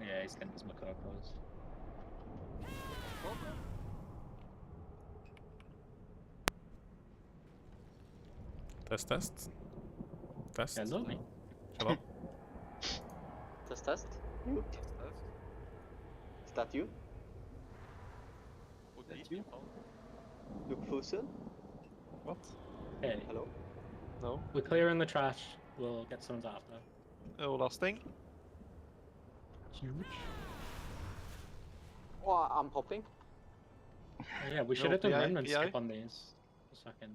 Yeah, he's getting his Macocos. Test. Hello, mate. Hello. Test. You? Is that you? That's you? Look Fusen? What? Hey, Hello? No. we're clearing the trash. We'll get someone's after. Oh, last thing. Huge. Oh, I'm hopping. Yeah, we should No, have done PI, remnant PI. skip on these. Just fucking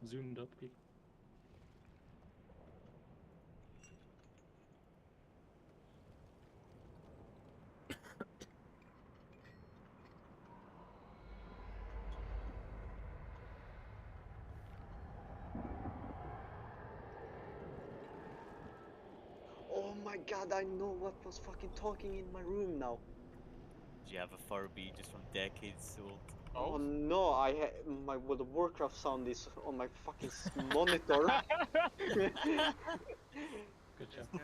zoomed up people. Oh my god, I know what was fucking talking in my room now. Do you have a Furby just from decades old? Oh no, my World of Warcraft sound is on my fucking monitor. Good job.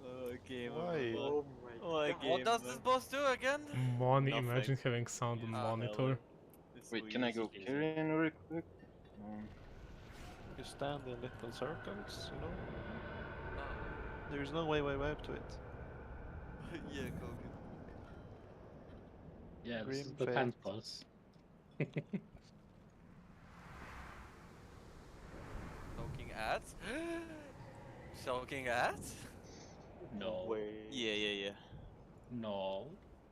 Oh, game. Why? Oh my What a god. game. What does this boss do again? Money, Nothing. imagine having sound on monitor. Wait, can I go carrying real quick? You stand in little circles, you know? There's no way up to it. Yeah, go. Yeah, this Grim is the fate. 10th boss. Soaking ads? Soaking ads? No. Way. Yeah. No.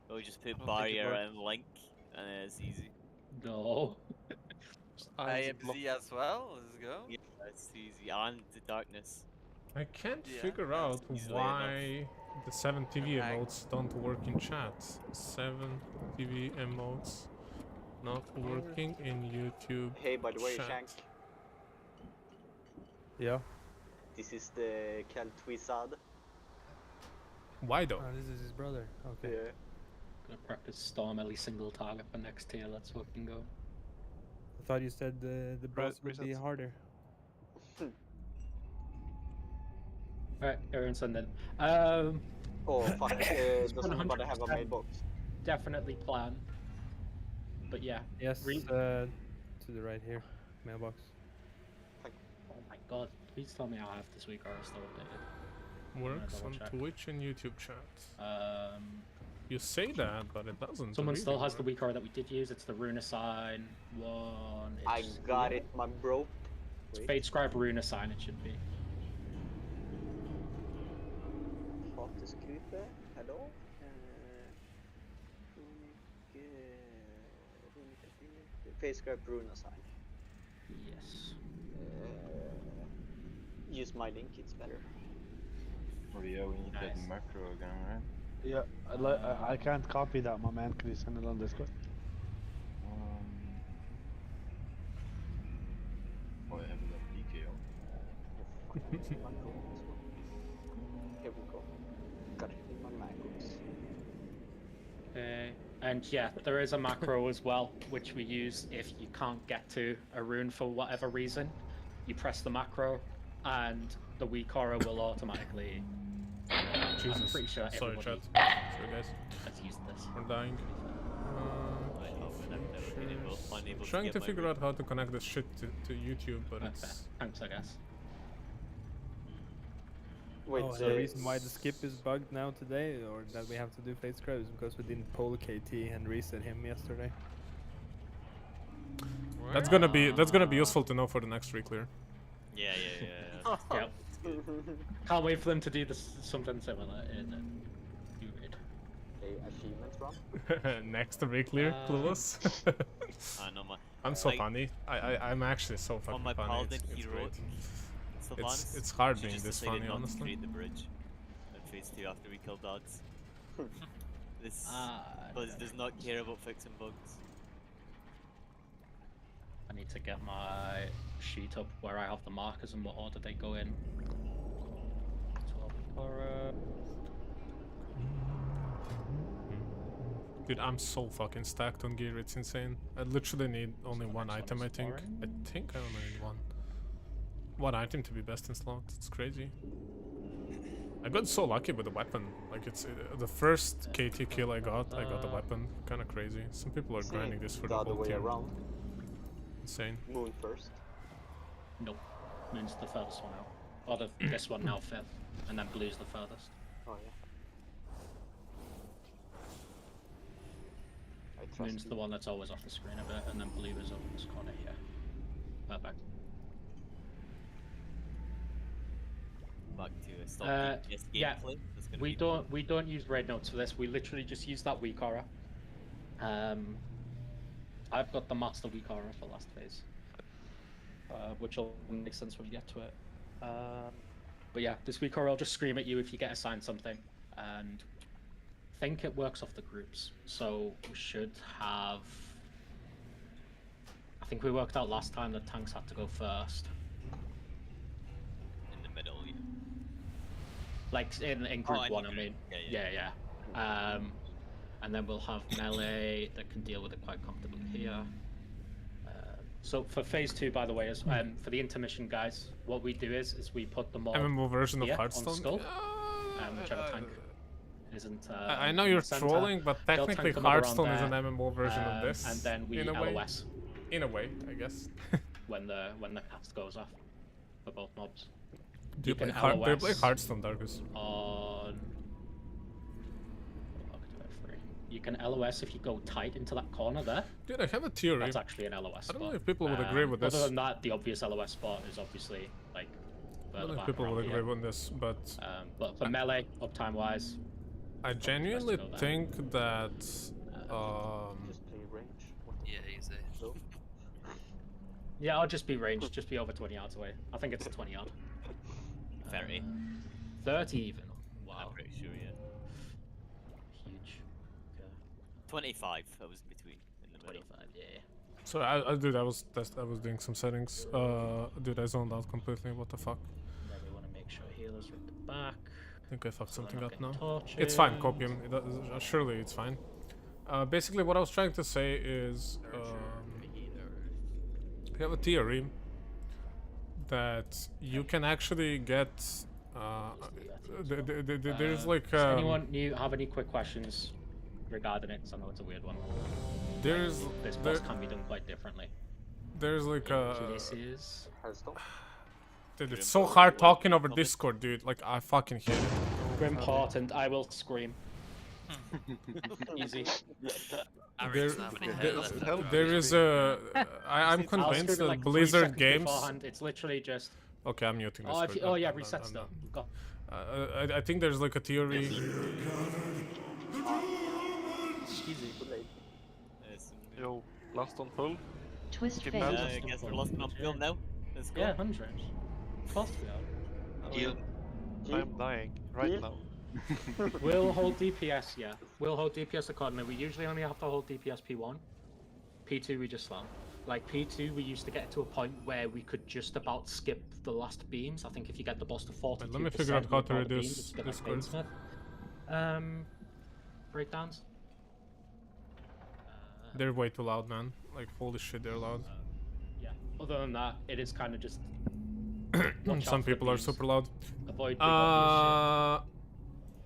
Oh, just put I don't think it barrier worked. and link, and then it's easy. No. Just eyes block. IMZ as well, let's go. Yeah, it's easy. And the darkness. I can't Yeah, figure that's out easily why the 7 TV Okay. emotes don't work in chat. 7 TV emotes not working in YouTube Hey, by the way, chat. Shank, Yeah. this is the Keltwizard. Why though? Oh, this is his brother. Okay. Yeah. Gonna practice Storm Ellie single target for next tier. Let's fucking go. I thought you said the boss would be reset. harder. Alright, everyone's send in. Oh fuck, does anybody have a 100% mailbox? Definitely plan. But yeah. Yes, Re- to the right here, mailbox. Oh my god, please tell me I have this week or it's still updated. Works double on check. Twitch and YouTube chat. Um, You say that, but it doesn't. someone really still has the work. week that we did use. It's the Runa sign one. I It's got it, my bro. Wait. Fate Scribe Runa sign. It should be. Hateskryte, hello. Facescribe Runa sign. Yes. Use my link, it's better. Oh yeah, we need that Nice. macro again, right? Yeah, I can't copy that, my man. Can you send it on Discord? Oh, I have that PKO. Here we go. Got it in my MacBooks. Okay. And yeah, there is a macro as well, which we use if you can't get to a rune for whatever reason. You press the macro, and the weak aura will automatically. I'm Jesus. pretty sure Sorry, everybody chat. Sorry, guys. has used this. We're dying. I know, but I'm unable Trying get to my figure room. out how to connect this shit to YouTube, but That's fair. it's Thanks, I guess. Wait, Oh, the reason why the skip is bugged now today, or that we have to do Fate Scribe, is because we didn't poll KT and reset him yesterday. that's gonna be useful to know for the next reclear. Yeah. Yep. Can't wait for them to do this something similar in URID. Okay, achievement run. Next reclear, clueless. I know my. I'm so like, funny. I'm actually so fucking On my funny. paladin, It's he great. wrote Sylvanas. It's hard She being just this decided funny, not to honestly. create the bridge in phase 2 after we killed dogs. This does not care about fixing bugs. I need to get my sheet up where I have the markers and what order they go in. 12 for, Dude, I'm so fucking stacked on gear, it's insane. I literally need only So one next item, one I is think. sparring? I think I only need one. One item to be best in slot, it's crazy. I got so lucky with the weapon. Like it's the first KT kill I got the weapon. Kind of crazy. Some people are grinding this for the the other whole way team. around. Insane. Moon first. Nope. Moon's the furthest one out. Or this one now 5th, and then Blue's the furthest. Oh yeah. I trust Moon's you. the one that's always off the screen a bit, and then Blue is over this corner here. Perfect. Back to a stop DPS yeah, gameplay. That's gonna we be don't use raid notes for this. We literally just use that weak aura. I've got the master weak aura for last phase, which will make sense when we get to it. But yeah, this weak aura will just scream at you if you get assigned something, and I think it works off the groups. So we should have. I think we worked out last time that tanks had to go first. in the middle. Yeah. Like in group in one, group. I mean. Yeah. Yeah. And then we'll have melee that can deal with it quite comfortably here. So for phase 2, by the way, is for the intermission guys, what we do is we put them all MMO version of here on Hearthstone. Skull, whichever tank isn't. I know you're trolling, but They'll technically tank them over on Hearthstone is an there, MMO version of this. and then we in a way. LOS In a way, I guess. when the cast goes off for both mobs. Do you play LOS Hearthstone, Darkus? on. You can LOS if you go tight into that corner there. Dude, I have a theory. That's actually an LOS spot. I don't know if people would agree with this. Other than that, the obvious LOS spot is obviously like. I don't know if people would agree with this, but for melee, uptime wise, I genuinely think that Just play range. What the Yeah, easy. so? yeah, I'll just be ranged, just be over 20 yards away. I think it's 20 yard. 30. 30 even. I'm Wow, pretty sure, yeah. huge. 25. I was between in the middle. 25, yeah. so I was doing some settings. Dude, I zoned out completely. What the fuck? Then we want to make sure healers are at the back. I think I fucked something up now. Torches. It's fine, Copium. Surely it's fine. Basically, what I was trying to say is, I have a theory that you can actually get. There's like. Does anyone have any quick questions regarding it? 'Cause I know it's a weird one. There's This boss can be done quite differently. there's like This is. Hearthstone? dude, it's so hard talking over Discord, dude. Like I fucking hate it. Important. I will scream. Easy. There is a. I'm I'll convinced scream that it like 3 Blizzard seconds games. beforehand. It's literally just. Okay, I'm muting this. Oh, if you, oh yeah, reset still. Go. I think there's like a theory. Easy. Yo, last on full. Twist Keep face. out. I guess we're lost on field now. Let's go. Yeah, 100. Of course we are. I'm dying right now. We'll hold DPS, yeah. We'll hold DPS accordingly. We usually only have to hold DPS P1. P2 we just slam. Like P2 we used to get to a point where we could just about skip the last beams. I think if you get the boss to 42%, Let me figure out how to without the reduce beams, it's a bit like Discord. Bainsmith. Breakdowns. They're way too loud, man. Like holy shit, they're loud. Yeah. Other than that, it is kind of just. watch Some out for people are beams. super loud. Avoid big obvious shit.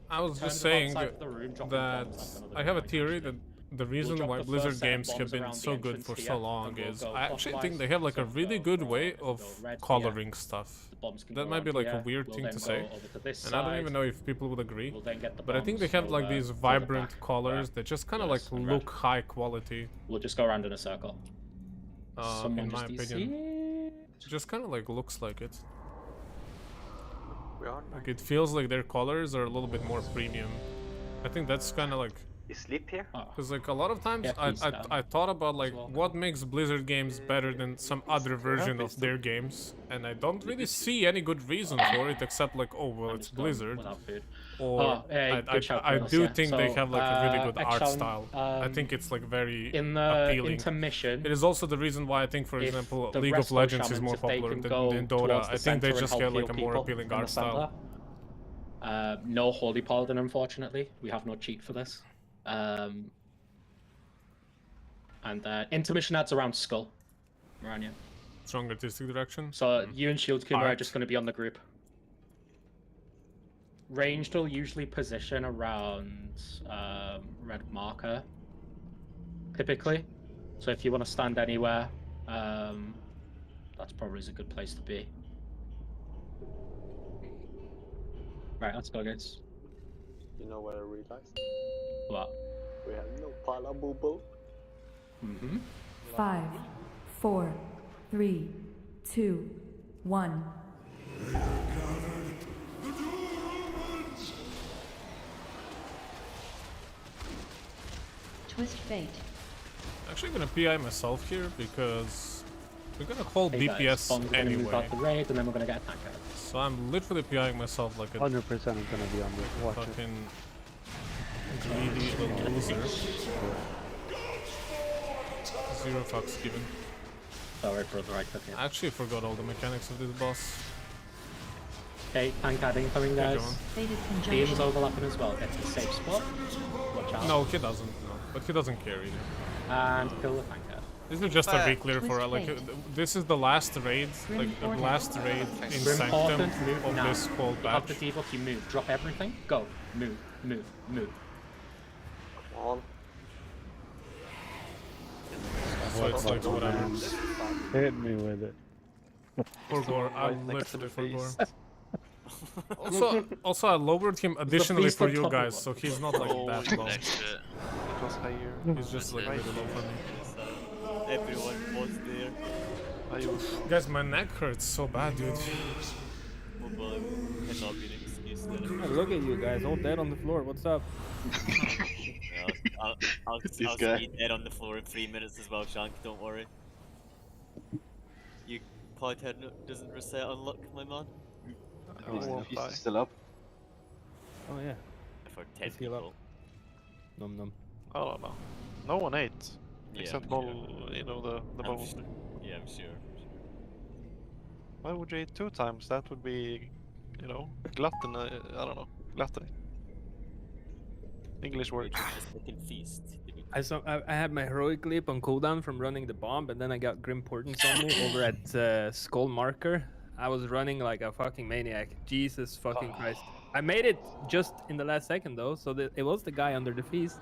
I was Turn just them saying outside the room, drop them that bombs like another I have a guy, theory actually. that the reason drop why the first Blizzard set of games have bombs been around so the good entrance for here, so and long we'll is go I actually think clockwise. they have like a So really go good from- way if we of go red here, coloring stuff. the bombs can That go might be around like a here, weird we'll thing then to go say, over to this and I don't side, even know if people would agree. we'll then get the But I think they bombs have like over these to the vibrant back, colors where that just kind of yes, like and red. look high quality. We'll just go around in a circle. Someone In my just opinion, DC. just kind of like looks like it. We are Like it feels like their colors are a little bit more premium. I think that's kind of like. You sleep here? Oh, Because like a lot of times Yeah, please, I thought about like well. what makes Blizzard games better than some other version of their games, and I don't really see any good reason for it except like, oh well, I'm it's just going Blizzard, without food. or Oh, hey, good shout, I Chris, do yeah. think they So, have like a really good art Exxon, style. I think it's like very in the appealing. intermission. It is also the reason why I think, for if example, the League of Resto Legends is shamans, more if they popular can than go Dota. towards I the think they center and just help get like heal a more people appealing in the art style. center. No Holy Paladin, unfortunately. We have no cheat for this. And intermission adds around Skull. Maranya. Strong artistic direction. So you and Shield Kuma are Art. just going to be on the group. ranged will usually position around red marker, typically. So if you want to stand anywhere, that's probably a good place to be. Right, let's go, guys. You know what I realized? What? We have no palabubo. Mm-hmm. 5, 4, 3, 2, 1. Twist fate. Actually gonna PI myself here because we're gonna hold Hey guys, DPS Bond's gonna move anyway. out the raid, and then we're gonna get a tank out. So I'm literally PIing myself like a 100% is gonna be on the watch. fucking greedy little loser. 0 fucks given. Sorry, brother, I took it. I actually forgot all the mechanics of this boss. Okay, tank adding coming, guys. John. Fated Teams conjunction. overlapping as well. Get to the safe spot. Watch out. No, he doesn't. No, but he doesn't care either. And kill the tank out. This is just a reclear for Twist like fate. this is the last raid, like the Grim last raid in Grim Sanctum Portent, move of now. this whole You have batch. the debuff, you move. Drop everything. Go. Move. Move. Move. Come on. So it's like whatever. Hit me with it. For Gore, I Right next to literally the for Gore. face. Also, I lowered him additionally beast for on you top of guys, one. so he's not like that low. It was higher. He's just like really low for me. Everyone was there. Guys, my neck hurts so bad, dude. Mobile cannot be an excuse there. Look at you guys, all dead on the floor. What's up? Yeah, I'll guy. be dead on the floor in 3 minutes as well, Shank, don't worry. You pod head doesn't reset on luck, my man. He's still up. Oh yeah. For 10 Let's heal up. people. Num num. I don't know. No one ate. Yeah, Except I'm Bol, you know, the I'm bone. sure. Yeah, I'm sure. Why would you eat 2 times? That would be, you know, glutton. I don't know. Gluttony. English word. A second feast. I had my heroic leap on cooldown from running the bomb, and then I got Grim Portents on me over at Skull Marker. I was running like a fucking maniac. Jesus fucking Christ. I made it just in the last second though, so it was the guy under the feast.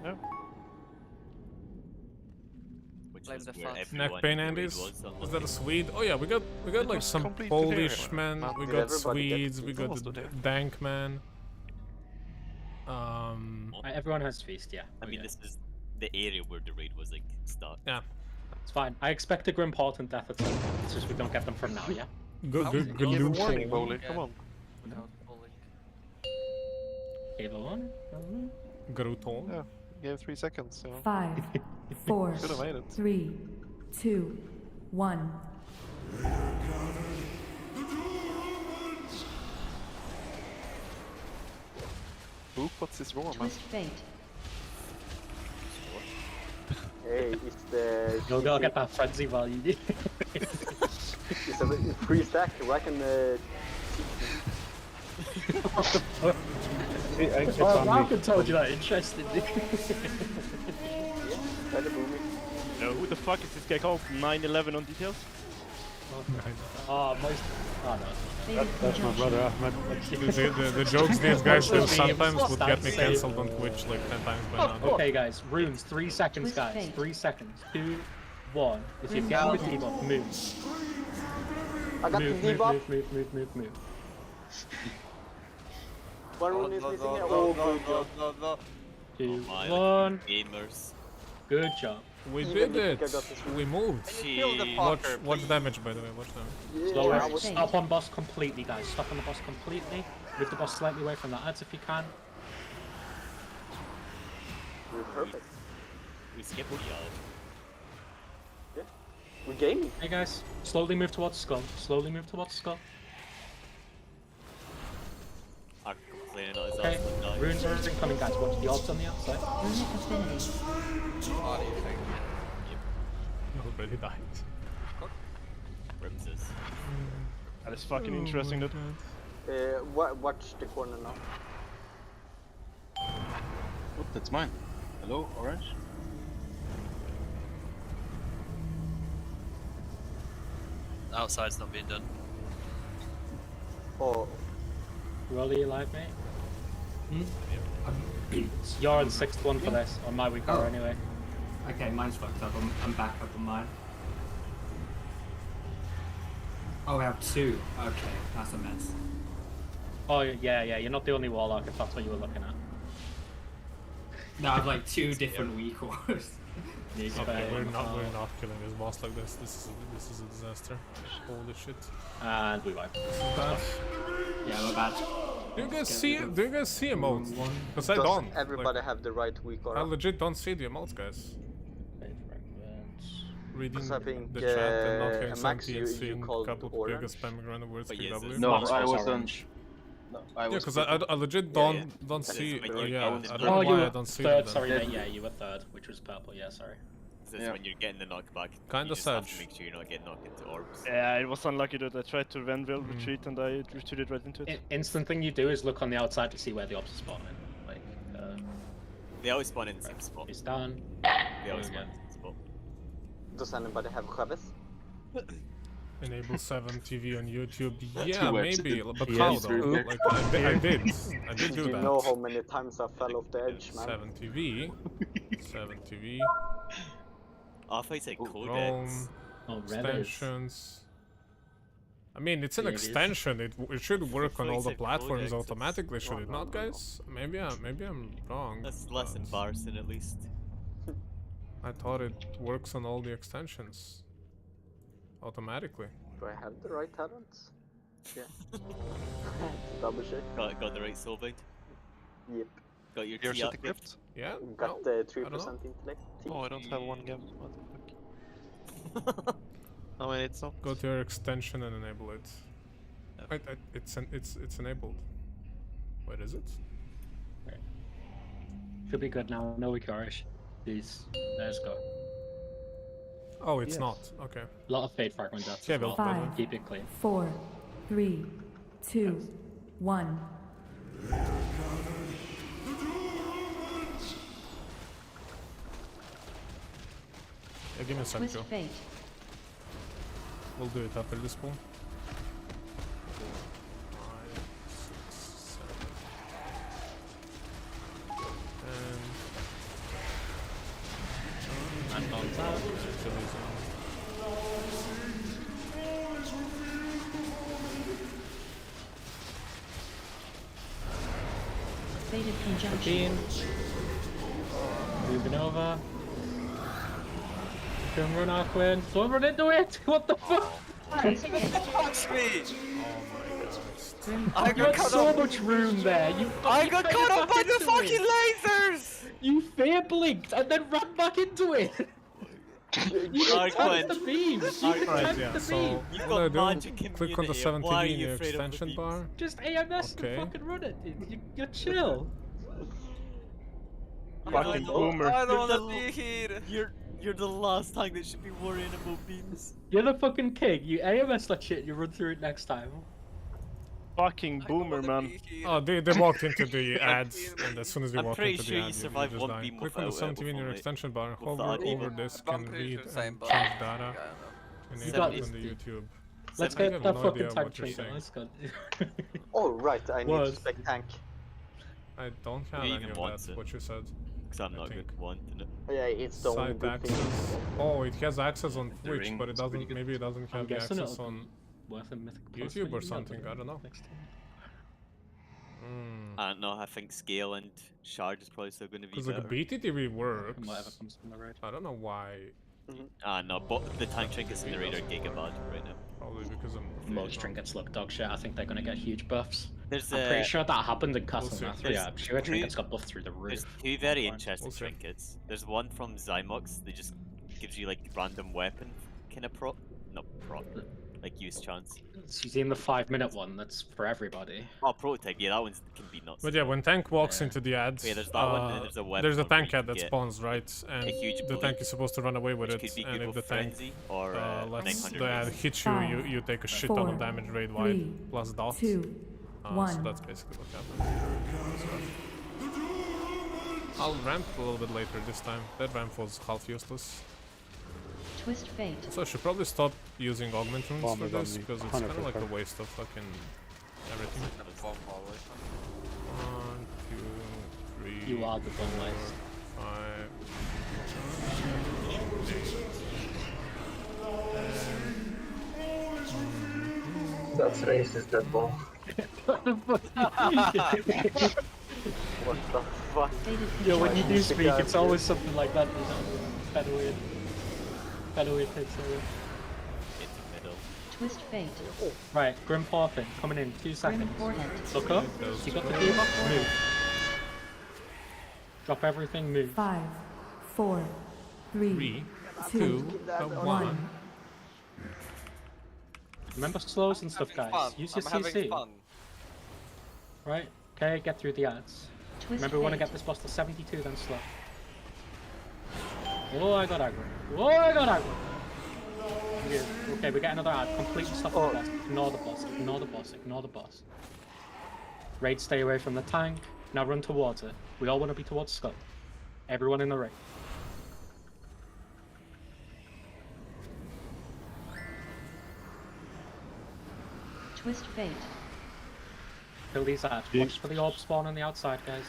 Yeah. Which Blame was the where fuck. everyone Neck pain, in the raid Andys? was on Was that a lucky. Swede? Oh yeah, we got It like was some complete Polish tutorial, man, man. we Did got everybody get Swedes, we got almost the did. Dank man. Everyone has feast, yeah. I mean, Okay. this is the area where the raid was like start. Yeah. It's fine. I expect a Grim Portent death at some point. It's just we don't get them from now, yeah? Good, Give a warning, Bowley. Come on. Without bullying. Gave a one. Gruton. Yeah. Gave 3 seconds. You know. 5, 4, Should have made it. 3, 2, 1. Who puts his raw man? Twist fate. Hey, it's the. You'll go get that frenzy value. It's a free stack. I can. It's Oh, on me. Malcolm told you that. Interesting. Better booming. No, who the fuck is this guy called? 911 on details? Oh, most. Oh, no. Fated That's my brother conjunction. Ahmed. The jokes these guys do Memes. sometimes would get me That's cancelled on Twitch like 10 times by now. Okay, guys. Runes. 3 seconds, Twist guys. fate. 3 seconds. 2, 1. If you Grim get the Portent. debuff, move. I got Move, the move, debuff. move. One rune is missing here. Oh, good job. 2, My 1. gamers. Good job. We Even did if I it! got this We moved! Kill the Jeez. fucker, Watch please. damage by the way, watch damage. Slow Yeah, I it. was Stop on boss completely, guys. Stop on the boss completely. Move the boss slightly away from the ads if you can. we're perfect. We skipped the yard. We're gaming. Hey guys, slowly move towards skull. Slowly move towards skull. I'm complaining on his Okay, ass like runes are incoming, guys. Watch the odds on the outside. Runic affinity. What do you think? Already died. Rips us. That is fucking interesting, dude. Watch the corner now. Oh, that's mine. Hello, orange. Outside's not being done. Oh, Roll you live, mate? Hmm? You're on 6th one for this, on my week hour anyway. Okay, mine's fucked up. I'm back up on mine. Oh, we have 2. Okay, that's a mess. Oh, yeah, you're not the only warlock if that's what you were looking at. No, I have like 2 different weak ores. Okay, we're not killing this boss like this. This is a disaster. Holy shit. And we wipe. Bad. Yeah, we're bad. Do you guys see emotes? Because I don't. Everybody have the right weak aura? I legit don't see the emotes, guys. Reading I think, the chat and not hearing Max, something and seeing a couple of people spamming random words But with yes, W. No, I wasn't. No, I Yeah, was. because I legit don't see. when you're Yeah, getting I the don't know you why were I don't see third, them. sorry, then. mate, you were 3rd, which was purple, yeah, sorry. This is when you're getting the knockback. Kinda you just have to sad. make sure you're not getting knocked into orbs. Yeah, it was unlucky that I tried to Venville retreat and I retreated right into it. Instant thing you do is look on the outside to see where the ops are spawning. Like, They always spawn in the same spot. he's done. They always spawn in the same spot. Does anybody have Chaves? Enable 7 TV on YouTube. That's Yeah, too maybe. much. But Yes, how though? really. Like I did do You that. know how many times I fell off the edge, man. 7 TV. 7 TV. Oh, I thought you said Chrome. codex. Oh, Reddit. Extensions. I mean, it's an Yeah, it is. extension. It should work on all the Said platforms codex. automatically, should it not, guys? Maybe I'm wrong. That's less but embarrassing at least. I thought it works on all the extensions automatically. Do I have the right talents? Yeah. Double check. Got the right soul bind. Yep. Got your You're T set up. equipped? Yeah. Got no, the I 3% don't know. intellect. Oh, I don't have one gem. What the fuck? Oh, wait, it's not. Go to your extension and enable it. It's enabled. Where is it? Should be good now. No Ikarish. Please. Let's go. Oh, it's not. Okay. A lot of fade fragment deaths. Yeah, as well. but- 5, Keep it clean. 4, 3, 2, 1. Yeah, give me a second. Twist fate. We'll do it after this pool. 5, 6, 7. And on top. Fated conjunction. 15. Moving over. Don't run Aquin. Don't run into it! What the fuck? Touch me! I You got had cut so off. much room there. I got cut off by the fucking lasers! You fear blinked and then ran back into it. You tanked the beam. You tanked Yeah, the so beam. You've what do I got do? magic Click on the immunity, 7 why are TV in you your afraid of the extension beams? bar. Just AMS Okay. and fucking run it. You're chill. Fucking boomer. I don't wanna be here! You're the last tank that should be worrying about beams. You're the fucking king. You AMS that shit. You run through it next time. Fucking boomer, man. Oh, they walked into the ads, and as soon as they I'm walked pretty into sure the you ad, you survived just one die. beam Click on the without 7 TV in your before it- extension bar, without hover even- over this, I'm can pretty read sure the same and bar. change data. Yeah, I know. Enable it on 70. the YouTube. Let's I get have that no fucking idea tank what you're tree. saying. Let's go. Oh, right, I need Was. to spec tank. I don't have Who any even of wants that, it? what you said. Because I'm I not think. good wanting it. Yeah, it's the only Site good access. thing. Oh, it has access on The Twitch, ring but it is pretty doesn't. good. Maybe it doesn't I'm have the guessing access it'll on worth a mythic plus YouTube or for you, something. but I don't know. next time. I don't know, I think scale and shard is probably still going to be Because better. like BTTV works. Whatever comes from the road. I don't know why. No, but the tank trinkets in the raid are gigabad right now. Probably because I'm. Most trinkets look dog shit. I think they're gonna get huge buffs. There's I'm pretty sure that happened in Castle see. Nathria. I'm sure Two- trinkets got buffed through the roof. There's two very Fine. interesting We'll see. trinkets. There's one from Zymox that just gives you like random weapon kind of prop, not prop, like use chance. So you seen the 5-minute one? That's for everybody. Oh, prototype, yeah, that one's can be nuts. But yeah, when tank walks Yeah. into the ad, Yeah, there's that one, and then there's a weapon there's a one where tank you ad that get spawns, right? And huge the bullet, tank is supposed to run away with which it, could be and good if the with tank frenzy or lets 900 the ad meters. hit you, 5, you take a shit ton 4, of damage raid wide, 3, plus dot. 2, So 1. that's basically what happens. I'll ramp a little bit later this time. That ramp was half useless. Twist fate. So I should probably stop using augment runes Bomb for is on this, me. because it's kind of like a 100%. waste of fucking everything. bomb always. 1, 2, 3. You are the bomb waste. 5. That's racist, that bomb. What the fuck? Yeah, when you do speak, it's always something like that, you know? Kind of weird. Kind of weird takes over. It's a middle. Twist fate. Right, Grim Porphin, coming in 2 seconds. Grim forehead. Look up, you got the debuff, move. Drop everything, move. 5, 4, 3, 2, 1. Remember slows and stuff, guys. Use your CC. Right, okay, get through the ads. Remember, we want to get this boss to 72, then slow. Oh, I got aggro. Oh, I got aggro. Good. Okay, we get another ad. Completely stop the boss. Ignore the boss. Ignore the boss. Ignore the boss. Raid, stay away from the tank. Now run towards it. We all want to be towards Skull. Everyone in the raid. Twist fate. Kill these ads. Watch for the orb spawn on the outside, guys.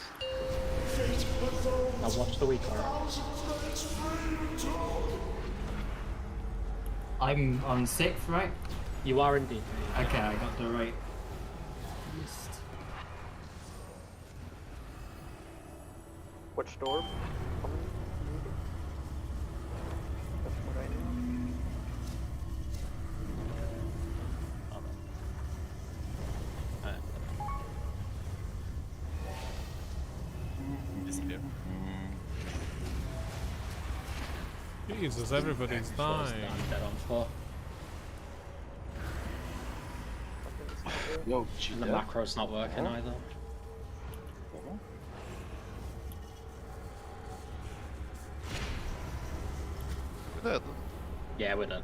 Now watch the weak aura. I'm on 6th, right? You are indeed. Okay, I got the right list. Watch door. Coming. That's what I do. Disappear. Jesus, everybody's dying. Dead on 4. Yo, And the macro's not working either. We're dead. Yeah, we're done.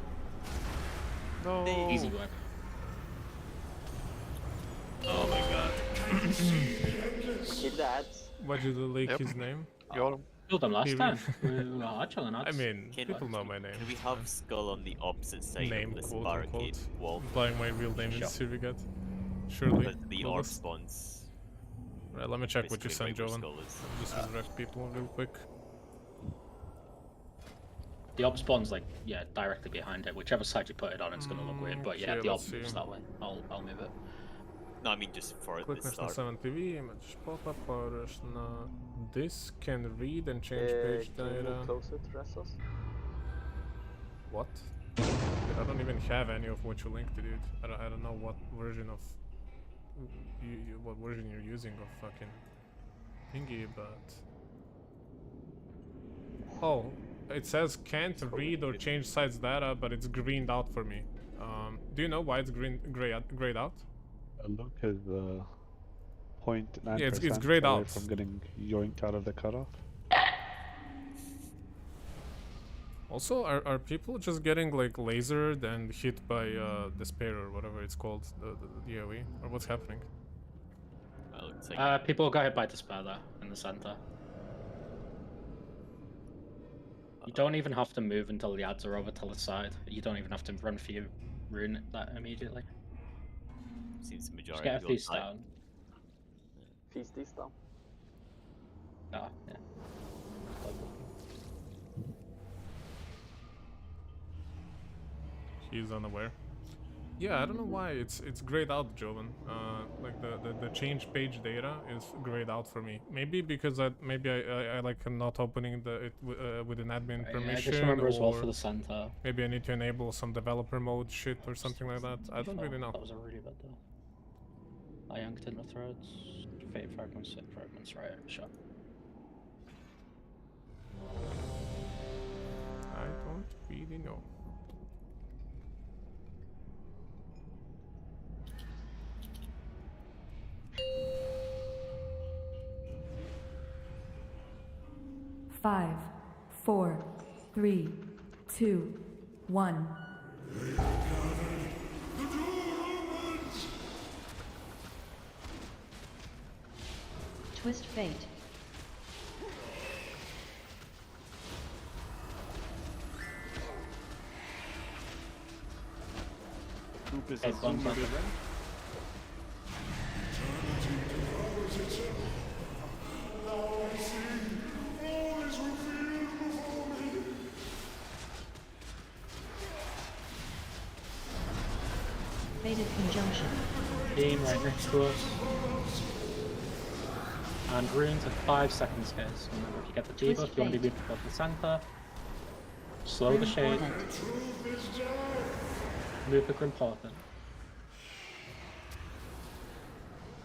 No. Easy work. Oh my god. Kill the ads. Why'd you leak his name? Got him. Killed them last He time. We were hard chilling I ads. mean, Can- people know my name. Can we have Skull on the opposite side Name, of this quote barricade unquote. wall? Implying my real name Sure. is Sirigat. Surely. But the orb spawns. Right, let me check what you basically sent, right where Jovan. Skull is. Just resurrect people real quick. The orb spawn's like, yeah, directly behind it. Whichever side you put it on, it's gonna look weird. But yeah, Okay, the orb let's see. moves that way. I'll move it. No, I mean just for the Clickness na start. 7 TV, image pop-up, powers na this can read and change page Can you data. move closer to Ressos? What? Dude, I don't even have any of what you linked to, dude. I don't know what version of what version you're using of fucking thingy, but oh, it says can't read or change sites data, but it's greened out for me. Do you know why it's grayed out? Look at the 0.9%. Yeah, it's grayed away out. from getting yoinked out of the cutoff. Also, are people just getting like lasered and hit by despair or whatever it's called, the AoE, or what's happening? Well, it's like People got hit by despair there in the center. You don't even have to move until the ads are over to the side. You don't even have to run for your rune that immediately. seems the Just majority get a of feast people down. Feast this down. Ah, yeah. He's unaware. Yeah, I don't know why it's grayed out, Jovan. Like the change page data is grayed out for me. Maybe because I like am not opening it with an admin permission, I just remember as well or for the center. maybe I need to enable some developer mode shit or something like that. I don't really know. That was a really bad deal. I yanked in the threads. Fate fragments, sick fragments, right? Sure. I don't really know. Five, 4, 3, 2, 1. Twist fate. Group is Hey, a bombs zoomer. on the rim. Fated conjunction. Beam right next to us. And runes at 5 seconds, guys. Remember, if you get the Twist debuff, you want to be fate. moving towards the center. Slow the Grim shade. Portent. Move the Grim Portent.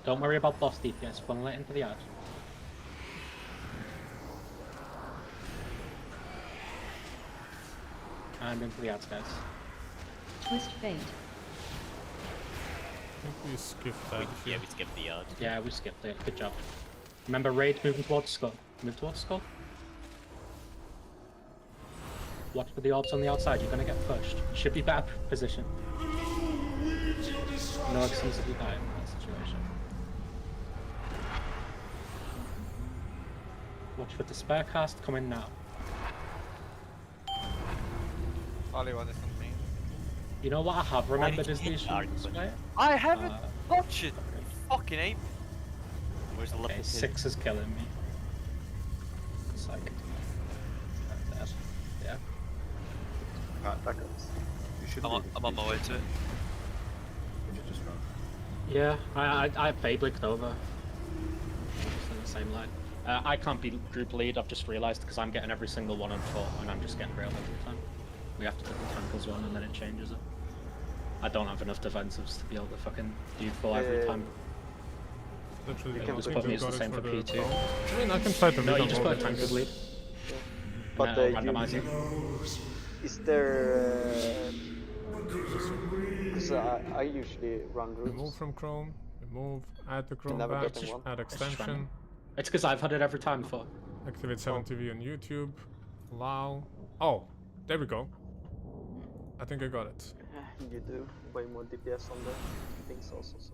Don't worry about boss DPS, funnel it into the edge. And into the ads, guys. Twist fate. I think we skipped that. Yeah, we skipped the yard. Yeah, we skipped it. Good job. Remember, raid moving towards skull. Move towards skull. Watch for the orbs on the outside. You're gonna get pushed. You should be better position. No excuse if you die in that situation. Watch for despair cast coming now. Only one is on me. You know what I have remembered is you these hit shots, Arden? right? I haven't touched it! You fucking ape! Where's the Okay, level 6 is killing me. It's like... Dead. Yeah. Back up. You should I'm on my way to it. You should just run. Yeah, I Fade-licked over. Just in the same line. I can't be group lead, I've just realised, because I'm getting every single one on foot, and I'm just getting railed every time. We have to put the tank as one, and then it changes it. I don't have enough defensives to be able to fucking do full every time. Literally, can just put me as the same for P2. I mean, I can try to No, read you on just all put a the tank as things. lead. But Randomize it. is there? Because I usually run groups. Remove from Chrome, remove, add to Chrome Never batch, getting one. add It's just extension, random. It's because I've had it every time before. activate 7TV on YouTube, allow. Oh, there we go. I think I got it. You do way more DPS on the things also. So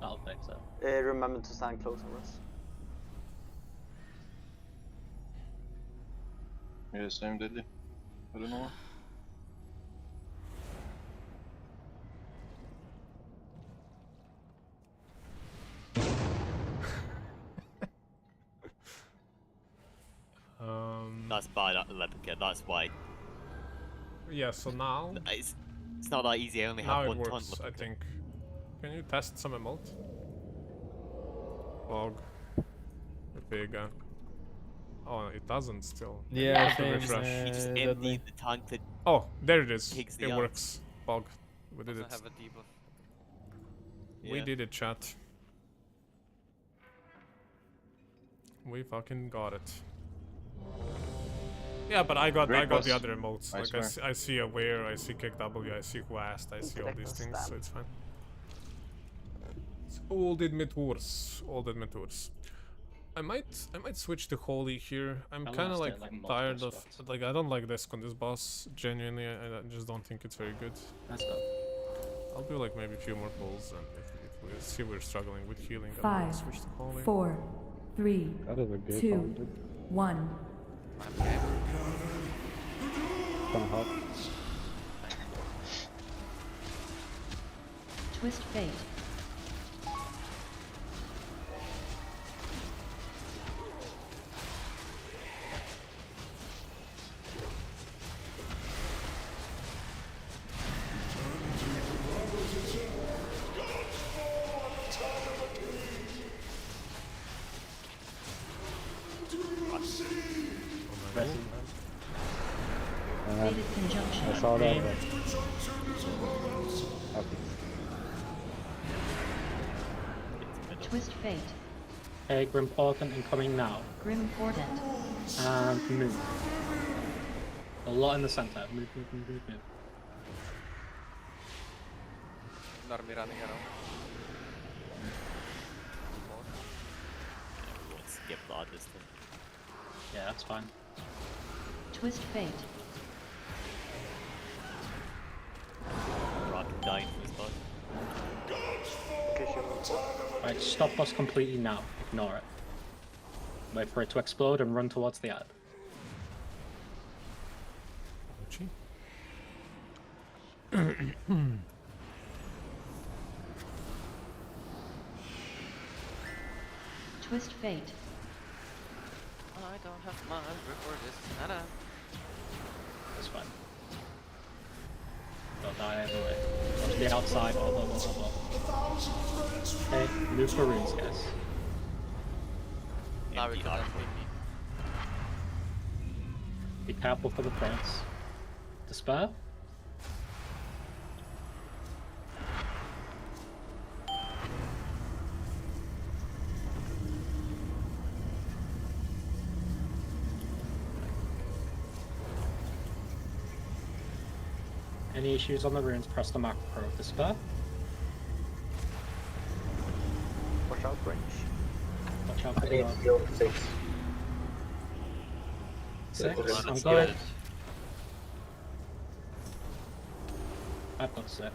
I'll fix it. remember to stand close on us. Yeah, same deadly. I don't know. That's bad at leopard kit, that's why. Yeah, so now It's not that easy, I only now have it one ton works, I leopard kit. think. Can you test some emote? Log. Vega. Oh, it doesn't still. Maybe I Yeah, have to same, refresh. You just empty the tank that Oh, there it is. takes the It odds. works. Bog. We did Doesn't it. have a debuff. We Yeah. did it, chat. We fucking got it. Yeah, but I got Great the boss. other emotes. I Like swear. I see aware, I see kick W, I see quest, I see all these things, so it's fine. It's all did matures. All did matures. I might switch to holy here. I'm I'll kind of last like it, like, multiple tired of spots. like I don't like this on this boss. Genuinely, I just don't think it's very good. Let's go. I'll do like maybe a few more pulls, and if we see we're struggling with healing, then I'll 5, switch to holy. 4, 3, That is a good 2, one, dude. 1. Gonna help. Twist fate. Fated conjunction. I saw that. But... Okay. Twist fate. Hey, Grim Portent incoming now. Grim Portent. And move. A lot in the center. Move, move, move, move, move. An army running around. we won't skip that this time. Yeah, that's fine. Twist fate. Rocket dying for his bot. Okay, sure. Right, stop us completely now. Ignore it. Wait for it to explode and run towards the ad. Gee. Twist fate. I don't have my before this. That's fine. They'll die either way. Watch the outside. Okay, move for runes, guys. Now we can Be careful for the prince. Despair? Any issues on the runes, press the macro. Despair? Watch out, range. Watch out for I the need to heal 6. 6. Yeah, I'm that's good. good. I've got 6.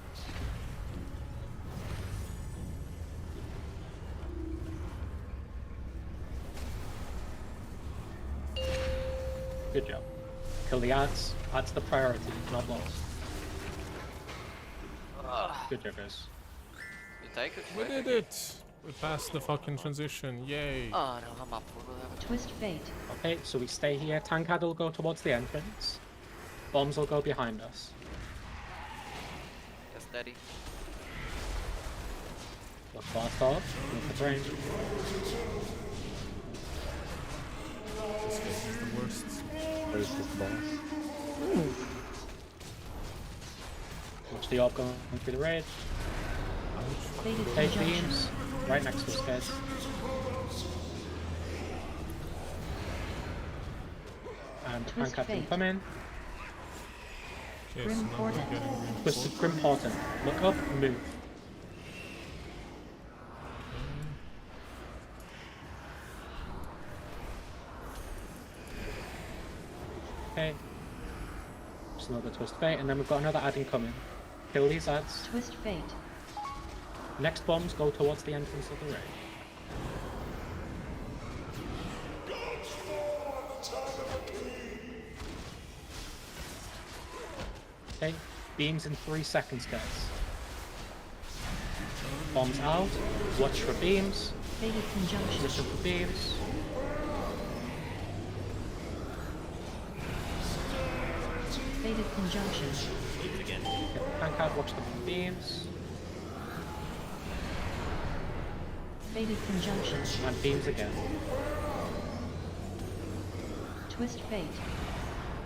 Good job. Kill the ads. Ads the priority, not lost. Good job, guys. You take it? We did it! We passed the fucking transition, yay! Oh no, I'm up for whatever. Twist fate. Okay, so we stay here. Tankard will go towards the entrance. Bombs will go behind us. Yes, daddy. Look fast off. Look at range. This game is the worst. Where's this boss? Watch the orb going through the rage. Fated Take conjunction. beams. Right next to us, guys. And the Twist Tankard can fate. come in. Yes, Grim now we're Portent. getting Twisted Grim Portent. Look up, move. Okay. Just another Twist Fate, and then we've got another ad incoming. Kill these ads. Twist fate. Next bombs go towards the entrance of the ring. Okay, beams in 3 seconds, guys. Bombs out. Watch for beams. Fated conjunction. Listen for beams. Fated conjunction. Again. Get the tank out, watch the beams. Fated conjunction. And beams again. Twist fate.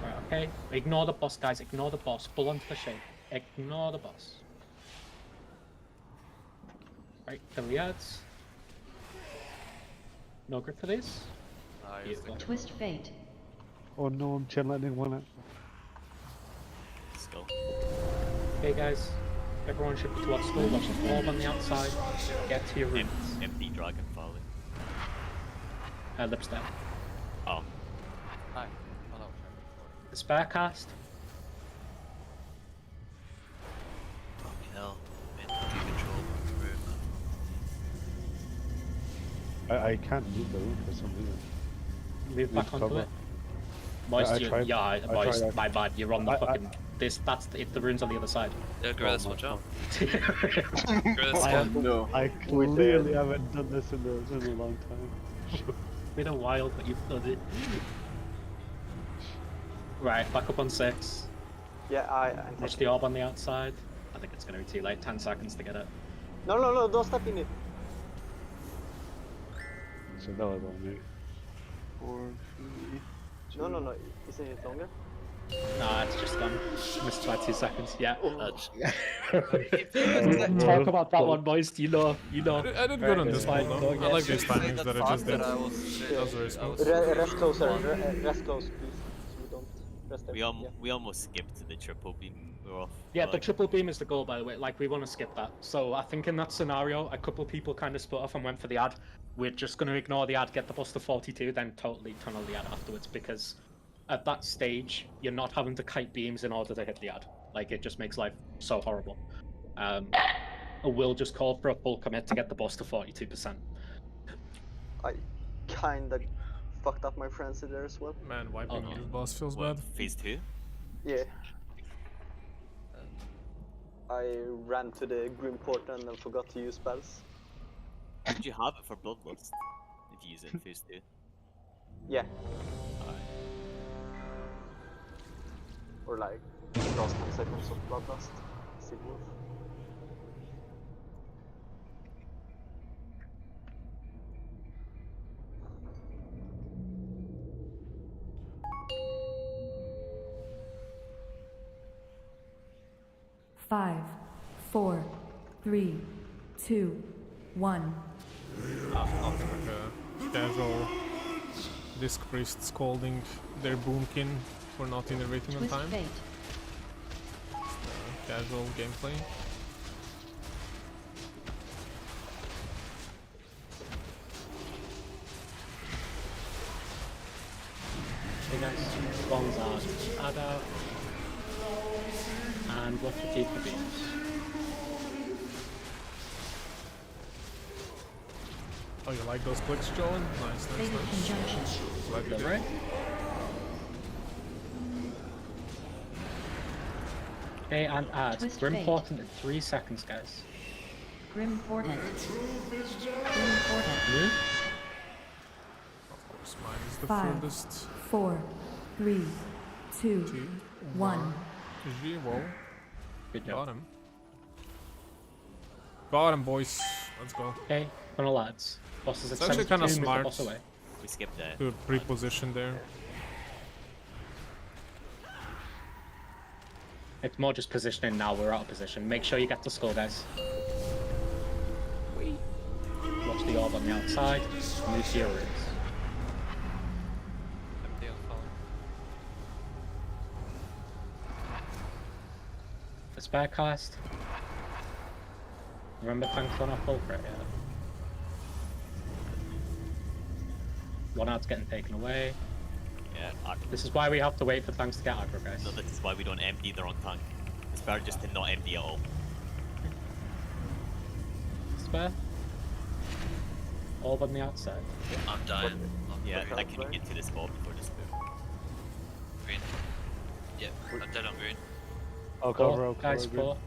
Right, okay. Ignore the boss, guys. Ignore the boss. Pull onto the shape. Ignore the boss. Right, kill the ads. No grip for this. Beautiful. Twist fate. Oh no, I'm chain lightning one. Let's go. Okay, guys. Everyone should be towards school. Watch the orb on the outside. Get to your rooms. Empty dragon falling. Lips down. Oh. Hi. Hello. The spare cast. Fucking hell. Man, do control room. I can't move the room for some reason. Move back onto cover. it. Moist, I you, tried- yeah, I Moist, tried. my bad. You're on the I- fucking. The rune's on the other side. Yeah, Grass, watch out. No. I clearly haven't done this in a long time. Been a while, but you've done it. Right, back up on 6. Yeah, I'm Watch taking the orb on the outside. I think it's gonna be too late. 10 seconds to get it. No, don't step in it. So that was on me. 4, 3, No, isn't it longer? Nah, it's just done. Missed by 2 seconds. Yeah. Oh. Talk about that one, Moist. You know. I did good on this one though. I like these timings that I just did. I That was was very smooth. Rest closer, rest close, please. So we don't rest there. Yeah. We almost skipped the triple beam. We're off. Yeah, but, the triple beam is the goal, by the way. Like, we want to skip that. So I think in that scenario, a couple people kind of split off and went for the ad. We're just going to ignore the ad, get the bus to 42, then totally tunnel the ad afterwards, because at that stage, you're not having to kite beams in order to hit the ad. Like, it just makes life so horrible. We'll just call for a full commit to get the boss to 42%. I kinda fucked up my frenzy there as well. Man, wiping no. your boss feels what, bad. phase 2? Yeah. I ran to the Grim Portal and forgot to use spells. Did you have it for Bloodlust? If you use it in phase 2? Yeah. Alright. Or like Last 10 seconds of Bloodlust. Sig Wolf. Five, 4, 3, 2, 1. Nothing like a casual Disc Priest scolding their boomkin for not innovating on Twist time. fate. Casual gameplay. Hey guys, bombs are add out. And watch your keep the beams. Oh, you like those clicks, Joel? Nice, nice, Fated nice. conjunction. Glad you Is that did. right? Okay, and add. Twist We're fate. important in 3 seconds, guys. Grim forehead. Grim forehead. Move. Of course, mine is the 5, furthest. 4, 3, 2, 2, 1. GG, whoa. Good Got job. him. Got him, boys. Let's go. Okay, funnel lads. Boss is at It's actually 72, kinda move the smart. boss away. We skipped that. Good pre-position there. It's more just positioning now, we're out of position. Make sure you get the skull, guys. Watch the orb on the outside. Move to your roots. Empty on falling. The spare cast. Remember tanks on our full crit, yeah. One out's getting taken away. Yeah, This is why we have to wait for tanks to get aggro, guys. no, this is why we don't empty their own tank. It's better just to not empty at all. Spare. Orb on the outside. I'm dying. Yeah, I can get to the spot before this move. Green. Yep, I'm dead on green. I'll cover, Four, I'll cover. guys, green. 4.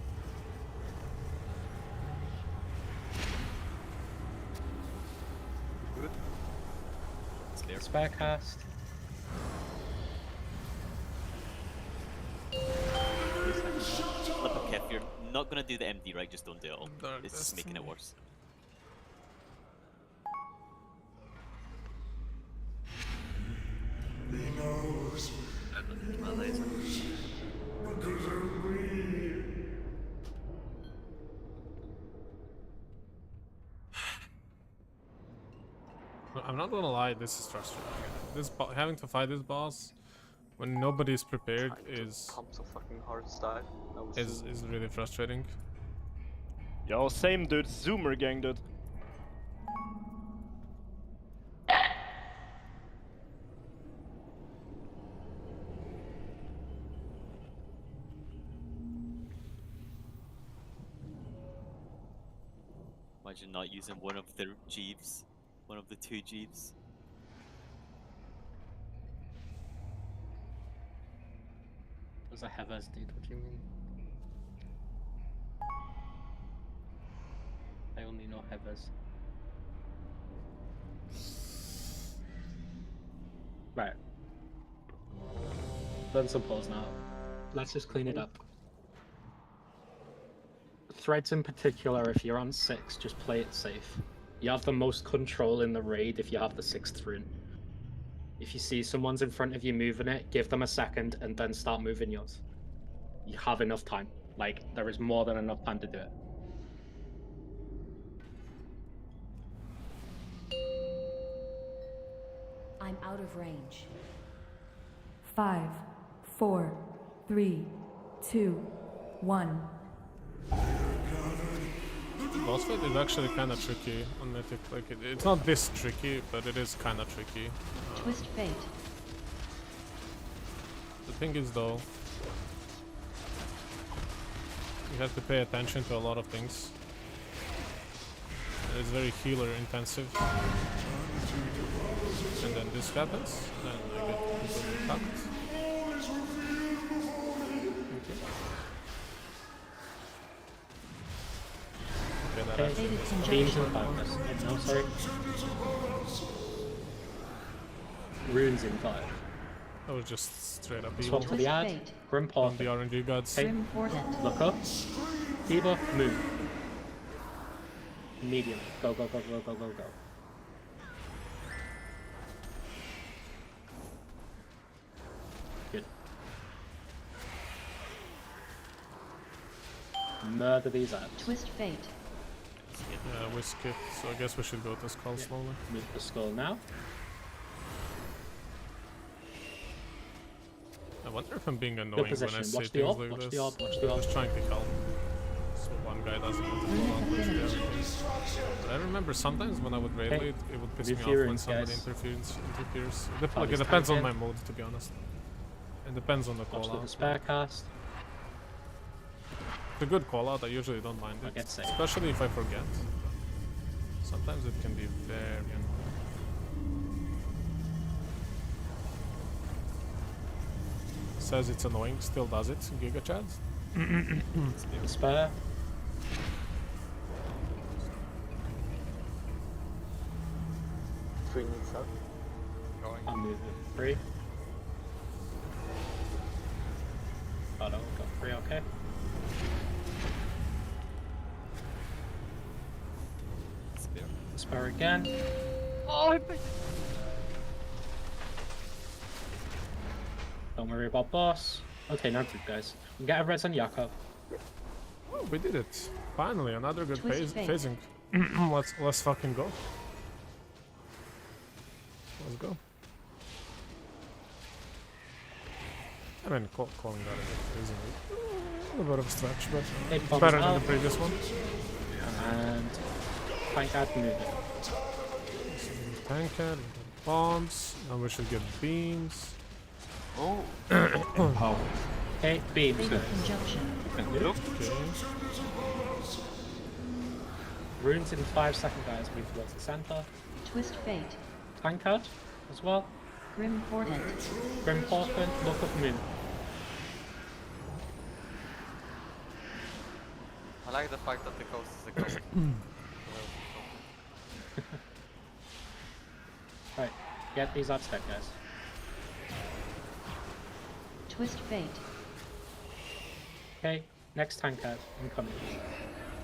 Good. Spare. Spare cast. Look, okay, if you're not gonna do the MD right, just don't do it all. Dark It's just making it Destiny. worse. My laser. I'm not gonna lie, this is frustrating. This having to fight this boss when nobody's prepared is Come so fucking hard style. is really frustrating. Yo, same dude, Zoomer gang dude. Imagine not using one of the Jeeves. One of the 2 Jeeves. Those are heavers, dude. What do you mean? I only know heavers. Right. Done some pause now. Let's just clean it up. Threads in particular, if you're on 6, just play it safe. You have the most control in the raid if you have the 6th rune. If you see someone's in front of you moving it, give them a second and then start moving yours. You have enough time. Like, there is more than enough time to do it. I'm out of range. 5, 4, 3, 2, 1. Boss fight is actually kind of tricky on Mythic. Like it's not this tricky, but it is kind of tricky. Twist fate. The thing is though, you have to pay attention to a lot of things. It's very healer intensive. And then this happens, then I get completely fucked. Okay, that Okay, actually beams in 5. No, sorry. Runes in 5. That was just straight up Swap evil. to the ad. Grim From Portent. the RNG gods. Okay. Look up. Debuff, move. Immediately. Go, go, go, go, go, go, go. Good. Murder these ads. Twist fate. Yeah, we skipped, so I guess we should go to Skull slowly. Move the skull now. I wonder if I'm being annoying when I position. say Watch the things orb, like watch this. the orb, watch the I'm orb. just trying to help. So one guy doesn't want to fall on push the other. I remember sometimes when I would raid lead, it would piss me off when Interference, somebody guys. interferes. Like, Probably it depends on tank my in. mode, to be honest. It depends on the Watch call the out. despair cast. It's a good call out, I usually don't mind I it. get safe. Especially if I forget. Sometimes it can be very annoying. Says it's annoying, still does it. Giga Chad. Despair. Three needs up. I'll move it. 3. Oh no, got 3, okay. Despair again. Oh, Don't worry about boss. Okay, now group guys. We get a res on Jakob. Oh, we did it. Finally, another good Twist fate. phasing. Let's fucking go. Let's go. I mean, calling that a phasing a bit of a stretch, but Hey, it's bombs better than out. the previous one. And Tank Ad moving. Tank head, bombs. Now we should get beams. Oh. Power. Okay, beams. Fatal conjunction. Look. Okay. Runes in 5 seconds, guys. Move towards the center. Twist fate. Tank Ad as well. Grim portent. Grim Portent, look up moon. I like the fact that the coast is a coast. Right, get these ads dead, guys. Twist fate. Okay, next tank ad, incoming.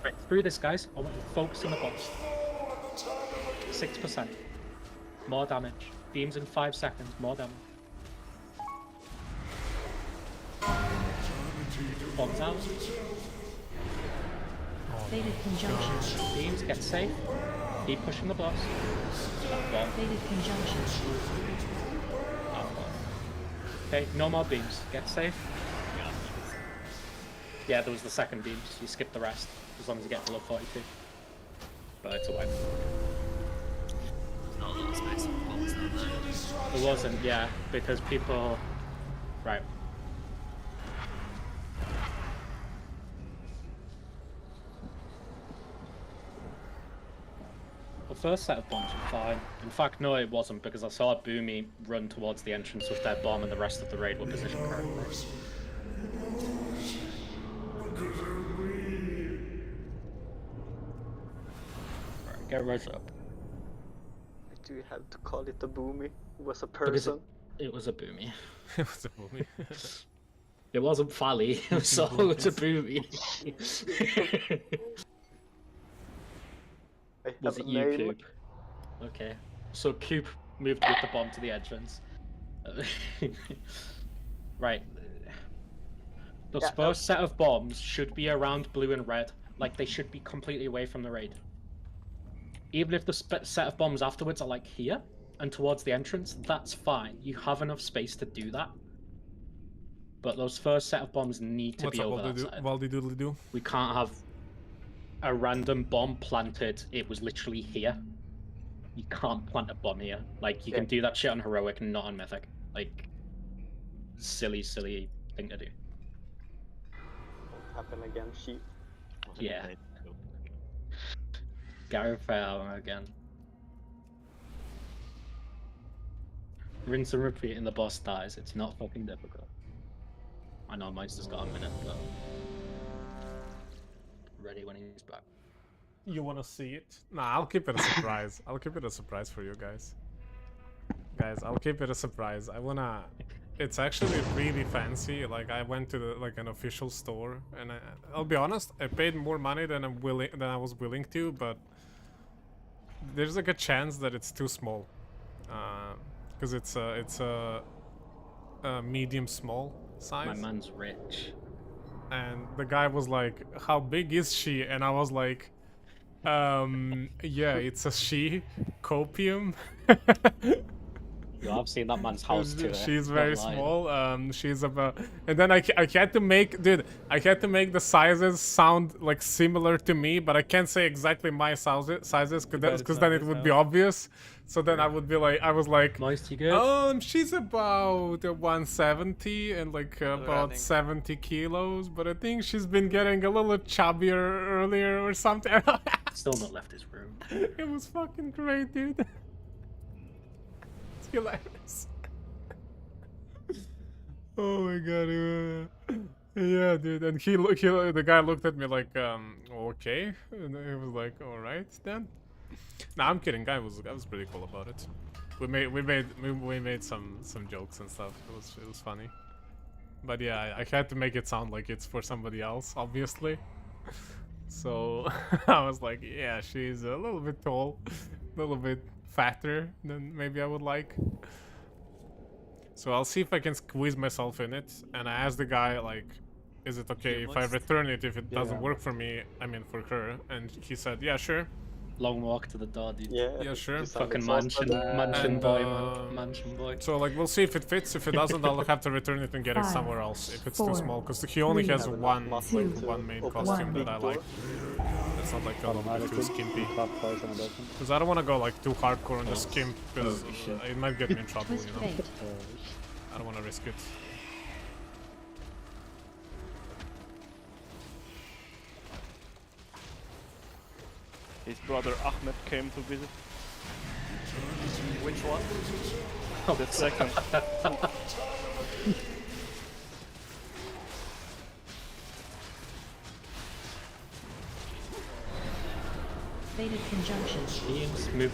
Right, through this, guys. I want you to focus on the boss. 6%. More damage. Beams in 5 seconds, more damage. Bombs out. Fated conjunction. Beams, get safe. Keep pushing the boss. Bomb. Fated conjunction. Okay, no more beams. Get safe. Yeah, there was the second beams. You skip the rest, as long as you get below 42. But it's a win. Not a lot of space for bombs down there. It wasn't, yeah, because people... Right. The first set of bombs were fine. In fact, no, it wasn't, because I saw Boomy run towards the entrance with their bomb and the rest of the raid were positioned correctly. Right, get res up. Do you have to call it a boomy? It was a person. It was a Boomy. It was a movie. It wasn't Fally, so it was a Boomy. Was it you, Coop? Okay. So Coop moved with the bomb to the entrance. Right. The first set of bombs should be around blue and red. Like, they should be completely away from the raid. Even if the set of bombs afterwards are, like, here and towards the entrance, that's fine. You have enough space to do that. But those first set of bombs need to be over that side. Waldy doodly do? We can't have a random bomb planted. It was literally here. You can't plant a bomb here. Like, you can do that shit on Heroic and not on Mythic. Like, silly thing to do. Happen again, sheep. Yeah. Gareth Fair again. Rinse and repeat and the boss dies. It's not fucking difficult. I know mine's just got a minute, but... Ready when he's back. You wanna see it? Nah, I'll keep it a surprise. I'll keep it a surprise for you guys. Guys, I'll keep it a surprise. I wanna It's actually really fancy. Like I went to like an official store, and I'll be honest, I paid more money than I was willing to, but there's like a chance that it's too small, because it's a medium small size. My man's rich. And the guy was like, "How big is she?" And I was like, yeah, it's a she, copium." Yeah, I've seen that man's house too. She's very small. She's about, and then I had to make, dude, I had to make the sizes sound like similar to me, but I can't say exactly my sizes, because then it would be obvious. So then I would be like, I was like, nice, you good? She's about 170 and like about 70 kilos, but I think she's been getting a little chubbier earlier or something. Still not left his room. It was fucking great, dude. It's hilarious. Oh my god. Yeah, dude. And the guy looked at me like, okay. And he was like, all right then. Nah, I'm kidding. I was pretty cool about it. We made some jokes and stuff. It was funny. But yeah, I had to make it sound like it's for somebody else, obviously. So I was like, yeah, she's a little bit tall, a little bit fatter than maybe I would like. So I'll see if I can squeeze myself in it. And I asked the guy, like, is it okay if I return it if it doesn't work for me? I mean, for her. And he said, yeah, sure. Long walk to the door, dude. Yeah, sure. Fucking mansion boy, man. Mansion boy. So like, we'll see if it fits. If it doesn't, I'll have to return it and get it somewhere else if it's too small. Because he only has one main costume that I like. It's not like a little bit too skimpy. Because I don't want to go like too hardcore on the skimp, because it might get me in trouble, you know. I don't want to risk it. His brother Ahmed came to visit. Which one? Oh, the second. Fated conjunction. Teams, move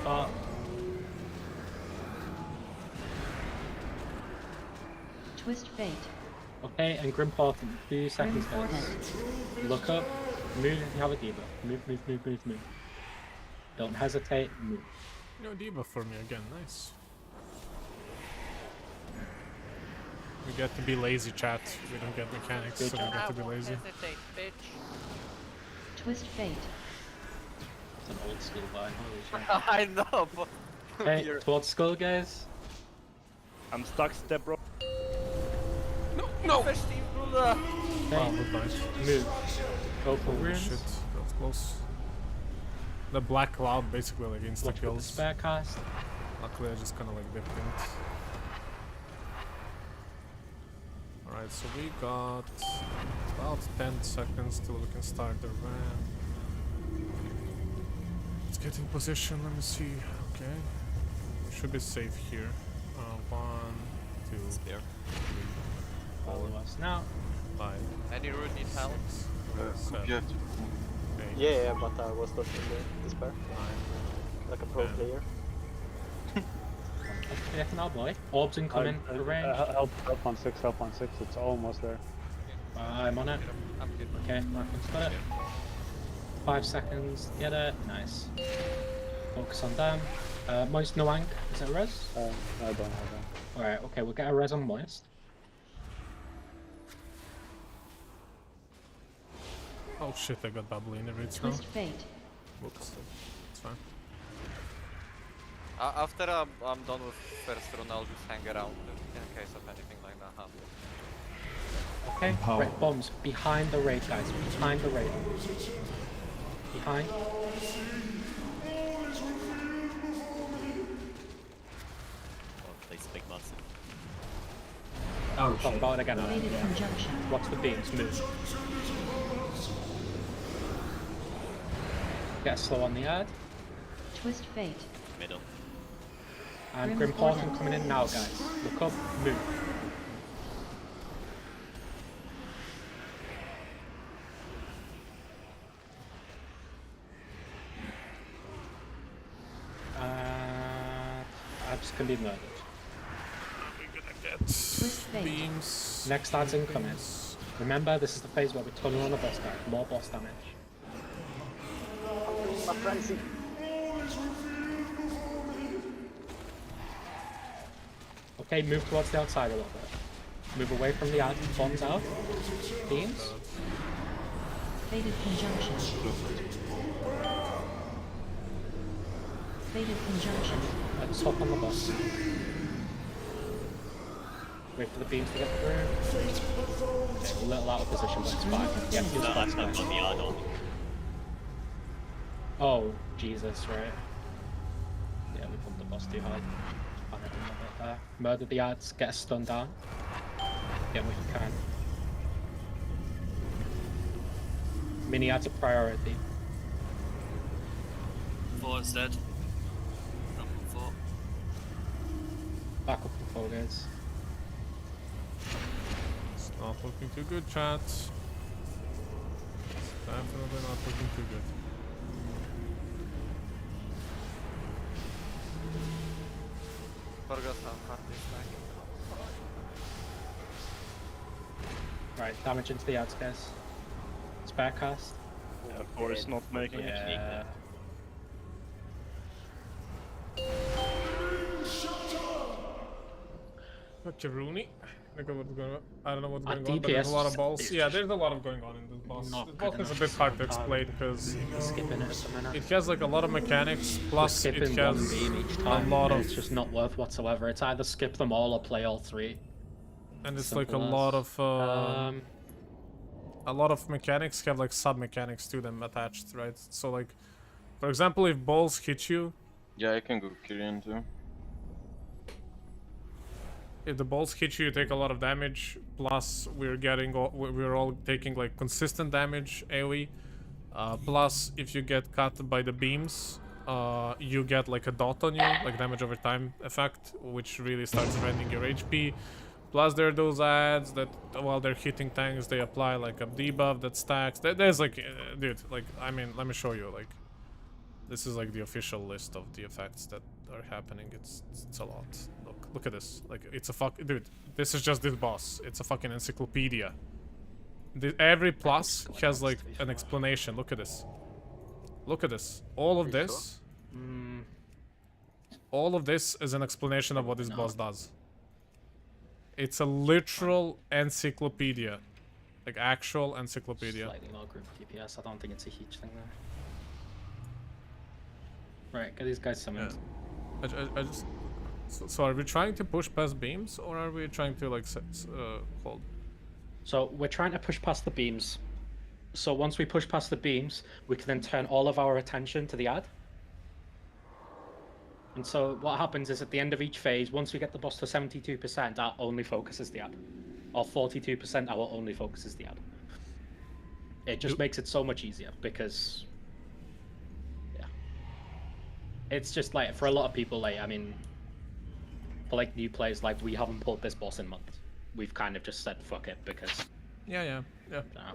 up. Twist fate. Okay, and Grim Portal, 2 seconds guys. Look up, move if you have a debuff. Move. Don't hesitate, move. No debuff for me again, nice. We get to be lazy, chat. We don't get mechanics, so we get to be lazy. Twist fate. It's an old school buy, holy shit. I know, but... Okay, towards skull, guys. I'm stuck, step bro. No! Okay, Oh, nice. move. Go for Holy runes. shit, that was close. The black cloud basically like insta Watch with the kills. spare cast. Luckily I just kinda like dipped in it. Alright, so we got about 10 seconds till we can start the ramp. Let's get in position, let me see. Okay. We should be safe here. 1, 2, 3, Follow us now. 5. Any rune need help? 7, Yeah, but I was not in the despair. Like a pro player. Yeah, now boy. Orbs incoming for range. Help on 6, help on 6. It's almost there. I'm on it. I'm good. Okay, Markham's got it. 5 seconds, get it. Nice. Focus on them. Moist no ank. Is it a res? I don't have that. Alright, okay, we'll get a res on Moist. Oh shit, I got bubbly in the reach now. Twist fate. Whoops. It's fine. After I'm done with first rune, I'll just hang around in case of anything like that happens. Okay, red bombs behind the raid, guys. Behind the raid. Behind. Place big massive. Oh Talk shit. about it again. Fated conjunction. Watch the beams move. Get slow on the ad. Twist fate. Middle. And Grim Portal coming in now, guys. Look up, move. I'm just gonna be murdered. We're gonna get Twist fate. Beams. Next ad's incoming. Remember, this is the phase where we tunnel on the boss guy. More boss damage. I'm doing my frenzy. Okay, move towards the outside a little bit. Move away from the ad. Bombs out. Beams. Fated conjunction. Fated conjunction. Let's hop on the boss. Wait for the beams to get through. Okay, a little out of position, but it's fine. Yeah, he's No, fine. I've got the ad on. Oh, Jesus, right. Yeah, we pumped the boss too high. Murder the ads, get a stun down. Get what you can. Mini ads a priority. 4 is dead. Not 4. Back up the 4 guys. It's not looking too good, chat. It's definitely not looking too good. Forgot how hard this Right, damage into the ads, guys. Spare cast. Yeah, 4 is not making it. Yeah. Okay, Rooney. Look at what's going on. I don't know what's Our going on, but there's a lot of DPS balls. is Yeah, just there's a lot of going on in this boss. not This good boss is a enough bit hard to for some explain because Skipping it at the minute. it has like a lot of mechanics, plus it Skipping has one beam each a time. lot and of, It's just not worth whatsoever. It's either skip them all or play all 3. and it's like a Simple lot as. of a lot of mechanics have like sub mechanics to them attached, right? So like, for example, if balls hit you, Yeah, I can go Kyrian too. if the balls hit you, you take a lot of damage. Plus, we're all taking like consistent damage AoE. Plus, if you get cut by the beams, you get like a dot on you, like damage over time effect, which really starts draining your HP. Plus, there are those ads that while they're hitting tanks, they apply like a debuff that stacks. There's like, dude, like I mean, let me show you. Like, this is like the official list of the effects that are happening. It's a lot. Look at this. Like, it's a dude. This is just this boss. It's a fucking encyclopedia. Every plus has like an explanation. Look at this. Look at this. All of this. All of this is an explanation of what this boss does. It's a literal encyclopedia. Like, actual encyclopedia. Slightly low group DPS. I don't think it's a huge thing there. Right, get these guys summoned. Yeah. I just... So are we trying to push past beams, or are we trying to, like, hold? So we're trying to push past the beams. So once we push past the beams, we can then turn all of our attention to the ad. And so what happens is at the end of each phase, once we get the boss to 72%, our only focus is the ad. Or 42%, our only focus is the ad. It just makes it so much easier because... Yeah. It's just like, for a lot of people, like, I mean... For like new players, like, we haven't pulled this boss in months. We've kind of just said fuck it because... Yeah.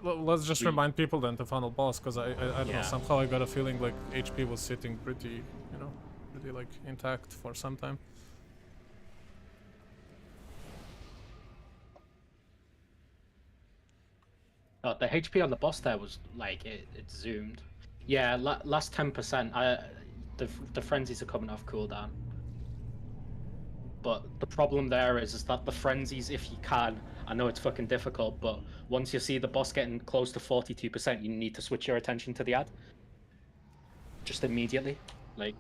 Well, let's just remind people then to final boss, because I don't know, somehow I got a feeling like HP was sitting pretty, you know, pretty like intact for some time. The HP on the boss there was like it zoomed. Yeah, last 10%. The frenzies are coming off cooldown. But the problem there is that the frenzies, if you can, I know it's fucking difficult, but once you see the boss getting close to 42%, you need to switch your attention to the ad. Just immediately, like.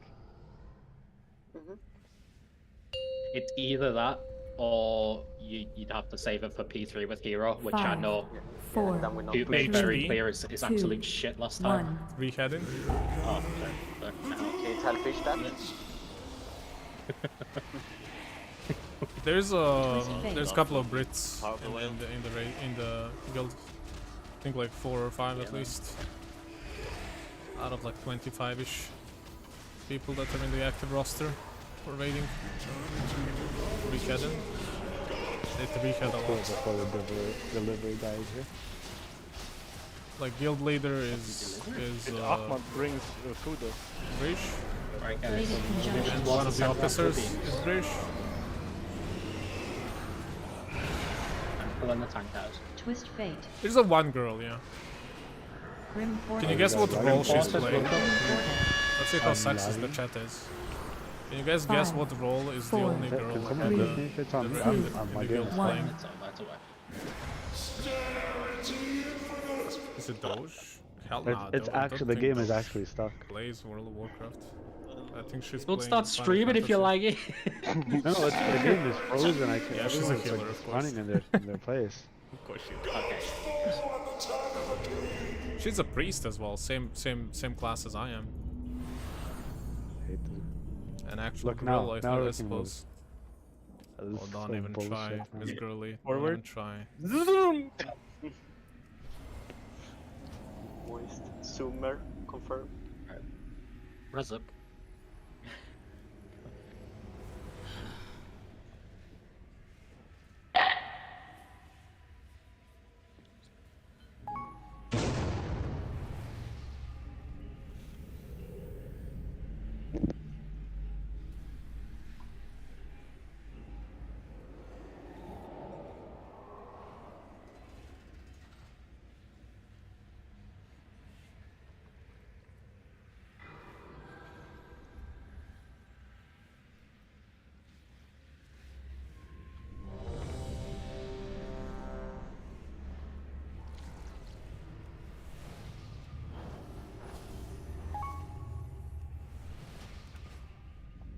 It's either that, or you'd have to save it for P3 with Hero, which I know. 4, It made very clear is absolute shit last time. 3 heading. Oh, Can you tell fish that? There's a couple of Brits in the guild. I think like 4 or 5 at least. Out of like 25-ish people that are in the active roster for raiding. 3 heading. They 3 head a lot. For the delivery guys here. Like guild leader is Ahmad brings food though. British. Right, guys. And one of the officers is British. Pull in the tank out. Twist Fate. There's a one girl, yeah. Grim Can you guess what role she's playing? Let's see how sexist the chat is. Can you guys guess what role is the only girl in the guild playing? Is it Doge? Hell no. It's actually, the game is actually stuck. Plays World of Warcraft. I think she's Don't playing start streaming if you like it. No, the game is frozen. I can't. Yeah, she's a everyone's, healer, like, of course. running in their place. Of course she is. Okay. She's a priest as well, same class as I am. An actual girl, I suppose. Oh, don't even try, Miss Girly. Don't even try. Moist. Zoomer. Confirm. Res up.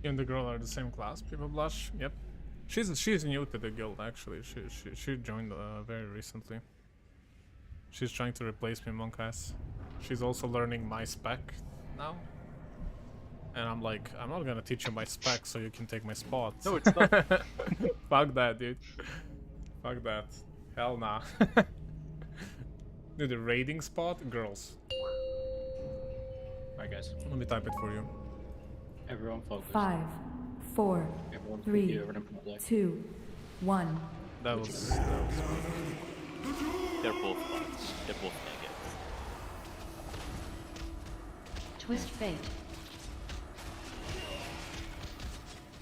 You and the girl are the same class, People Blush. Yep. She's new to the guild actually. She joined very recently. She's trying to replace me, Monk ass. She's also learning my spec now. And I'm like, I'm not gonna teach you my spec so you can take my spot. No, it's not. Fuck that, dude. Fuck that. Hell nah. Dude, the raiding spot, girls. Alright, guys. Let me type it for you. Everyone focus. 5, 4, Everyone 3, 2, 1. That was They're both bots. They're both negatives. Twist Fate.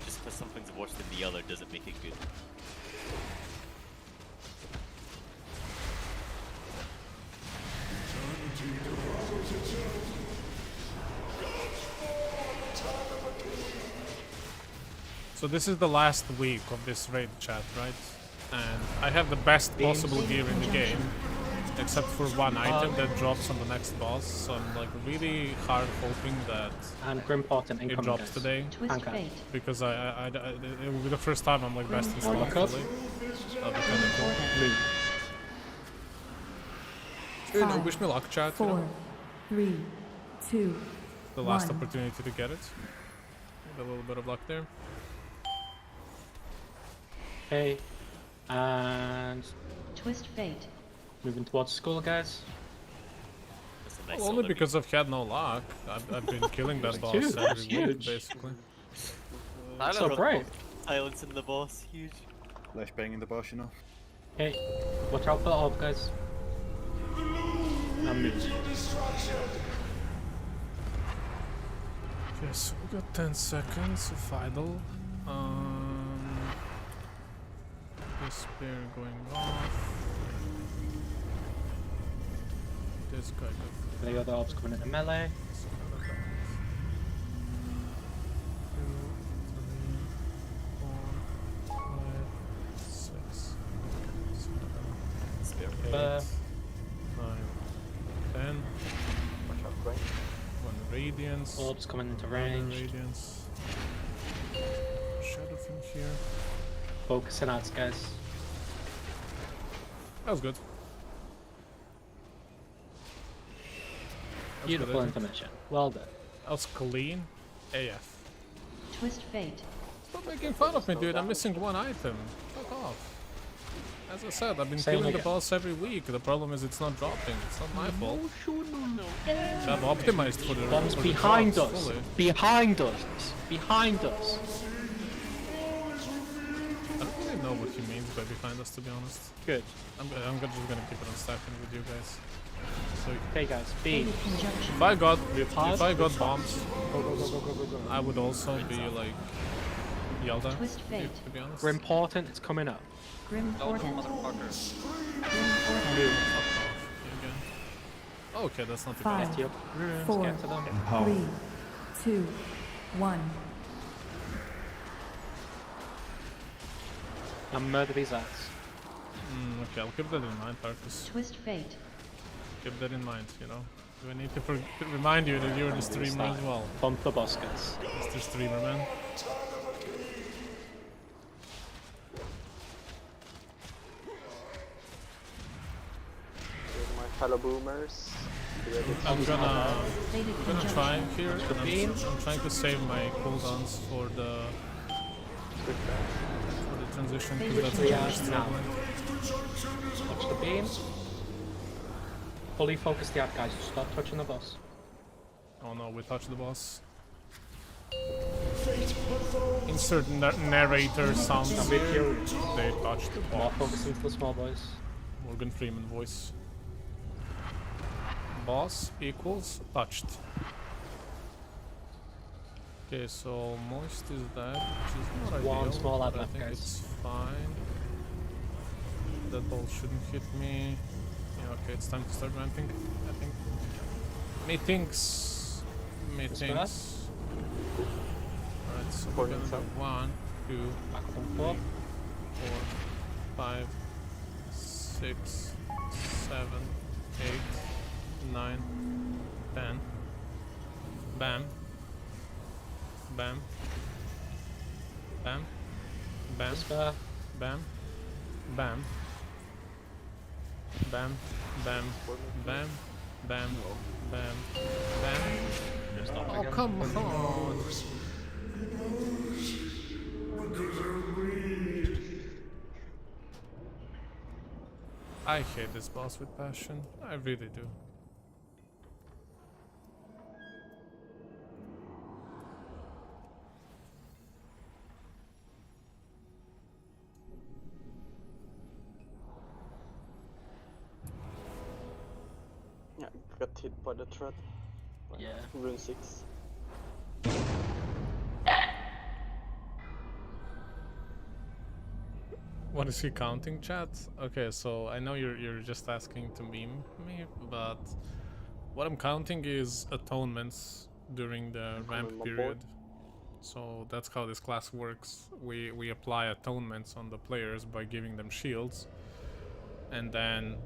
Just because something's worse than the other doesn't make it good. So this is the last week of this raid chat, right? And I have the best possible gear in the game, except for one item that drops on the next boss. So I'm like really hard hoping that it drops today, because it will be the first time I'm like best in slot fully. That'll be kind of cool. You know, wish me luck, chat. 4, 3, 2, the last opportunity to get it. With a little bit of luck there. Okay, and Twist Fate. moving towards school, guys. Nice Well, only because I've had no luck. I've been killing that boss every week, basically. So brave. Silence in the boss, huge. Less banging the boss, you know. Hey, watch out for the orb, guys. I'm moving. Okay, so we got 10 seconds of idle. This spear going off. This guy got... The other orbs coming into melee. 2, 3, 4, 5, 6, 7, 8, 9, 10. Watch out, right? 1 radiance. Orbs coming into range. Radiance. Shadow from here. Focusing out, guys. That was good. Beautiful intermission. Well done. That was clean AF. Twist Fate. Stop making fun of me, dude. I'm missing one item. Fuck off. As I said, I've been Same killing the again. boss every week. The problem is it's not dropping. It's not my fault. I've optimized for the Bombs for the behind drops us. fully. Behind us. Behind us. I don't really know what he means by behind us, to be honest. Good. I'm just gonna keep it on stacking with you guys. So Okay, guys. B. if I got bombs, I would also be like Yelda, Twist fate. to be honest. Grim Portent, it's coming up. Grim Don't, Portent. motherfucker. Grim Portent. Move. Fuck off. Again. Oh, okay, that's not too bad. 5, Get your runes, 4, get to them. 3, 2, 1. And murder these ads. Okay, I'll keep that in mind, Tarkus. Twist fate. Keep that in mind, you know. Do I need to remind you that you're the streamer as well? Bump the boss, guys. Mr. Streamer, man. My fellow boomers. I'm gonna try here, and I'm trying to save my cooldowns for the transition, because that's what I'm struggling. Touch the beam. Fully focus the ad, guys. Stop touching the boss. Oh no, we touched the boss. Insert narrator sounds here. They touched the More boss. focusing to the small boys. Morgan Freeman voice. Boss equals touched. Okay, so moist is that, which is not One ideal, small ad but I left, think guys. it's fine. That ball shouldn't hit me. Yeah, okay, it's time to start ramping, I think. Meetings. Alright, so we're gonna do 1, 2, Back up on 4. 4, 5, 6, 7, 8, 9, 10. Bam. Bam. Bam. Bam. Whisper. Bam. Bam. Bam. Bam. Bam. Bam. Bam. Bam. Oh, come on! I hate this boss with passion. I really do. Yeah, got hit by the thread. Yeah. Rune 6. What is he counting, chat? Okay, so I know you're just asking to meme me, but what I'm counting is atonements during the ramp period. So that's how this class works. We apply atonements on the players by giving them shields, and then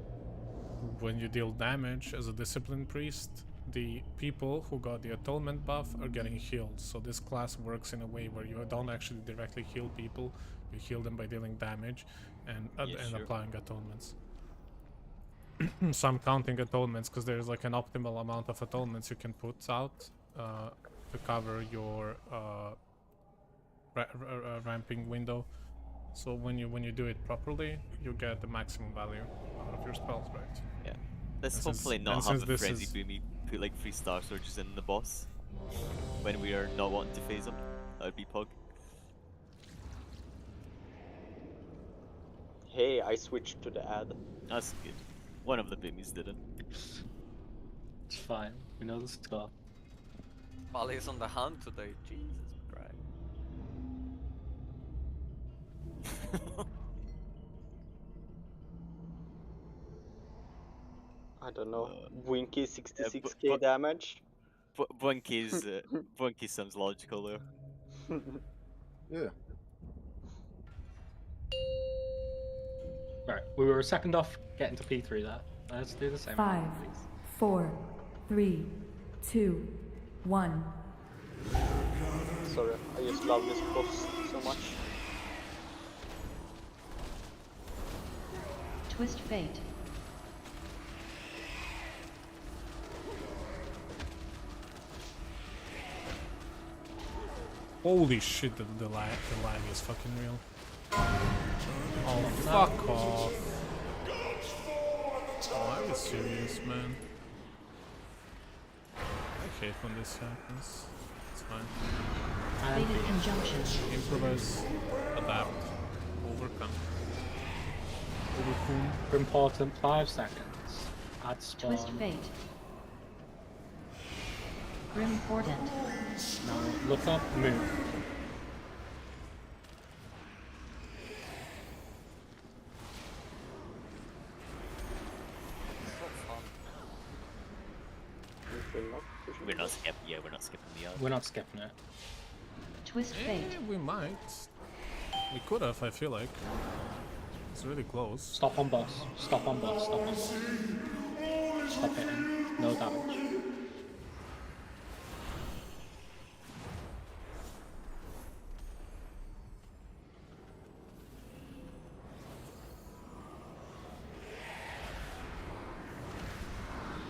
when you deal damage as a discipline priest, the people who got the atonement buff are getting healed. So this class works in a way where you don't actually directly heal people, you heal them by dealing damage and applying atonements. So I'm counting atonements because there's like an optimal amount of atonements you can put out to cover your ramping window. So when you do it properly, you get the maximum value out of your spells, right? Yeah. Let's hopefully not have the frenzy boomy put like 3 star surges in the boss when we are not wanting to phase him. That would be pog. Hey, I switched to the ad. That's good. One of the boomies didn't. It's fine. We know the score. Molly's on the hunt today. Jesus Christ. I don't know. Winky 66k damage. Blinky's Blinky sounds logical there. Yeah. Right, we were a second off getting to P3 there. Let's do the same. 5, 4, 3, 2, 1. Sorry, I just love this boss so much. Twist fate. Holy shit, the lag is fucking real. Oh, fuck off. Oh, are you serious, man? I hate when this happens. It's fine. Fated conjunction. Improvise, adapt, overcome. Overcome. Important 5 seconds. Add spawn. Twist fate. Grim Portent. Now look up, move. skipping. Yeah, we're not skipping the other. We're not skipping it. Twist fate. We might. We could have, I feel like. It's really close. Stop on boss. Stop on boss. Stop on boss. Stop hitting. No damage.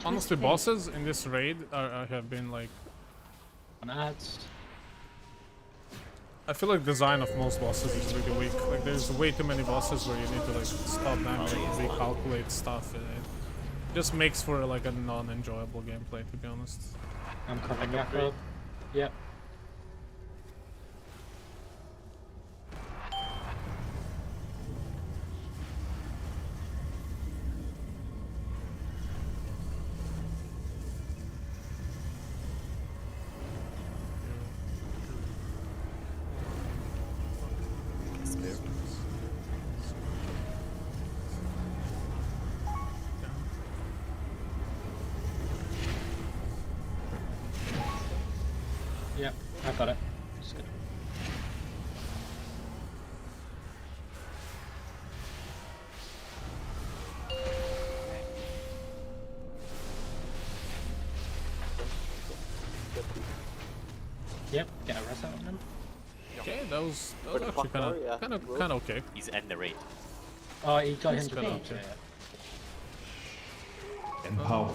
Honestly, bosses in this raid have been like... On ads. I feel like design of most bosses is really weak. Like there's way too many bosses where you need to like stop them and recalculate stuff. And it just makes for like a non-enjoyable gameplay, to be honest. I'm covering Yakko. Yep. Yep, I got it. Just good. Yep, get a rest out on him. Okay, that was actually kind of okay. He's in the raid. Oh, he got That's him kinda to okay. Empower.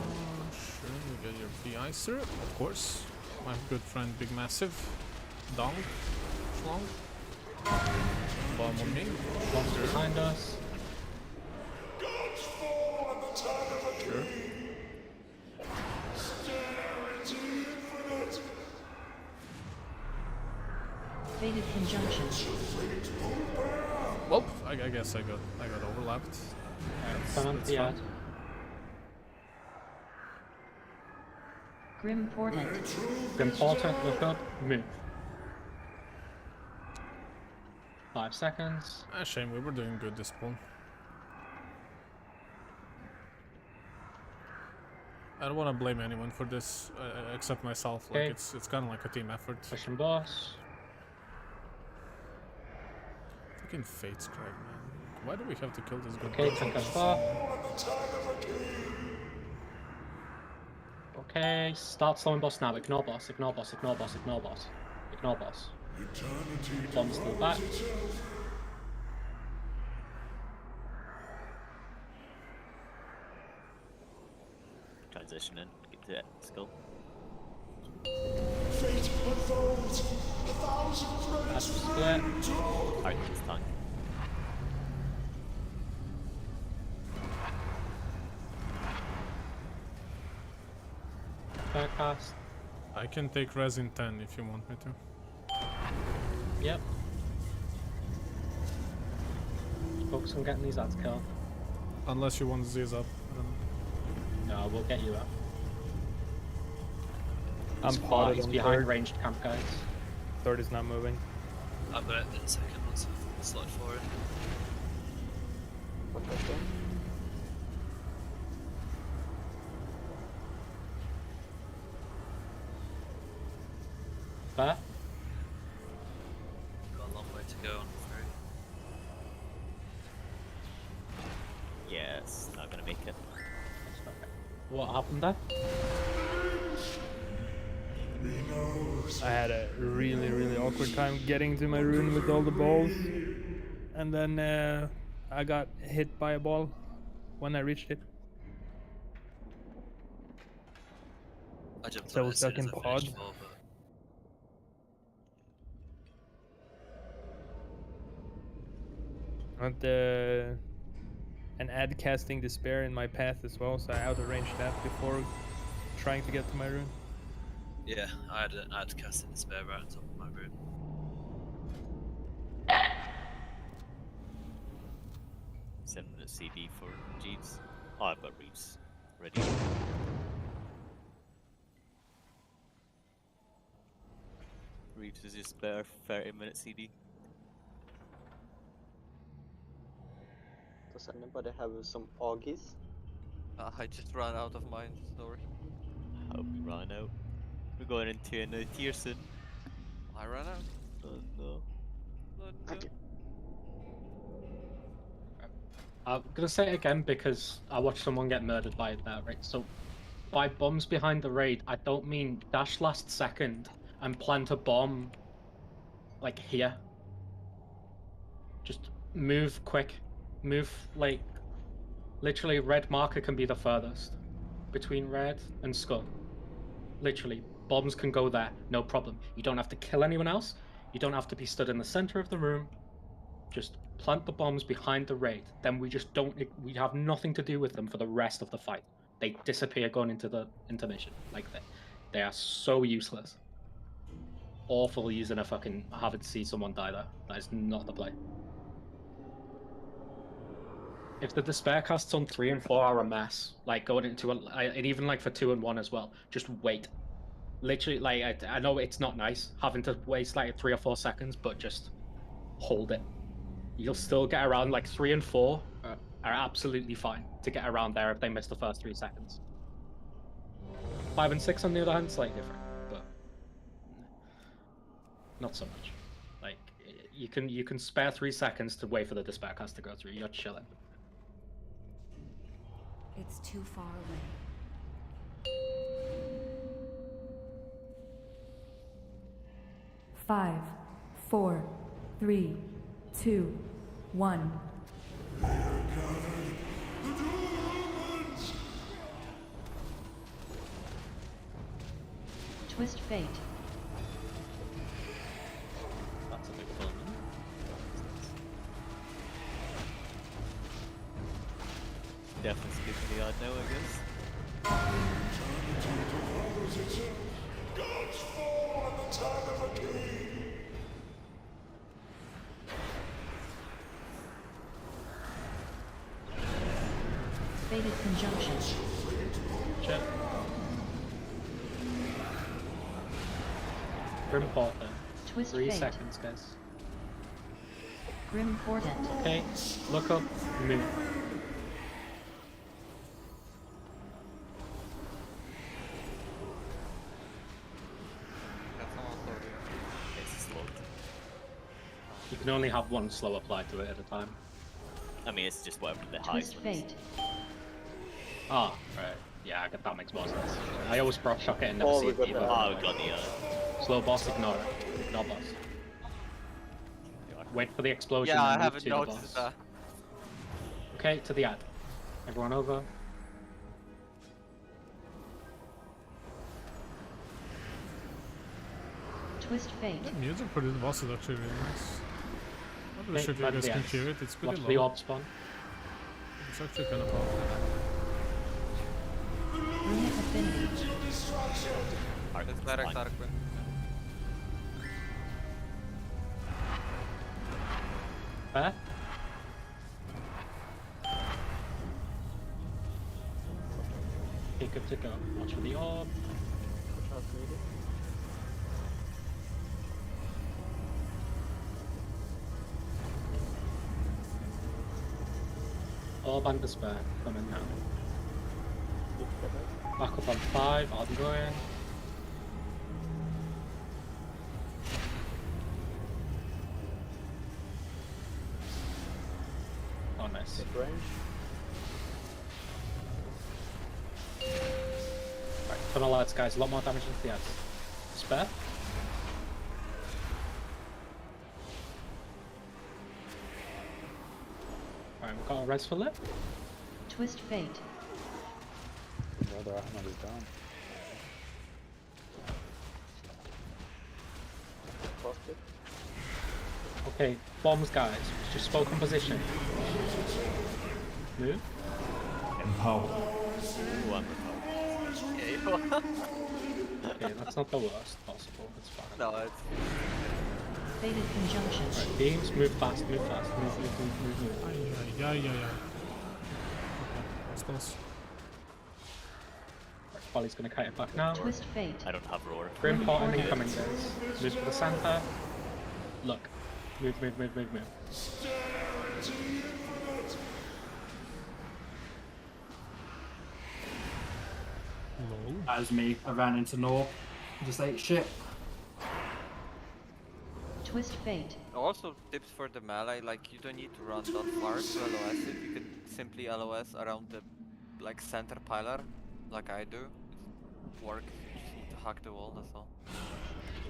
Sure, you get your PI, sir, of course. My good friend Big Massive. Dong. Schlong. Bomb on me. Bombs behind us. Sure. Fated conjunction. Well, I guess I got overlapped. Someone That's the fine. ad. Grim portent. Grim Porter, look up, move. 5 seconds. Shame, we were doing good this spawn. I don't want to blame anyone for this except myself. Okay. Like it's kind of like a team effort. Pushing boss. Fucking Fate's Craig, man. Why do we have to kill this good Okay, boss? tank us far. Okay, start slowing boss now. Ignore boss, ignore boss, ignore boss, ignore boss. Ignore boss. Bombs to the back. Transition in. Get to that skill. That's split. Alright, it's tank. Fair cast. I can take res in 10 if you want me to. Yep. Focus on getting these ads killed. Unless you want Ziz up. I don't know. No, we'll get you up. I'm He's far, potted he's on behind third. ranged camp guys. Third is not moving. I've got it in a second once I slide forward. Fair? Got a long way to go on the Yeah, it's not gonna make it. What happened there? I had a really awkward time getting to my rune with all the balls, and then I got hit by a ball when I reached it. I jumped So on it as soon stuck in as I pod. finished full, but And an ad casting despair in my path as well, so I out of range that before trying to get to my rune. yeah, I had to cast in the spare right on top of my rune. Send the CD for Jeeves. Oh, I've got Reeves ready. Reeves is just better 30-minute CD. Does anybody have some Augies? I just ran out of mine, sorry. Hope we run out. We're going into another tier soon. I ran out. Oh no. Oh, no. I'm gonna say it again because I watched someone get murdered by it there, right? So, by bombs behind the raid, I don't mean dash last second and plant a bomb like here. Just move quick. Move like literally red marker can be the furthest between red and skull. Literally, bombs can go there, no problem. You don't have to kill anyone else. You don't have to be stood in the center of the room. Just plant the bombs behind the raid. Then we just don't. We have nothing to do with them for the rest of the fight. They disappear going into the intermission. Like that. They are so useless. Awful using a fucking having to see someone die there. That is not the play. If the despair casts on 3 and 4 are a mess, like going into and even like for 2 and 1 as well, just wait. Literally, like I know it's not nice having to waste like 3 or 4 seconds, but just hold it. You'll still get around. Like 3 and 4 are absolutely fine to get around there if they miss the first 3 seconds. 5 and 6 on the other hand, slightly different, but not so much. Like you can spare 3 seconds to wait for the despair cast to go through. You're chilling. It's too far away. Five, 4, 3, 2, 1. Twist fate. That's a big fun. Definitely skipping the odd now, I guess. Fated conjunction. Check. Grim Portent. Twist 3 fate. seconds, guys. Grim Portent. Okay, look up, move. It's slowed. You can only have one slow applied to it at a time. I mean, it's just whatever the Twist highest one is. fate. Ah, right. Yeah, I get that makes more sense. I always proc shock it and never Oh, see we it got either. that. Oh, we got the Slow boss, ignore it. Ignore boss. Wait for the explosion Yeah, I and move haven't to the noticed boss. that. Okay, to the ad. Everyone over. Twist fate. The music for this boss is actually really nice. Not really Okay, sure if you back to guys the can ads. hear it, it's pretty Watch low. the orb spawn. It's actually kind of powerful. Runic affinity. It's direct arc win. Fair? Okay, good to go. Watch for the orb. Orb and despair coming now. Back up on 5, I'll be going. Oh, nice. Right, tunnel ads, guys. A lot more damage into the ads. Spare. Alright, we've got a res for lip. Twist fate. Brother Ahmed is down. Okay, bombs, guys. Just focus position. Move. Empower. Ooh, I'm Okay, that's not the worst possible. It's fine. No, it's Fated conjunction. Right, beams, move fast, move fast. Move. Yeah. Okay, that's close. Right, Folly's gonna kite it back now. Twist fate. I don't have roar. Grim Portent incoming, guys. Move to the center. Look. Move. Lol. That was me. I ran into Nor. Just like shit. Twist Fate. Also, tips for the melee, like you don't need to run that far to LOS it. You can simply LOS around the like center pillar, like I do. It works. You just need to hack the wall. That's all.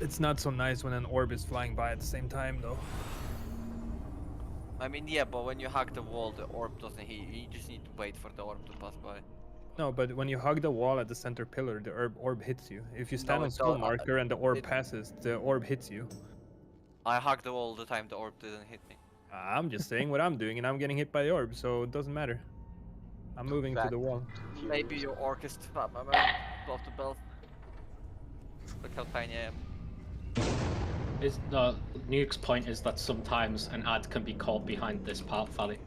It's not so nice when an orb is flying by at the same time, though. I mean, yeah, but when you hack the wall, the orb doesn't hit you. You just need to wait for the orb to pass by. No, but when you hug the wall at the center pillar, the orb hits you. If you stand No, on it skull don't- marker and the orb it- passes, the orb hits you. I hack the wall all the time. The orb didn't hit me. I'm just saying what I'm doing, and I'm getting hit by the orb, so it doesn't matter. I'm moving to the wall. Maybe your orc is fat, my man. Off the belt. Look how tiny I am. Is the Nuke's point is that sometimes an ad can be caught behind this part valley.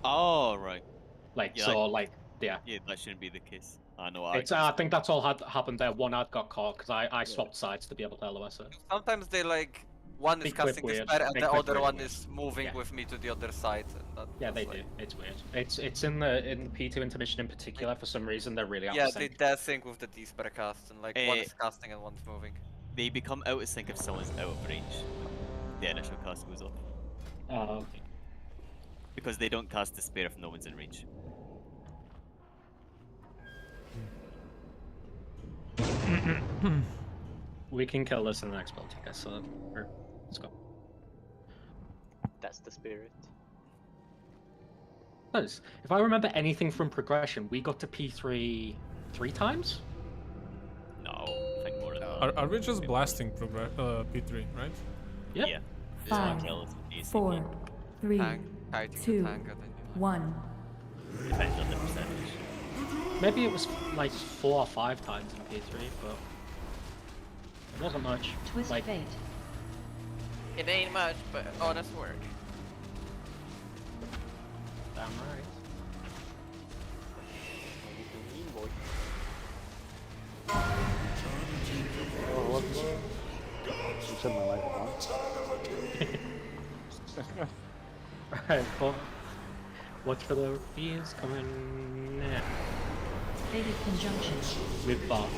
Oh, right. Like, Yeah, so, like- like, yeah. Yeah, that shouldn't be the case. I know. It's, I think that's all had happened there. One ad got caught because I swapped sides to be able to LOS it. Sometimes they like one They is quit casting the weird. spell and They the quit other really one weird. is moving Yeah. with me to the other side. And that, Yeah, they that's do. like- It's weird. It's in the P2 intermission in particular. For some reason, they're really out Yeah, of they sync. that sync with the D-spell cast and like one Eh, is casting and one's moving. They become out of sync if someone's out of range. The initial cast goes off. Oh, okay. Because they don't cast Despair if no one's in range. We can kill this in the next build, guys. So let's go. That's the spirit. Because if I remember anything from progression, we got to P3 3 times. No, I think more than that. Are we just blasting P3, right? Yep. Yeah. Five, Kills with ACP. 4, 3, Kiting 2, the tank, I think. 1. Depends on the percentage. Maybe it was like 4 or 5 times in P3, but it wasn't much. Twist Like, Fate. It ain't much, but honest work. damn right. Oh, what? You said my microphone. Right, but watch for the bees coming now. Fated Conjunction. With Bob.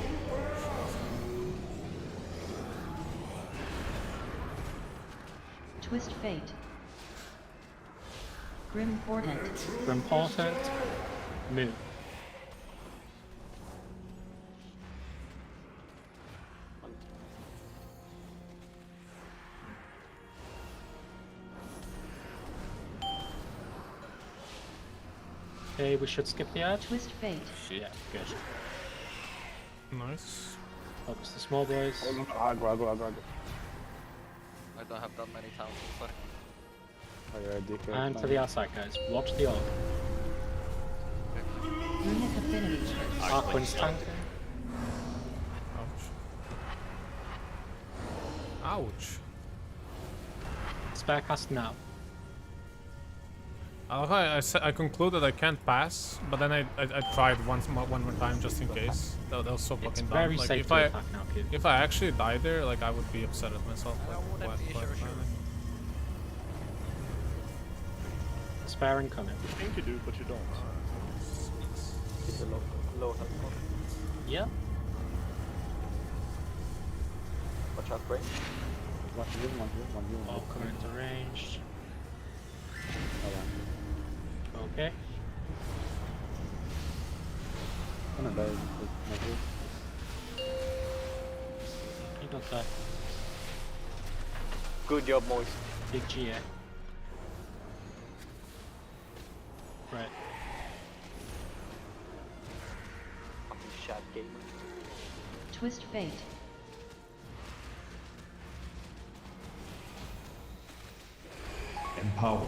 Twist Fate. Grim Portent. Grim Portent. Move. Okay, we should skip the ad. Twist Fate. Yeah, good. Nice. Focus the small boys. Aggro. I don't have that many towns, sorry. Oh, yeah, DK. And to the outside, guys. Watch the orb. Runic Affinity. Arquin's tanking. Ouch. Ouch. Spare cast now. I concluded I can't pass, but then I tried one more time just in case. That was so fucking dumb. Very Like, safe if to I attack now, kid. if I actually died there, like I would be upset at myself. Like, Spare incoming. You think you do, but you don't. It's a low health mod. Yeah. Watch out, brain. One here. All coming into range. Okay. I'm gonna die with my heal. You got that. Good job, Moist. Big GA. Right. Fucking shad gamer. Twist Fate. Empower.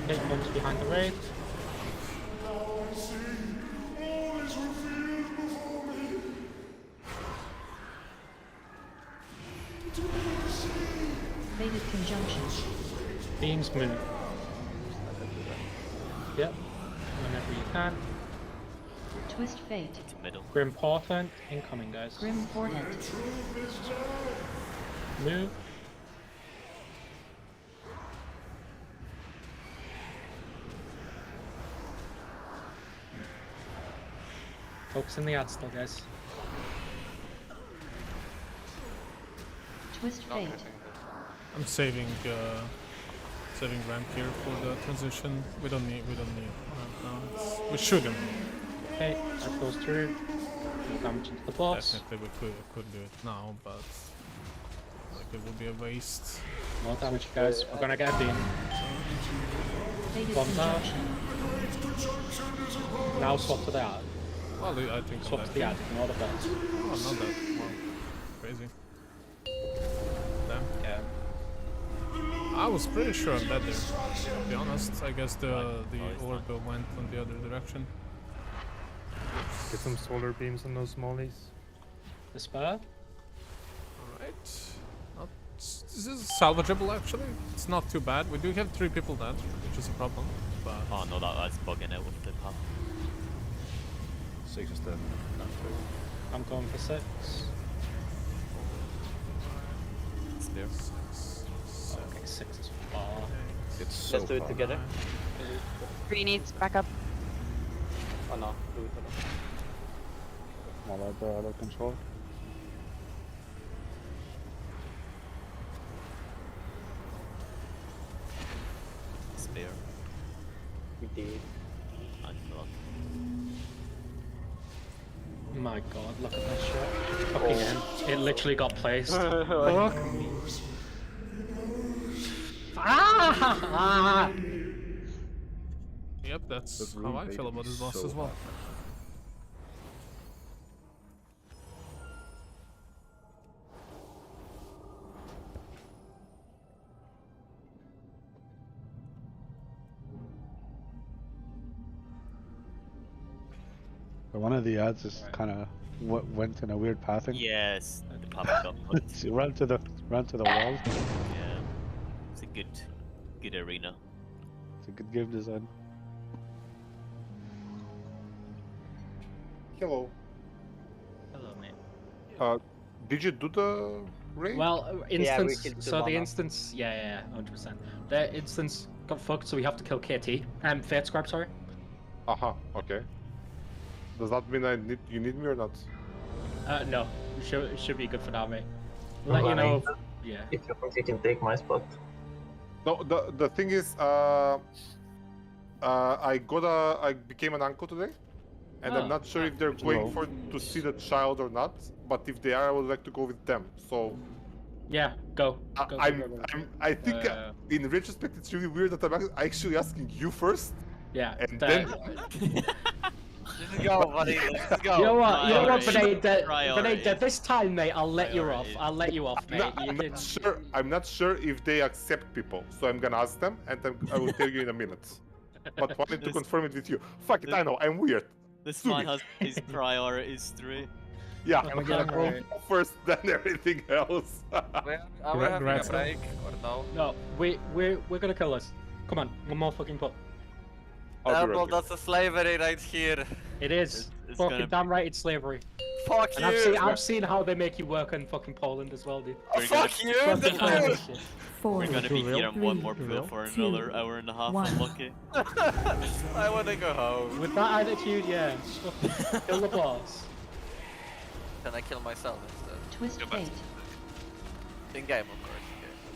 Okay, bombs behind the raid. Fated Conjunction. Beams move. Yep. Whenever you can. Twist Fate. Middle. Grim Portent incoming, guys. Grim Portent. Move. Focus in the ad still, guys. Twist fate. I'm saving ramp here for the transition. We don't need ramp now. We shouldn't. Okay, that goes through. No damage into the boss. Definitely we could do it now, but like it would be a waste. More damage, guys. We're gonna get a beam. Bombs out. Now swap to the ad. Well, I think swap to the ad. Ignore the boss. Oh, not that. Wow. Crazy. Damn. Yeah. I was pretty sure I'm dead there. To be honest, I guess the orb went on the other direction. Get some solar beams on those smallies. The spur. Alright. This is salvageable actually. It's not too bad. We do have 3 people dead, which is a problem. But oh no, that's bugging it with the path. 6 is dead. I'm going for 6. Spear. Okay, 6 is far. It's so Let's do it far. together. 3 needs backup. Oh no, do it alone. All out of control. Spear. We did. My god, look at that shit. Fucking hell. It literally got placed. Fuck me. Ah! Yep, that's how I feel about this boss as well. One of the ads is kind of went in a weird pathing. Yes, the path got fucked. So run to the wall. Yeah, it's a good arena. It's a good game design. Hello. Hello, mate. Did you do the raid? Well, instance. killed So the Sylvanas. instance, yeah, 100%. The instance got fucked, so we have to kill KT. Fate Scribe, sorry. Aha, okay. Does that mean you need me or not? No, it should be good for now, mate. Let you know. Yeah. If you think you can take my spot. No, the thing is, I became an uncle today, and I'm not sure if they're going to see the child or not. But if they are, I would like to go with them. So. Yeah, go. I think in retrospect, it's really weird that I'm actually asking you first. Yeah. And then. Let's go, buddy. Let's go. You know what, Beneda, Priority. this time, mate, I'll let you off. I'll let you off, mate. I'm not sure if they accept people, so I'm gonna ask them, and I will tell you in a minute. But wanted to confirm it with you. Fuck it, I know, I'm weird. This Sue man me. has his priorities 3. Yeah, Can we get a go first, then everything else. Are we having a break or no? No, we're gonna kill this. Come on, one more fucking pull. Well, that's a slavery right here. It is. It's Fucking gonna- damn right, it's slavery. Fuck And you. I've seen how they make you work in fucking Poland as well, dude. Fuck you. Fucking crazy shit. We're gonna be here on one more pool for another hour and a half. Unlucky. I wanna go home. With that attitude, yeah. Fucking kill the boss. Can I kill myself instead? Twist fate. In game, of course.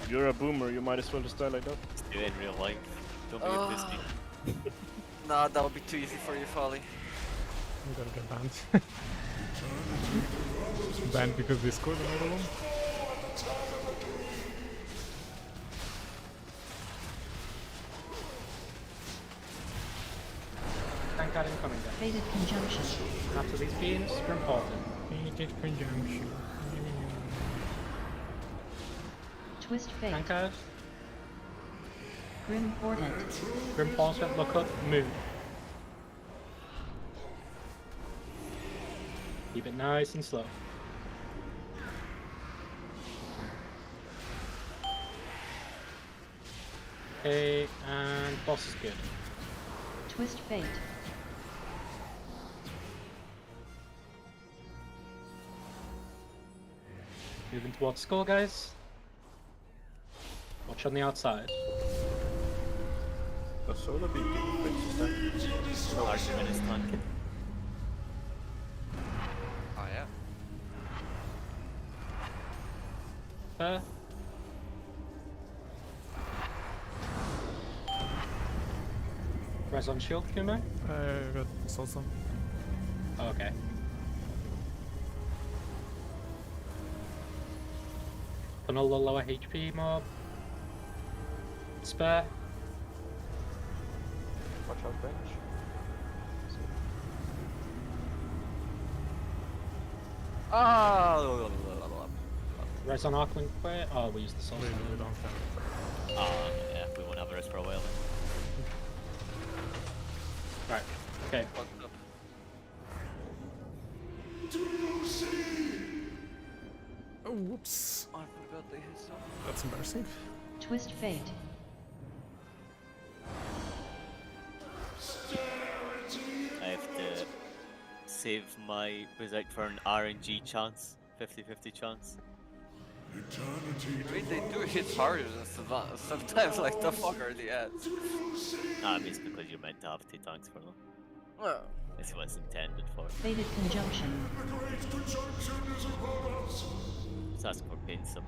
Okay. You're a boomer, you might as well just die like that. Let's do it in real life. Don't be a pussy. Nah, that would be too easy for you, Folly. I'm gonna get banned. Banned because Discord another one. Thank God incoming, guys. Fated conjunction. After these beams, you're important. Fated conjunction. Twist fate. Thank God. Grim portent. Grim Portent, look up, move. Keep it nice and slow. Okay, and boss is good. Twist fate. Moving towards skull, guys. Watch on the outside. The solar beam fixes that. Argument is tanking. Spare. Res on shield, Kumo? I got saw some. Okay. Funnel the lower HP mob. Spare. Watch out, range. Ah! Res on Arcling Quit. Oh, we use the soul. We don't have. Yeah, we won't have a rest for a while then. Right. Okay. Fucked up. Oh, whoops. I forgot they hit some. That's embarrassing. Twist Fate. I have to save my Berserk for an RNG chance. 50-50 chance. I mean, they do hit harder than Sylvanas. Sometimes, like, the fuck are the ads? Nah, I mean, it's because you're meant to have 2 tanks for them. Well, It's what it's intended for. Fated Conjunction. Just ask for pain some.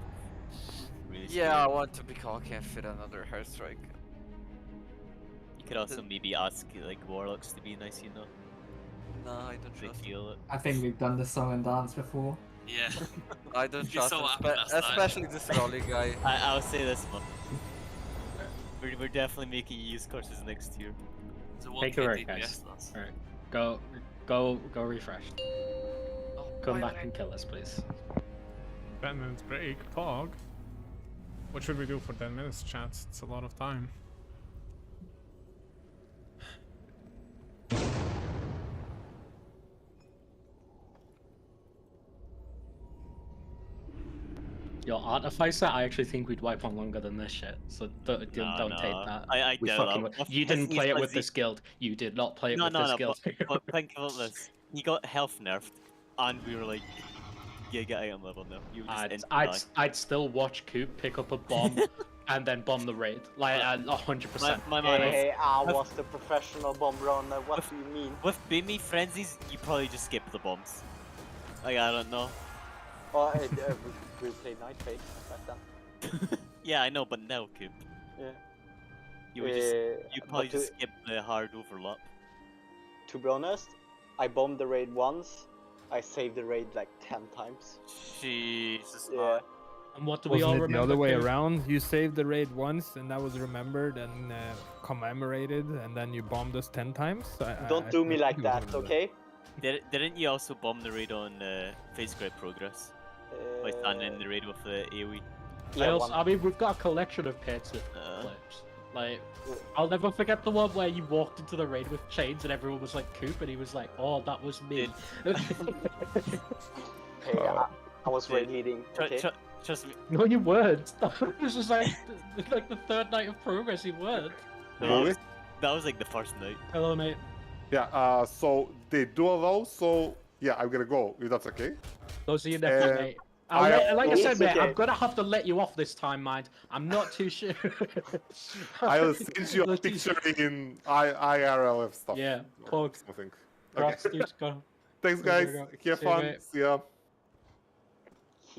Really yeah, I want to because I can't fit another hair strike. You could also maybe ask like warlocks to be nice, you know. No, I don't They trust feel it. I think we've done the song and dance before. Yeah. I don't You'd be trust so him, happy last night. especially this Rolly guy. I'll say this one. We're definitely making use courses next year. It's a Take a 1K break, DPS, guys. that's- Alright. Go refresh. Come back and kill us, please. 10 minutes break. Pog. What should we do for 10 minutes, chat? It's a lot of time. Your Artificer, I actually think we'd wipe on longer than this shit. So don't take that. I We doubt fucking that. would. You didn't play it with this guild. You did not play it with this guild. But think about this. He got health nerfed, and we were like, yeah, get item level now. You just I'd still watch Coop pick up a bomb and then bomb the raid. Like 100%. My man, Hey, I was the professional bomb runner. What do you mean? with Beamy Frenzies, you probably just skip the bombs. Like, I don't know. Oh, we played Night Phase back then. Yeah, I know, but now, Coop. Yeah. You would just, you probably but just skip the hard overlap. To be honest, I bombed the raid once. I saved the raid like 10 times. Jesus. Yeah. And what do we all Wasn't it remember? the other way Coop? around? You saved the raid once, and that was remembered and commemorated, and then you bombed us 10 times? Don't do me like think it was that, one of okay? Didn't you also bomb the raid on Phase Grade Progress? By standing in the raid with the AoE? I mean, we've got a collection of pits clips. Like, I'll never forget the one where you walked into the raid with chains and everyone was like Coop, and he was like, "Oh, that was me." Hey, I was raid leading. Okay. Trust me. No, you weren't. This was like the third night of progress. You weren't. Really? That was like the first night. Hello, mate. Yeah, so they do allow, so yeah, I'm gonna go, if that's okay. Those are your nephew, mate. Like I said, mate, I'm gonna have to let you off this time, mind. I'm not too sure. I'll send you a picture in IRL of stuff. Yeah, plug. Something. Rocks, dude, go. Thanks, Go, guys. go, go. Have See you, fun. mate. See ya.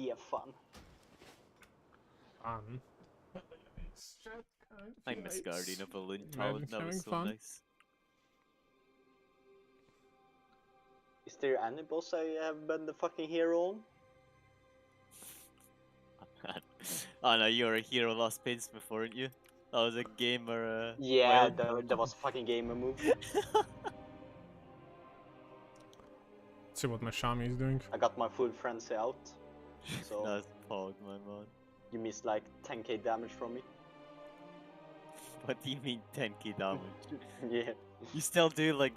Have fun. I miss Guardian of Balloon Man, Talent, that having was so fun. nice. Is there any boss I have been the fucking hero on? Oh no, you were a hero last paints before, weren't you? That was a gamer. Yeah, well. that was a fucking gamer move. See what my Shami is doing. I got my full frenzy out. So That's Pog, my man. you missed like 10k damage from me. What do you mean 10k damage? Yeah. You still do like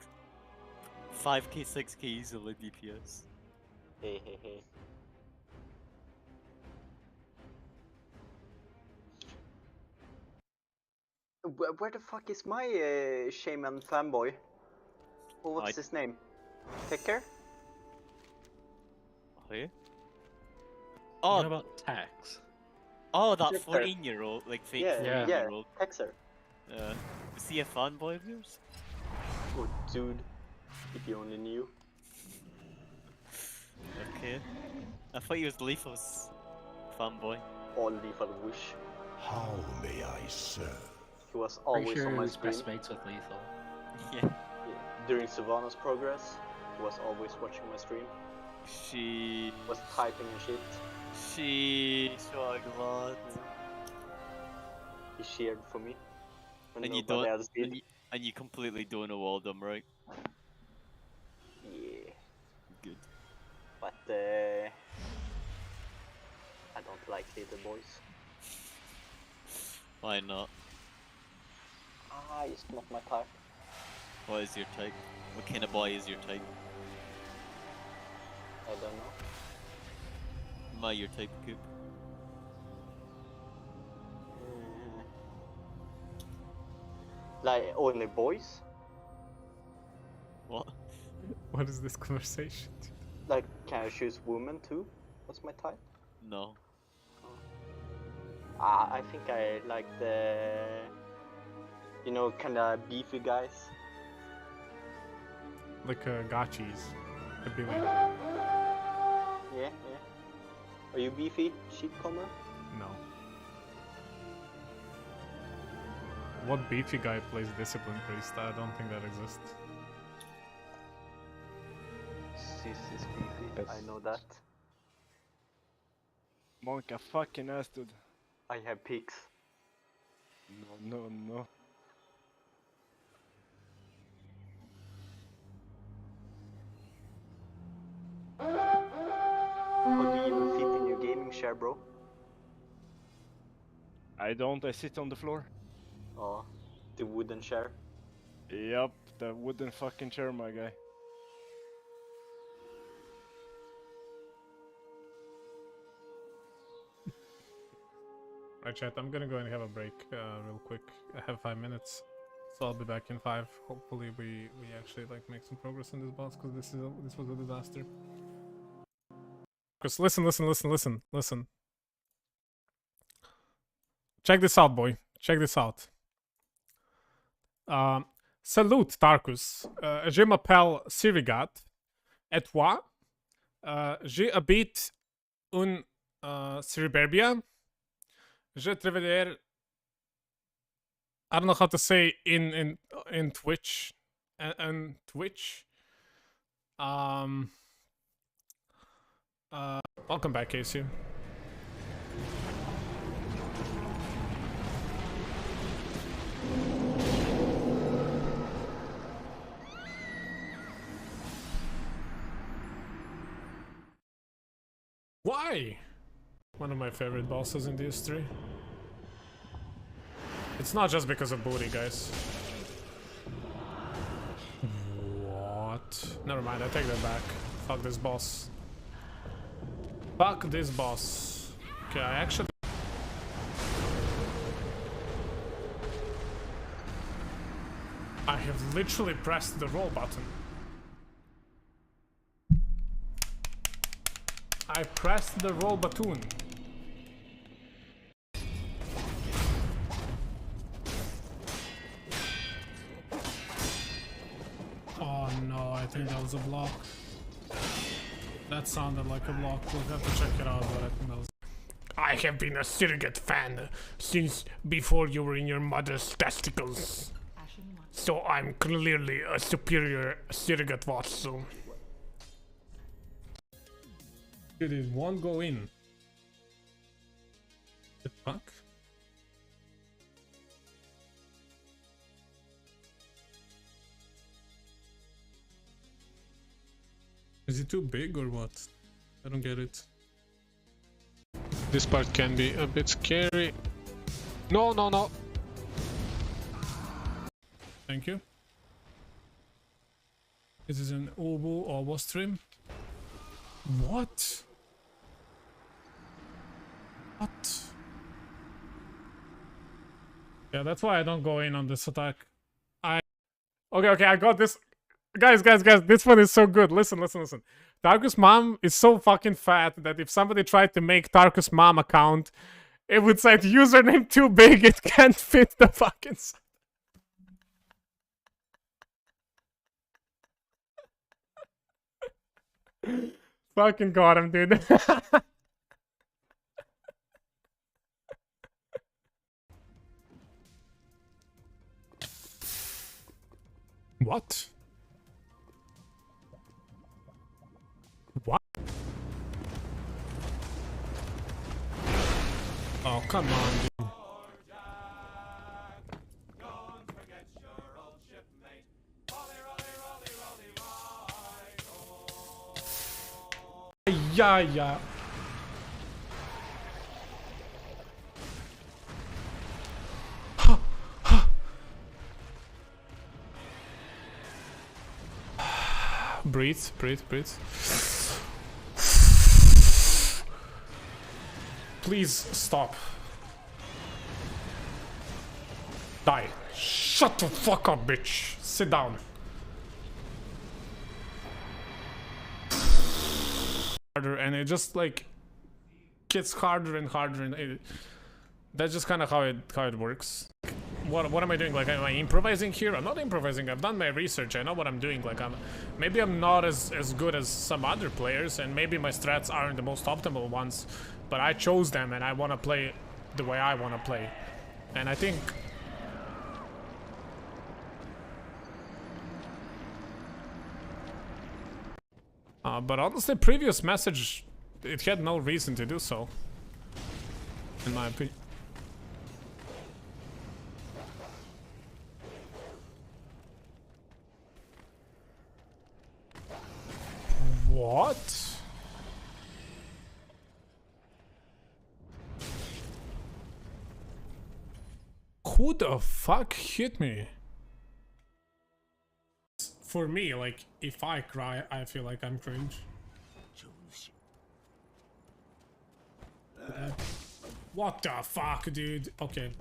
5k, 6k easily DPS. Hey, hey, hey. Where the fuck is my shaman fanboy? Oh, what's his name? Ticker? Oh, yeah? Oh, Oh, about tax. oh, that Ticker. 14-year-old, like fake Yeah, 14-year-old. Texer. Was he a fanboy of yours? Oh, dude. If you only knew. Okay. I thought he was Lethal's fanboy. All Lethal Wish. How may I serve? He was Pretty always sure on he my was stream. best mates with Lethal. Yeah. During Sylvanas progress, he was always watching my stream. She Was typing and shit. She so glad. He cheered for me. When And you nobody don't else did. and you completely don't know all them, right? Yeah. Good. But I don't like little boys. Why not? It's not my type. What is your type? What kind of boy is your type? I don't know. Am I your type, Coop? Like only boys? What? What is this conversation? Like, can I choose women too? What's my type? No. I think I like the, you know, kinda beefy guys. Like gachis. Could be like. Yeah. Are you beefy, sheepcomer? No. What beefy guy plays Discipline Priest? I don't think that exists. Sis is beefy, I know that. Monk a fucking ass, dude. I have pigs. No. How do you even fit in your gaming chair, bro? I don't, I sit on the floor. Oh, the wooden chair. Yup, the wooden fucking chair, my guy. Right, chat, I'm gonna go and have a break real quick. I have 5 minutes, so I'll be back in 5. Hopefully we actually like make some progress in this boss, because this was a disaster. Because listen. Check this out, boy. Check this out. Salute, Tarkus. Je m'appelle Sirigat. Et toi? Je habite un Siriberbia. Je travaille. I don't know how to say in Twitch and Twitch. Welcome back, Casey. Why? One of my favorite bosses in DS3. It's not just because of booty, guys. What? Never mind, I take that back. Fuck this boss. Fuck this boss. Okay, I actually... I have literally pressed the roll button. I pressed the roll button. Oh no, I think that was a block. That sounded like a block. We'll have to check it out, but I think that was... I have been a surrogate fan since before you were in your mother's testicles. So I'm clearly a superior surrogate Watsu. Dude, it won't go in. The fuck? Is it too big or what? I don't get it. This part can be a bit scary. No. Thank you. This is an Obo stream. What? What? Yeah, that's why I don't go in on this attack. Okay, I got this. Guys, this one is so good. Listen. Tarkus' mom is so fucking fat that if somebody tried to make Tarkus' mom account, it would say username too big, it can't fit the fucking site. Fucking got him, dude. What? What? Oh, come on, dude. Yeah, yeah. Breathe, breathe, breathe. Please stop. Die. Shut the fuck up, bitch. Sit down. Harder, and it just like gets harder and harder, and that's just kind of how it works. What am I doing? Like, am I improvising here? I'm not improvising. I've done my research. I know what I'm doing. Like, maybe I'm not as good as some other players, and maybe my strats aren't the most optimal ones, but I chose them, and I want to play the way I want to play. And I think but honestly, previous message, it had no reason to do so, in my opinion. What? Who the fuck hit me? For me, like, if I cry, I feel like I'm cringe. What the fuck, dude? Okay.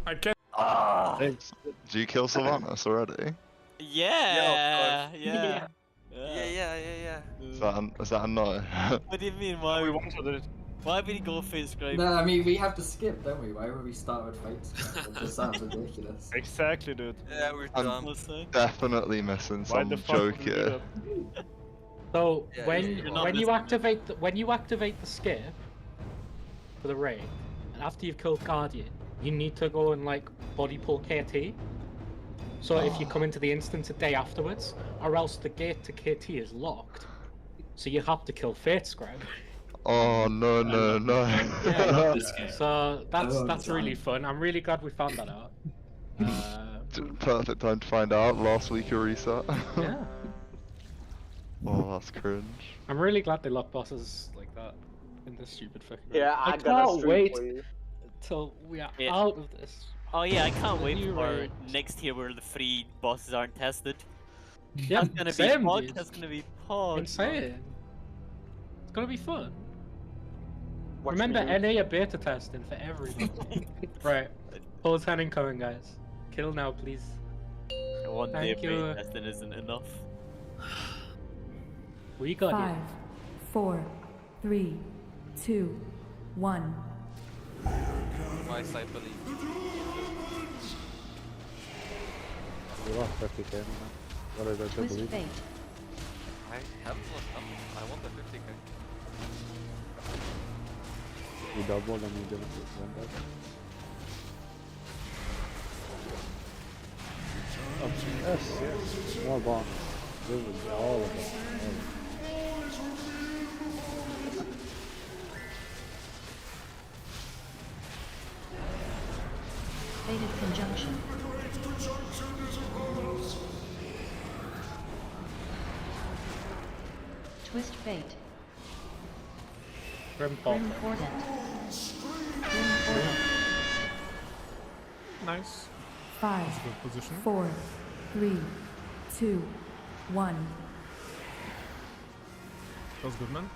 I can't. Did you kill Sylvanas already? Yeah, Yeah, yeah. Is that a no? What do you mean? Why We wanted it. Why would he go face scrape? No, I mean, we have to skip, don't we? Why would we start with fights? It just sounds ridiculous. Exactly, dude. Yeah, we're I'm done. definitely missing some joke here. So Yeah, when you activate the skip for the raid, and after you've killed Guardian, you need to go and like body pull KT. So if you come into the instance a day afterwards, or else the gate to KT is locked, so you have to kill Fate Scribe. Oh no. Yeah, so that's really fun. I'm really glad we found that out. Perfect time to find out. Last week a reset. Yeah. Oh, that's cringe. I'm really glad they lock bosses like that in this stupid fucking. Yeah, I I got a can't stream wait for you. till we are Yeah. out of this. Oh yeah, I can't The wait new for raid. next year where the free bosses aren't tested. Yeah, That's gonna same, be pod. dude. That's gonna be pod. Insane. It's gonna be fun. Watch Remember, me do it. NA are beta testing for everything. Right. Full 10 incoming, guys. Kill now, please. One day Thank you. beta testing isn't enough. We got 5, you. 4, 3, 2, 1. My side believe. You lost 50k, man. What is that to Twist believe? fate. I haven't lost nothing. I want the 50k. You doubled and you didn't win that. Oh, yes. More bombs. This is all of them. Fated conjunction. Twist fate. Grim Grim Portent. Grim Portent. Nice. 5, That's a good position. 4, 3, 2, 1. That was good, man.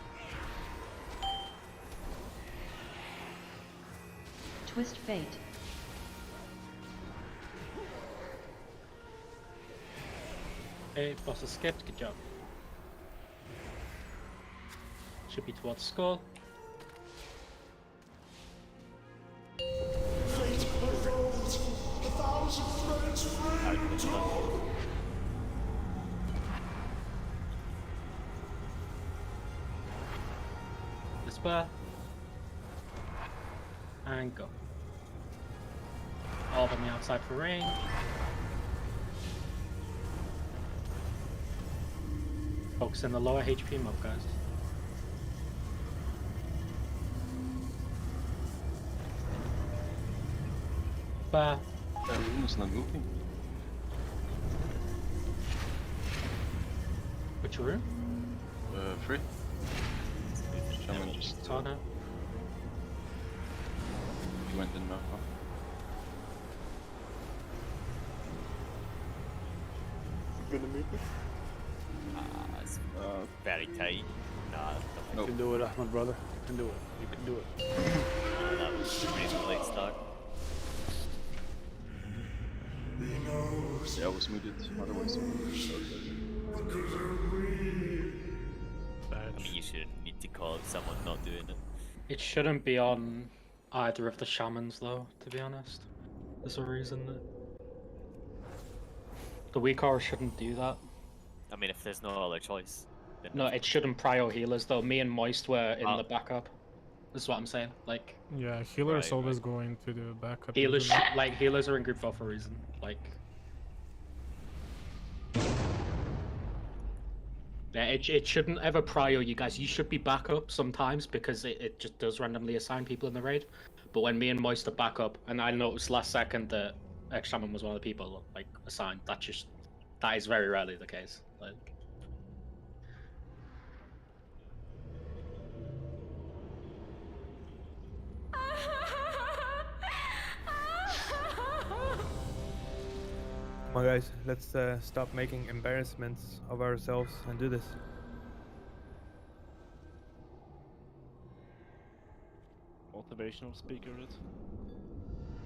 Twist fate. Hey, boss escaped. Good job. Should be towards skull. Whisper. And go. All on the outside for range. Focus in the lower HP mob, guys. That room is not moving. Which room? 3. Shaman just saw that. He went in now. Gonna move it? It's very tight. Nah, You can do it, Ahmed, brother. You can do it. You can do it. that was a really late start. Yeah, I was muted. Otherwise, I would I mean, you shouldn't need to call if someone not doing it. It shouldn't be on either of the shamans, though, to be honest. There's a reason that the weak aura shouldn't do that. I mean, if there's no other choice. Then No, it shouldn't prio healers, though. Me and Moist were in the backup. That's what I'm saying. Like, Yeah, healer's always going to do backup. healers, usually. like healers are in group for a reason. Like, yeah, it shouldn't ever prio you guys. You should be backup sometimes because it just does randomly assign people in the raid. But when me and Moist are backup, and I noticed last second that X-Shaman was one of the people like assigned, that is very rarely the case. Like. Come on, guys, let's stop making embarrassments of ourselves and do this. Motivational speaker, it.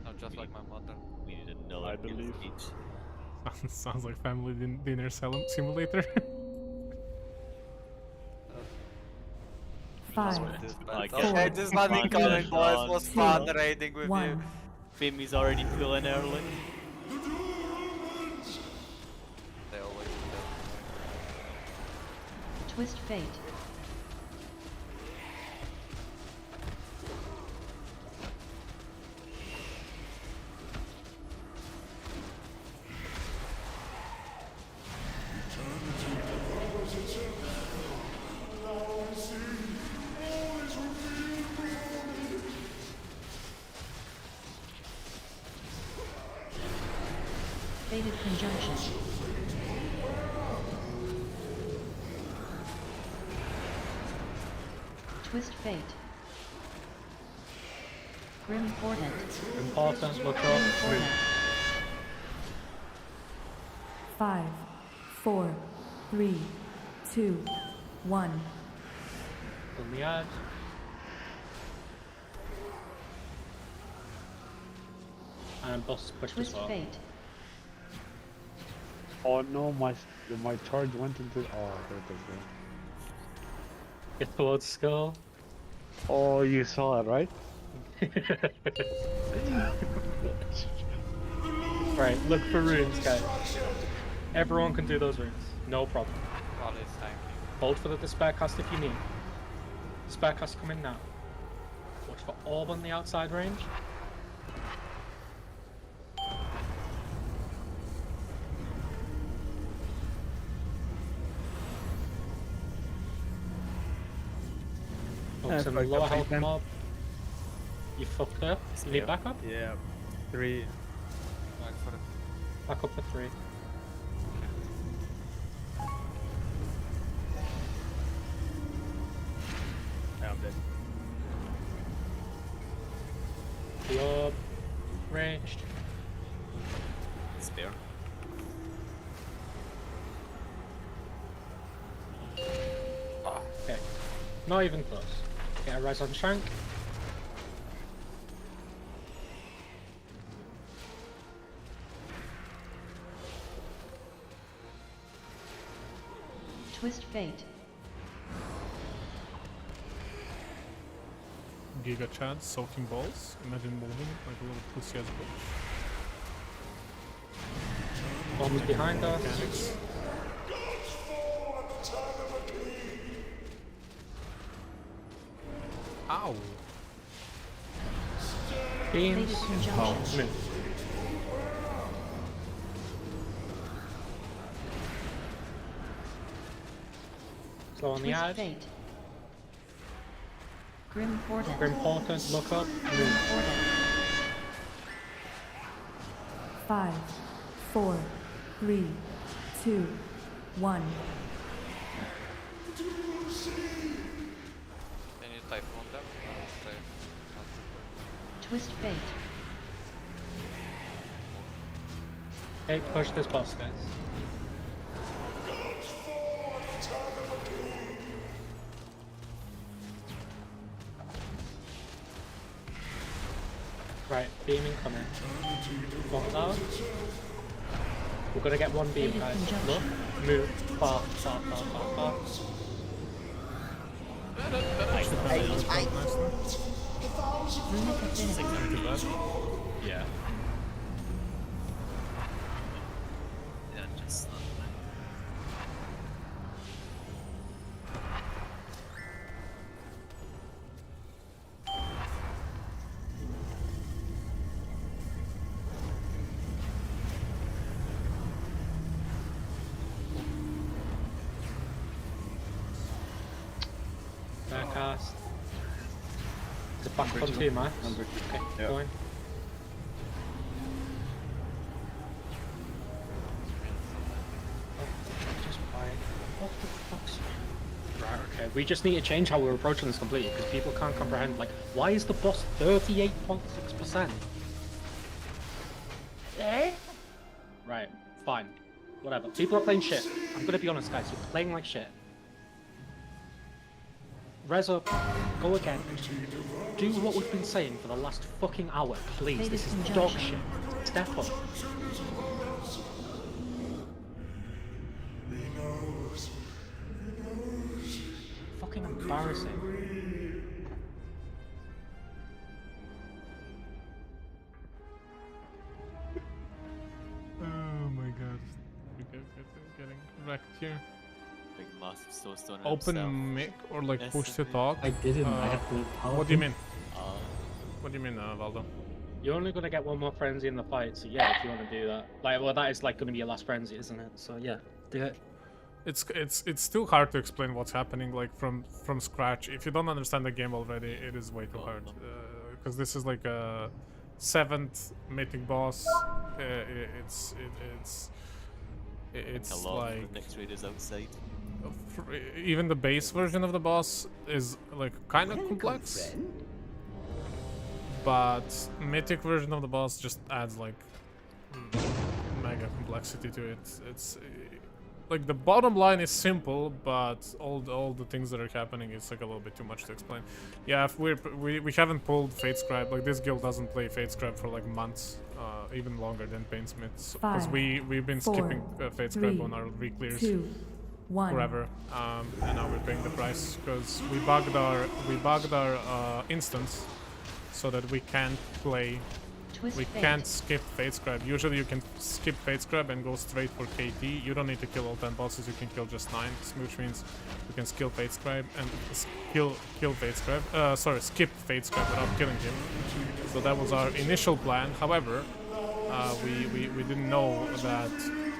Not just like my mother. We need another I believe. speech. Sounds like family dinner simulator. 5, Okay, just let me coming, boys. Was fun raiding with you. 1. Fimi's already pulling early. They always do that. Twist fate. Fated conjunction. Twist fate. Grim portent. Grim portent, look up. 5, 4, 3, 2, 1. On the edge. And boss push as Twist well. fate. Oh no, my charge went into. Oh, there it is. Get towards skull. Oh, you saw it, right? Right, look for runes, guys. Everyone can do those runes. No problem. Probably thank you. Hold for the despair cast if you need. Despair cast coming now. Watch for orb on the outside range. Focus on the fucked lower up health again. mob. You fucked up. You need backup? Yeah. 3. Back for it. Back up for 3. Yeah, I'm dead. The orb. Ranged. Spare. Okay. Not even close. Get a rise on Shank. Twist fate. Giga Chad soaking balls. Imagine moving like a little pussy as well. Bombs behind us. Mechanics. Ow. Beams. Oh, Move. Slow on the Twist edge. fate. Grim portent. Grim Portent, look up. Grim Move. portent. 5, 4, 3, 2, 1. Can you typhoon them? Twist fate. Okay, push this boss, guys. Right, beaming coming. Walk out. We're gonna get one beam, guys. Look, move, far, far, far, far, far. Runic affinity. Yeah. Yeah, just Backcast. Is it back on 2, Max? Okay, Yeah. going. Just buy. What the fuck's... Right, okay. We just need to change how we're approaching this completely because people can't comprehend. Like, why is the boss 38.6%? Eh? Right, fine. Whatever. People are playing shit. I'm gonna be honest, guys. You're playing like shit. Res up. Go again. Do what we've been saying for the last fucking hour, please. This is dog shit. Step up. Fucking embarrassing. Oh my god. Getting wrecked here. Big massive snowstorm. Open mic or like push to talk? I didn't. I have to. What do you mean? What do you mean, Valdo? You're only gonna get one more frenzy in the fight, so yeah, if you want to do that. Like, well, that is like gonna be your last frenzy, isn't it? So yeah, do it. It's too hard to explain what's happening like from scratch. If you don't understand the game already, it is way too hard. Because this is like a 7th mythic boss. It's a lot like of the next raiders outside. Even the base version of the boss is like kind of complex, but mythic version of the boss just adds like mega complexity to it. It's like the bottom line is simple, but all the things that are happening is like a little bit too much to explain. Yeah, if we haven't pulled Fate Scribe. Like this guild doesn't play Fate Scribe for like months, even longer than Painsmiths, because we've been skipping Fate Scribe on our reclears. 2, 1. Forever, and now we're paying the price because we bugged our instance so that we can't play. We can't skip Fate Scribe. Usually you can skip Fate Scribe and go straight for KT. You don't need to kill all 10 bosses. You can kill just 9, which means you can skill Fate Scribe and kill Fate Scribe. Sorry, skip Fate Scribe without killing him. So that was our initial plan. However, we didn't know that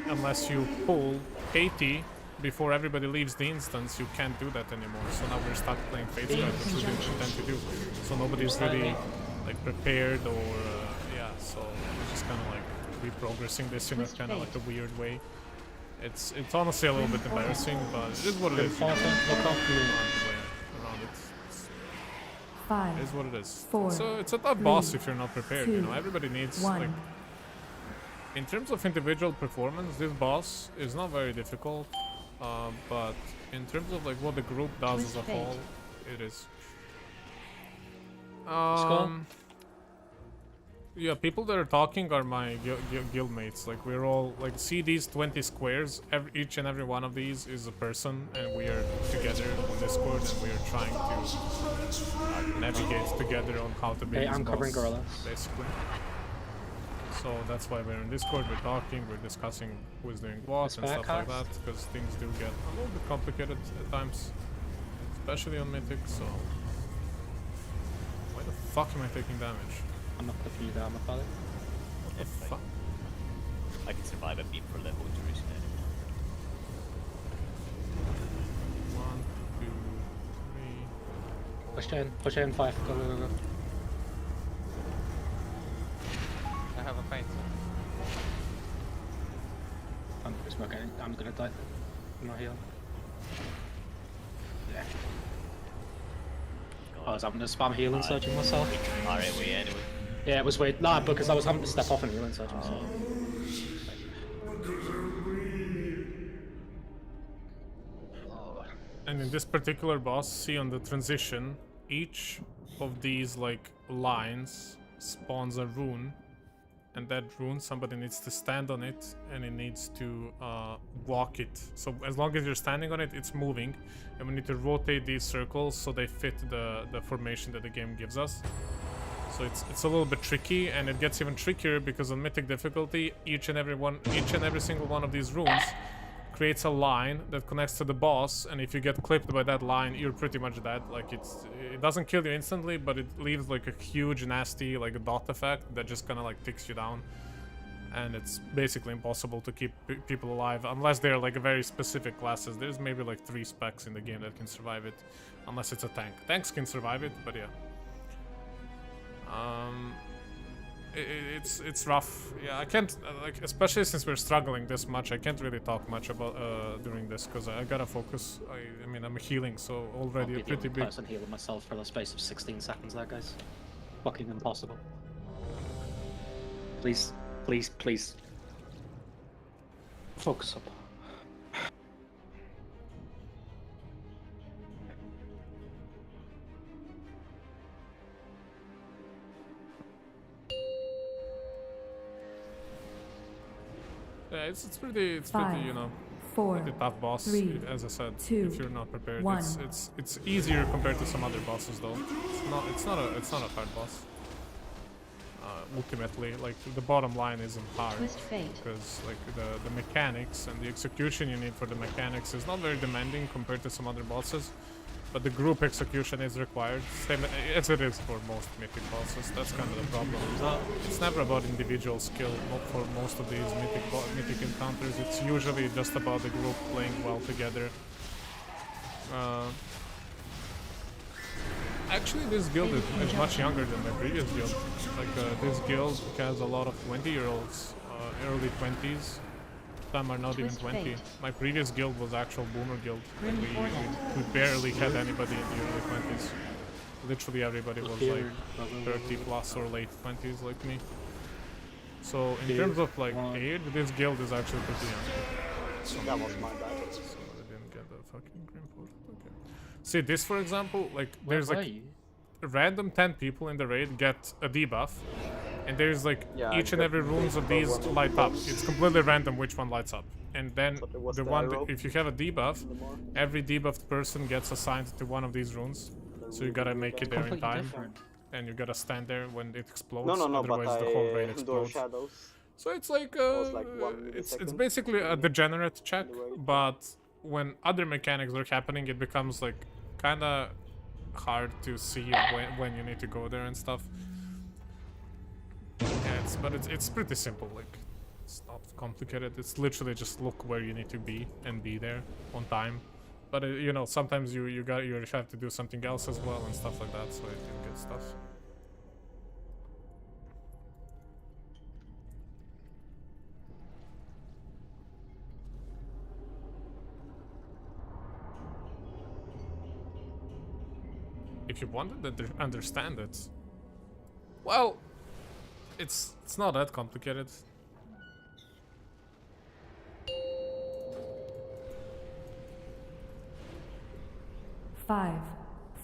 unless you pull KT before everybody leaves the instance, you can't do that anymore. So now we're stuck playing Fate Scribe, which we didn't intend to do. So nobody's really like prepared or yeah. So we're just kind of like reprogressing this in a kind of like a weird way. It's honestly a little bit embarrassing, but it is what it is. Around it. 5. It is what it is. 4. So it's a tough boss if you're not prepared. You know, everybody needs 1. like. In terms of individual performance, this boss is not very difficult. But in terms of like what the group does as a whole, it is. Yeah, people that are talking are my guild mates. Like we're all like, see these 20 squares. Each and every one of these is a person, and we are together on Discord, and we are trying to navigate together on how to beat this boss, basically. So that's why we're in Discord, we're talking, we're discussing who is doing what and stuff like that, because things do get a little bit complicated at times, especially on Mythic, so fuck am I taking damage? I'm not putting you down, my father. What the fuck? I can survive a beam for the whole duration anyway. 1, 2, 3. Push in, 5. Go, go, go, go. I have a paint. I'm smoking. I'm gonna die. I'm not healing. Yeah. I was having to spam healing surging myself. Alright, we anyway. Yeah, it was weird. Nah, because I was having to step off and healing surging myself. And in this particular boss, see on the transition, each of these like lines spawns a rune, and that rune somebody needs to stand on it and it needs to walk it. So as long as you're standing on it, it's moving, and we need to rotate these circles so they fit the formation that the game gives us. So it's a little bit tricky, and it gets even trickier because on Mythic difficulty, each and every single one of these runes creates a line that connects to the boss, and if you get clipped by that line, you're pretty much dead. Like it doesn't kill you instantly, but it leaves like a huge nasty like a dot effect that just kind of like ticks you down, and it's basically impossible to keep people alive unless they're like a very specific classes. There's maybe like 3 specs in the game that can survive it, unless it's a tank. Tanks can survive it, but yeah. It's rough. Yeah, I can't like, especially since we're struggling this much, I can't really talk much about during this because I gotta focus. I mean, I'm healing, so already a pretty big person healing myself for the space of 16 seconds there, guys. Fucking impossible. Please, please, please. Focus up. Yeah, it's pretty, 5, you know, 4, pretty tough boss. 3, as I said, 2, if you're not prepared, 1. it's easier compared to some other bosses though. It's not a hard boss. Ultimately, like the bottom line isn't hard because like the mechanics and the execution you need for the mechanics is not very demanding compared to some other bosses. But the group execution is required, same as it is for most Mythic bosses. That's kind of the problem. It's never about individual skill, not for most of these Mythic encounters. It's usually just about the group playing well together. Actually, this guild is much younger than my previous guild. Like, this guild has a lot of 20-year-olds, early 20s. Some are not even 20. My previous guild was actual boomer guild. Like we barely had anybody in the early 20s. Literally everybody was like 30 plus or late 20s like me. So in terms of like age, this guild is actually pretty young. That was my bad. So I didn't get the fucking green port. Okay. See this for example, like there's like random 10 people in the raid get a debuff. And there's like each and every runes of these light up. It's completely random which one lights up. And then the one, if you have a debuff, every debuffed person gets assigned to one of these runes. So you gotta make it there in time. And you gotta stand there when it explodes. No, otherwise but the whole raid explodes. So it's like, it's basically a degenerate check. But when other mechanics are happening, it becomes like kinda hard to see when you need to go there and stuff. Yeah, but it's pretty simple. Like it's not complicated. It's literally just look where you need to be and be there on time. But you know, sometimes you have to do something else as well and stuff like that. So you can get stuff. If you wanted to understand it, well. It's not that complicated. Five,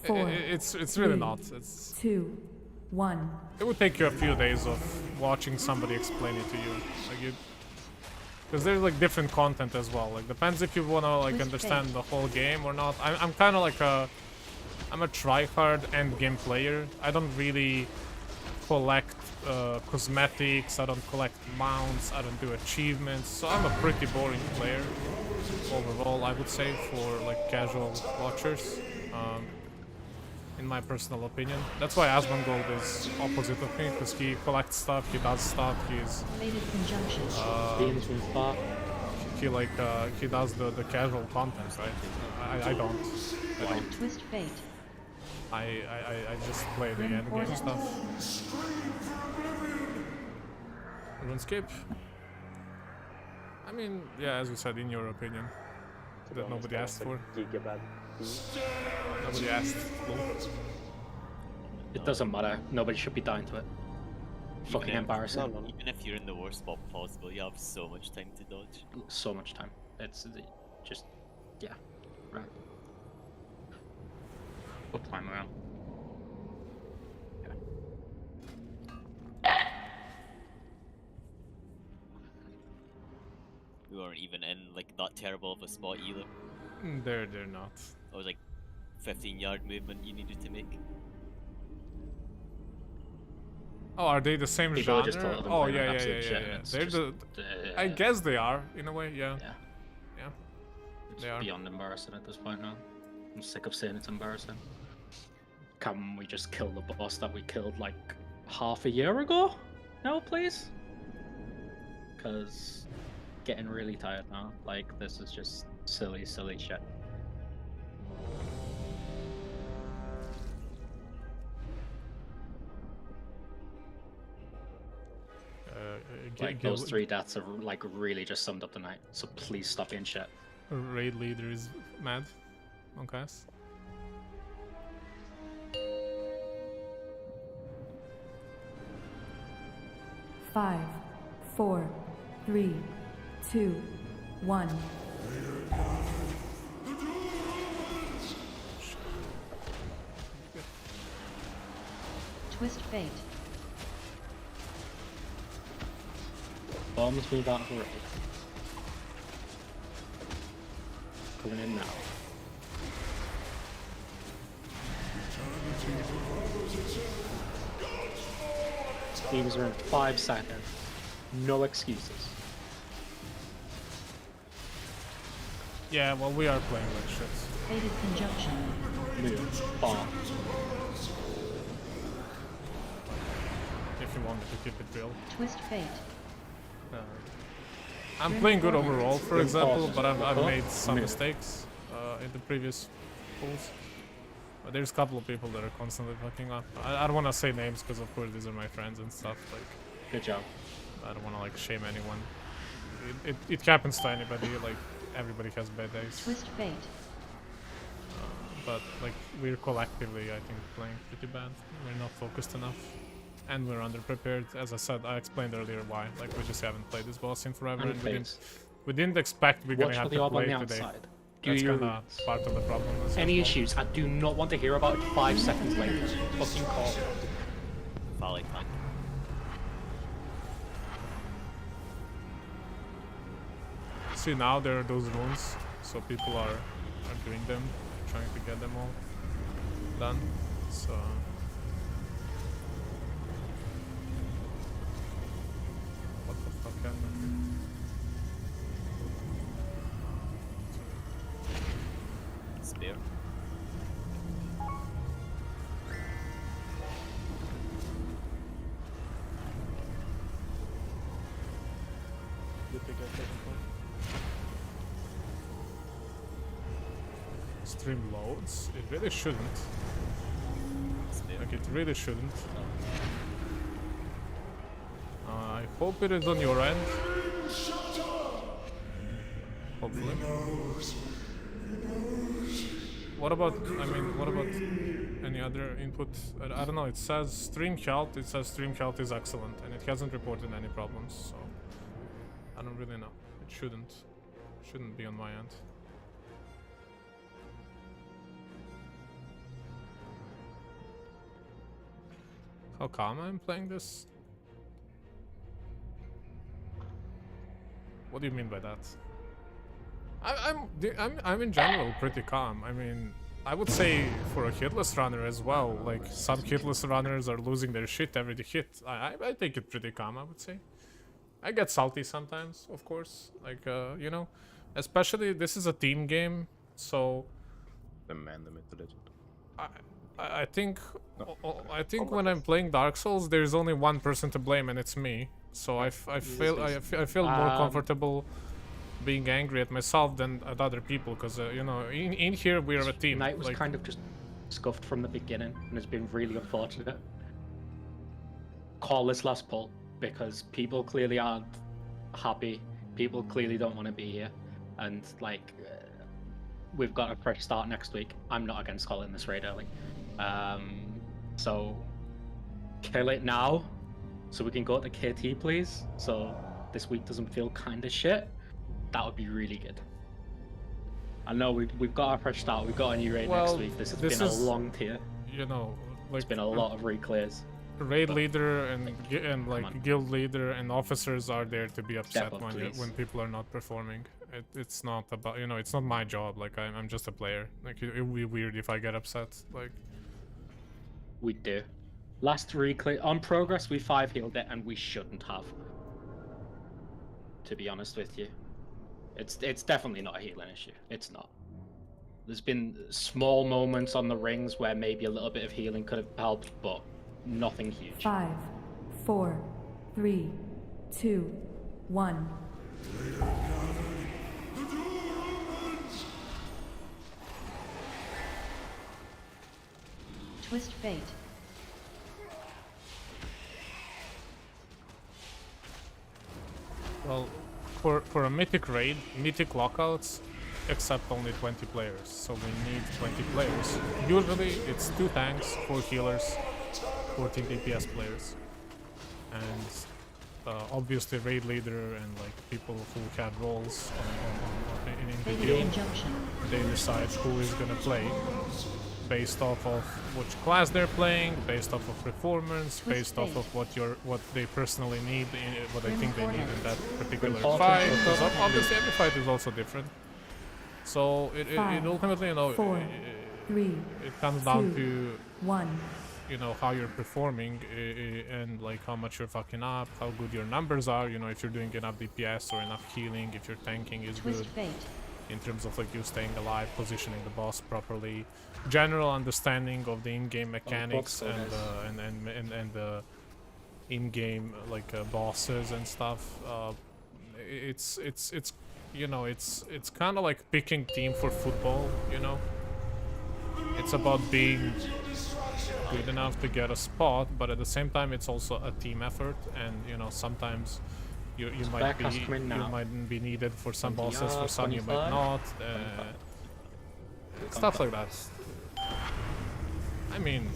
4. It's really 3, not. It's 2, 1. It would take you a few days of watching somebody explain it to you, like because there's like different content as well. Like depends if you wanna like understand the whole game or not. I'm kind of like I'm a tryhard end game player. I don't really collect cosmetics, I don't collect mounts, I don't do achievements, so I'm a pretty boring player overall, I would say, for like casual watchers. in my personal opinion. That's why Asmongold is opposite of me, because he collects stuff, he does stuff, he's... he does the casual content, right? I don't. Twist fate. I just play the end game stuff. RuneScape? I mean, yeah, as you said, in your opinion. That nobody asked for. Nobody asked. It doesn't matter. Nobody should be dying to it. Fucking embarrassing. Even if you're in the worst spot possible, you have so much time to dodge. So much time. It's just, yeah, right. We'll climb around. We weren't even in like that terrible of a spot either. They're not. It was like 15-yard movement you needed to make. Oh, are they the same People are genre? just Oh yeah. They're just, I guess they are in a way. Yeah. It's They are. beyond embarrassing at this point now. I'm sick of saying it's embarrassing. Can we just kill the boss that we killed like half a year ago? No, please? Because getting really tired now. Like, this is just silly shit. Like, those 3 deaths have like really just summed up the night. So please stop being shit. Raid leader is mad on cast. Five, 4, 3, 2, 1. Twist fate. Bombs move out of the raid. Coming in now. Games are in 5 seconds. No excuses. Yeah, well, we are playing like shit. Fated conjunction. Move. Bomb. If you wanted to keep it real. Twist fate. I'm playing good overall, for example, but I've made some mistakes in the previous pulls. But there's a couple of people that are constantly fucking up. I don't want to say names because, of course, these are my friends and stuff. Like, good job. I don't want to like shame anyone. It happens to anybody. Like, everybody has bad days. Twist fate. But like, we're collectively, I think, playing pretty bad. We're not focused enough. And we're underprepared. As I said, I explained earlier why. Like, we just haven't played this boss in forever, and we didn't expect we're gonna have to play today. Outside. That's kinda part of the problem. Any issues? I do not want to hear about it 5 seconds later. Fucking call. Volley tank. See, now there are those runes, so people are doing them, trying to get them all done. So. What the fuck happened? Spear. Stream loads? It really shouldn't. Like, it really shouldn't. I hope it is on your end. Hopefully. What about, what about any other input? I don't know, it says stream health, is excellent, and it hasn't reported any problems, so I don't really know. It shouldn't be on my end. How calm I'm playing this? What do you mean by that? I'm in general pretty calm. I mean, I would say for a hitless runner as well. Like, some hitless runners are losing their shit every hit. I take it pretty calm, I would say. I get salty sometimes, of course. Like, you know, especially this is a team game, so. The man, the myth, the legend. I think when I'm playing Dark Souls, there's only one person to blame, and it's me. So I feel more comfortable being angry at myself than at other people, because you know, in here we're a team. Knight was kind of just scuffed from the beginning, and has been really unfortunate. Call this last pull, because people clearly aren't happy. People clearly don't want to be here, and like we've got a fresh start next week. I'm not against calling this raid early, so kill it now, so we can go to KT, please. So this week doesn't feel kind of shit. That would be really good. I know we've got our fresh start. We've got a new raid next week. This has been a long tier. You know, like, it's been a lot of reclears. Raid leader and like guild leader and officers are there to be upset when people are not performing. It's not about, you know, it's not my job. Like I'm just a player. Like it would be weird if I get upset. Like we do. Last reclear on progress, we 5 healed it, and we shouldn't have. To be honest with you, it's definitely not a healing issue. It's not. There's been small moments on the rings where maybe a little bit of healing could have helped, but nothing huge. 5, 4, 3, 2, 1. Twist fate. Well, for a mythic raid, mythic lockouts accept only 20 players, so we need 20 players. Usually it's 2 tanks, 4 healers, 14 DPS players, and obviously raid leader and like people who have roles in the game. They decide who is gonna play based off of which class they're playing, based off of performance, based off of what they personally need, what they think they need in that particular fight. Because obviously every fight is also different. So it ultimately, you know, 4, 3, it comes down to 1. You know, how you're performing and like how much you're fucking up, how good your numbers are, you know, if you're doing enough DPS or enough healing, if your tanking is good in terms of like you staying alive, positioning the boss properly, general understanding of the in-game mechanics and the in-game like bosses and stuff. It's you know, it's kind of like picking team for football, you know. It's about being good enough to get a spot, but at the same time it's also a team effort, and you know, sometimes you might be needed for some bosses, for some you might not, stuff like that. I mean,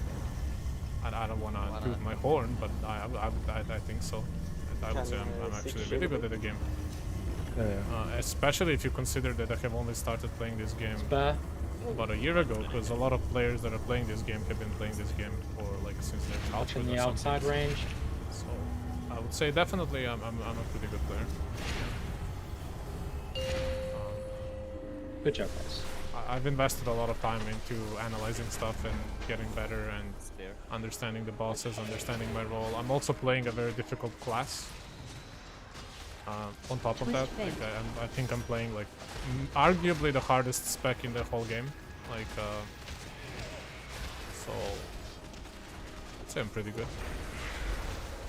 I don't want to toot my horn, but I think so. I would say I'm actually really good at the game. Especially if you consider that I have only started playing this game about a year ago, because a lot of players that are playing this game have been playing this game for like since their childhood. In the outside range. So I would say definitely I'm a pretty good player. Good job, guys. I've invested a lot of time into analyzing stuff and getting better and understanding the bosses, understanding my role. I'm also playing a very difficult class. On top of that, like, I think I'm playing like arguably the hardest spec in the whole game. Like, so I'd say I'm pretty good.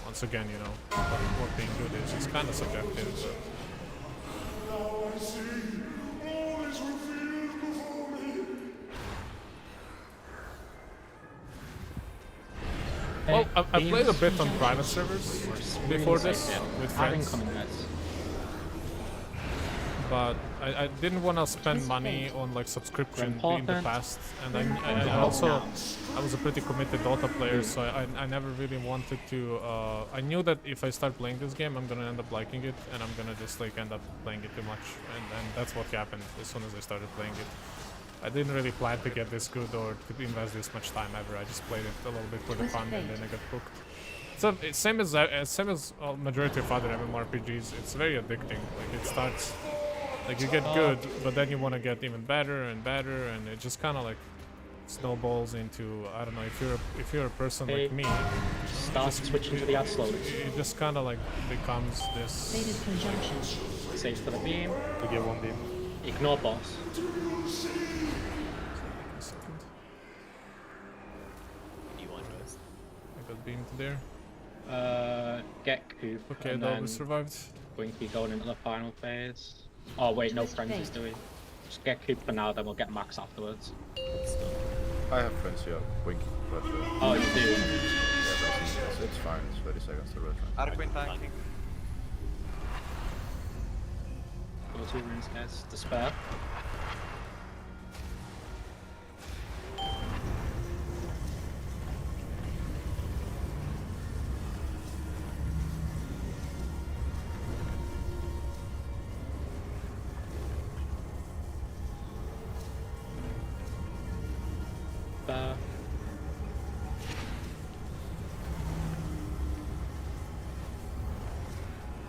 Once again, you know, what being good is, it's kind of subjective. Well, I played a bit on private servers before this with friends, but I didn't want to spend money on like subscription in the past, and I was a pretty committed Dota player, so I never really wanted to. I knew that if I start playing this game, I'm gonna end up liking it, and I'm gonna just like end up playing it too much, and that's what happened as soon as I started playing it. I didn't really plan to get this good or to invest this much time ever. I just played it a little bit for the fun, and then I got hooked. So it's same as majority of other MMORPGs. It's very addicting. Like it starts, like you get good, but then you want to get even better and better, and it just kind of like snowballs into, I don't know, if you're a person like me, start switching to the ad slowly. It just kind of like becomes this. Saves for the beam. To get one beam. Ignore boss. beamed there. Get Coop. Okay, and Dove then survived. Winky going into the final phase. Oh wait, no Twist frenzies fate. do we? Just get Coop for now, then we'll get Max afterwards. I have frenzy on Winky, but Oh, you do? yeah, but it's fine. It's 30 seconds to red. Arquin tanking. Go 2 runes, guys. Despair.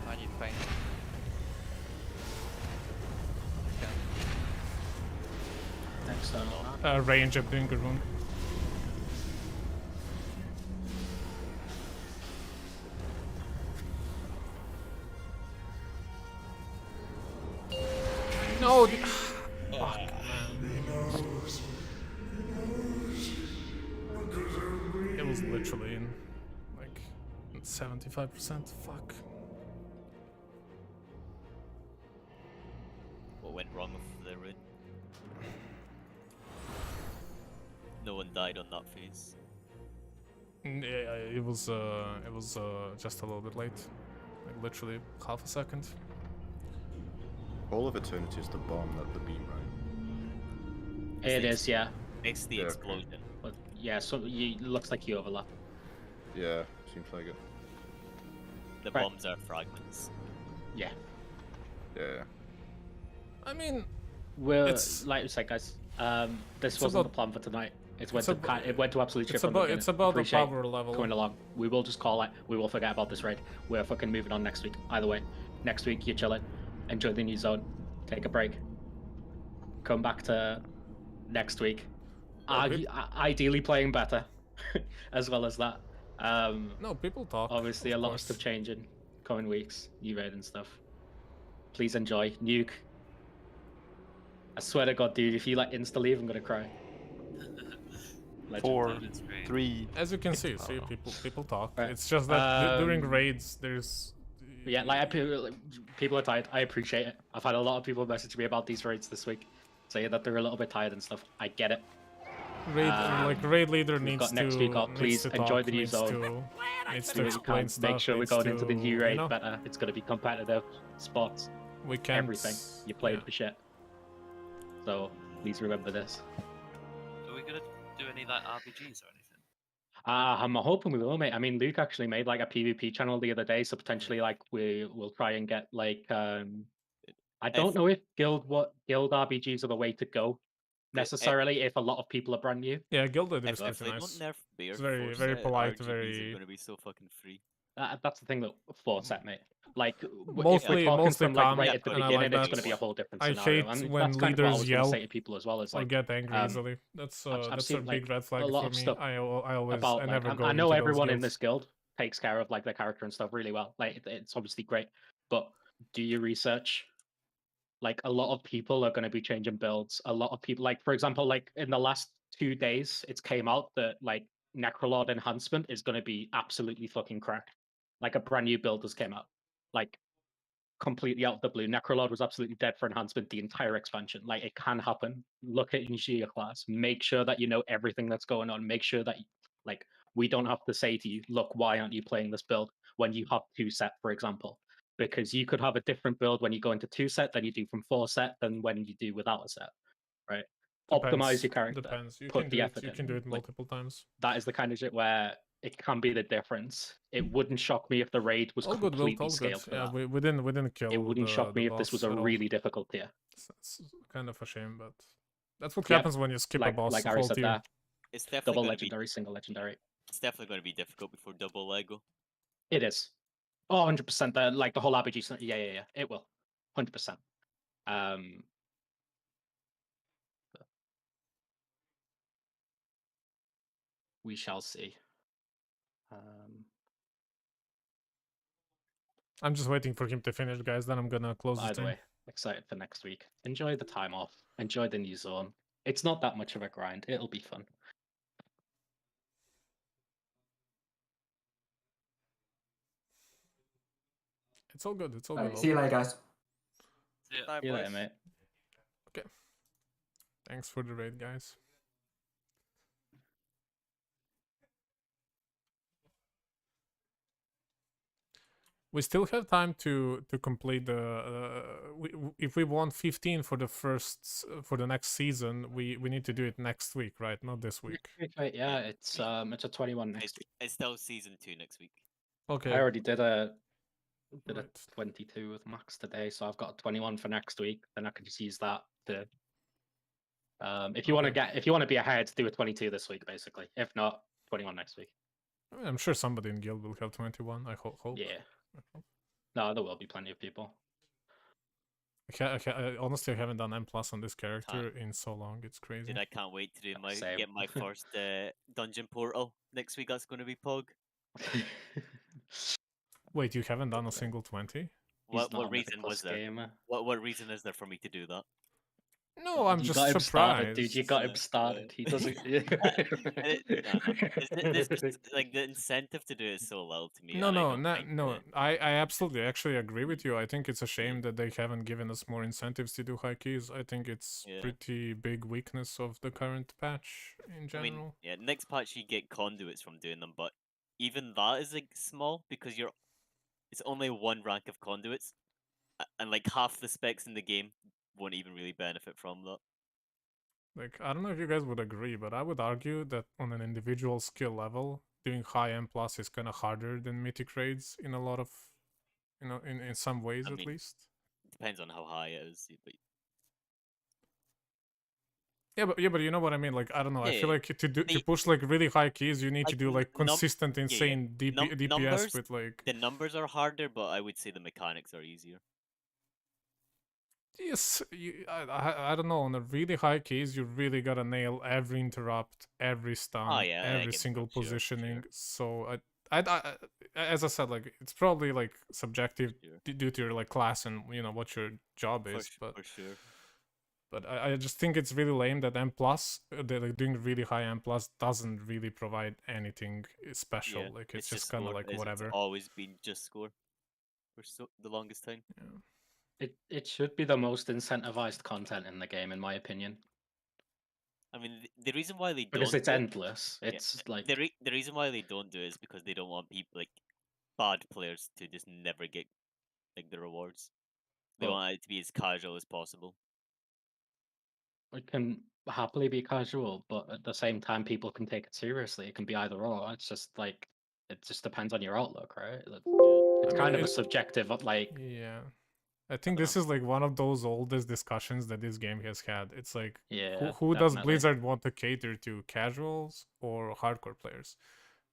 I need pain. Next turn. Range up doing good one. No! Fuck, man. It was literally in, like, 75%. Fuck. What went wrong with the rune? No one died on that phase. Yeah, it was just a little bit late. Like, literally half a second. All of Eternity is the bomb, not the beam, right? It is, yeah. It's the explosion. But yeah, so looks like you overlap. Yeah, seems like it. The Right. bombs are fragments. Yeah. Yeah. I mean, We're it's like you said, guys. This it's wasn't about- the plan for tonight. It went it's to it went to absolute shit it's from the about beginning. it's about the Appreciate power level. coming along. We will just call it. We will forget about this raid. We're fucking moving on next week. Either way, next week you're chilling. Enjoy the new zone. Take a break. Come back to next week. Ideally playing better, as well as that. No, people talk. Obviously, a lot of stuff changing coming weeks. New raid and stuff. Please enjoy. Nuke. I swear to God, dude, if you like insta leave, I'm gonna cry. Legend. 4, 3. As you can see, people talk. It's just that during raids, there's Yeah, people are tired. I appreciate it. I've had a lot of people message me about these raids this week, saying that they're a little bit tired and stuff. I get it. raid leader we've needs got next to week off. needs Please to enjoy talk, the new needs zone. needs to We explain can't stuff. make sure we're needs going into the to, new raid you know, better. It's going to be competitive spots. We can't. Everything you played for shit. So please remember this. Are we gonna do any like RPGs or anything? I'm hoping we will, mate. I mean, Luke actually made like a PvP channel the other day, so potentially like we will try and get like I don't know if guild RPGs are the way to go necessarily if a lot of people are brand new. Yeah, guild leader is If pretty they nice. don't nerf bear It's very force, very polite, RGBs very are gonna be so fucking free. That's the thing that Forset, mate. Like if we're mostly talking from like calm, right at the and I beginning, like it's that. going to be a whole different I scenario. hate And when that's kind of what I leaders was going to yell say to people as well. Is or like get angry easily. That's I've that's seen, a big like, red flag a lot for of me. stuff I always about I like, never go. I know into those everyone in guilds. this guild takes care of like their character and stuff really well. Like it's obviously great, but do your research. Like a lot of people are going to be changing builds. A lot of people, like for example, like in the last 2 days, it's came out that like Necrolord enhancement is going to be absolutely fucking cracked. Like a brand new build has came out, like completely out of the blue. Necrolord was absolutely dead for enhancement the entire expansion. Like it can happen. Look at your class. Make sure that you know everything that's going on. Make sure that like we don't have to say to you, look, why aren't you playing this build when you have 2 set, for example? Because you could have a different build when you go into 2 set than you do from 4 set than when you do without a set, right? Optimize your character. Depends. You put can the do effort it. You in. can do it Like, multiple times. that is the kind of shit where it can be the difference. It wouldn't shock me if the raid was All good, completely all good. scaled for Yeah, that. we didn't kill. It wouldn't shock the me if this was boss a at all. really difficult tier. It's kind of a shame, but that's what Yep. happens when you skip a Like boss Ari whole said tier. there. It's definitely Double gonna legendary, single legendary. It's definitely going to be difficult before double Lego. It is. Oh, 100%. Like the whole RPG. Yeah. It will. 100%. We shall see. I'm just waiting for him to finish, guys. Then I'm gonna close the By the stream. way, excited for next week. Enjoy the time off. Enjoy the new zone. It's not that much of a grind. It'll be fun. It's all good. It's all Alright, good. see you later, guys. Bye, See you later, boys. mate. Okay. Thanks for the raid, guys. We still have time to complete the. If we want 15 for the for the next season, we need to do it next week, right? Not this week. Wait, yeah, it's a 21 next week. It's still season 2 next week. Okay. I already did a Right. 22 with Max today, so I've got a 21 for next week. Then I can just use that to. If you want to be ahead, do a 22 this week, basically. If not, 21 next week. I mean, I'm sure somebody in guild will have 21. I hope. Yeah. No, there will be plenty of people. Honestly, I haven't done M+ on this character in so long. It's crazy. Dude, I can't wait to do Same. get my first dungeon portal next week. That's going to be PoV. Wait, you haven't done a single 20? What reason was there? What reason is there for me to do that? No, I'm you just got him surprised. started, dude. You got him started. He doesn't. There's just, like the incentive to do it is so low to me. No. I absolutely actually agree with you. I think it's a shame that they haven't given us more incentives to do high keys. I think it's pretty big weakness of the current patch in general. I mean, yeah, next patch you get conduits from doing them, but even that is like small because it's only one rank of conduits, and like half the specs in the game won't even really benefit from that. Like, I don't know if you guys would agree, but I would argue that on an individual skill level, doing high M+ is kind of harder than mythic raids in a lot of, in some ways at least. It depends on how high it is, but Yeah, but you know what I mean. Like, I don't know. I feel Yeah, like to push like really high keys, you need to do like consistent, insane DPS numbers, with like. the numbers are harder, but I would say the mechanics are easier. Yes, I don't know. On a really high keys, you really gotta nail every interrupt, every stun, every single positioning. So I, as I said, like it's probably like subjective due to your like class and what your job is. For sure. But I just think it's really lame that M+, they're like doing really high M+, doesn't really provide anything special. Yeah, like it's just kind of like whatever. It's always been just score for the longest time. Yeah. It should be the most incentivized content in the game, in my opinion. I mean, the reason why they don't because it's endless. It's like the reason why they don't do it is because they don't want people like bad players to just never get like the rewards. They want it to be as casual as possible. It can happily be casual, but at the same time, people can take it seriously. It can be either or. It's just like it just depends on your outlook, right? It's kind of a subjective, like. Yeah. I think this is like one of those oldest discussions that this game has had. It's like, who does Blizzard want to cater to, casuals or hardcore players?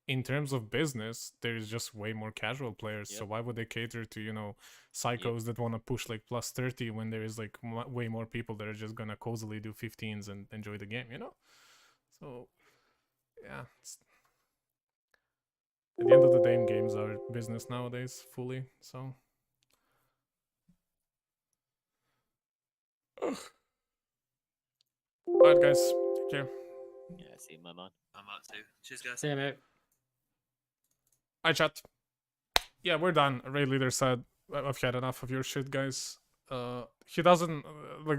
In terms of business, there's just way more casual players. So why would they cater to, psychos that want to push like plus 30 when there is like way more people that are just gonna cozily do 15s and enjoy the game, So, yeah. At the end of the day, games are business nowadays, fully, so... Alright, guys. Take care. Yeah, see you, my man. I'm out too. Cheers, guys. See you, mate. Hi, chat. Yeah, we're done. Raid leader said, I've had enough of your shit, guys. He doesn't,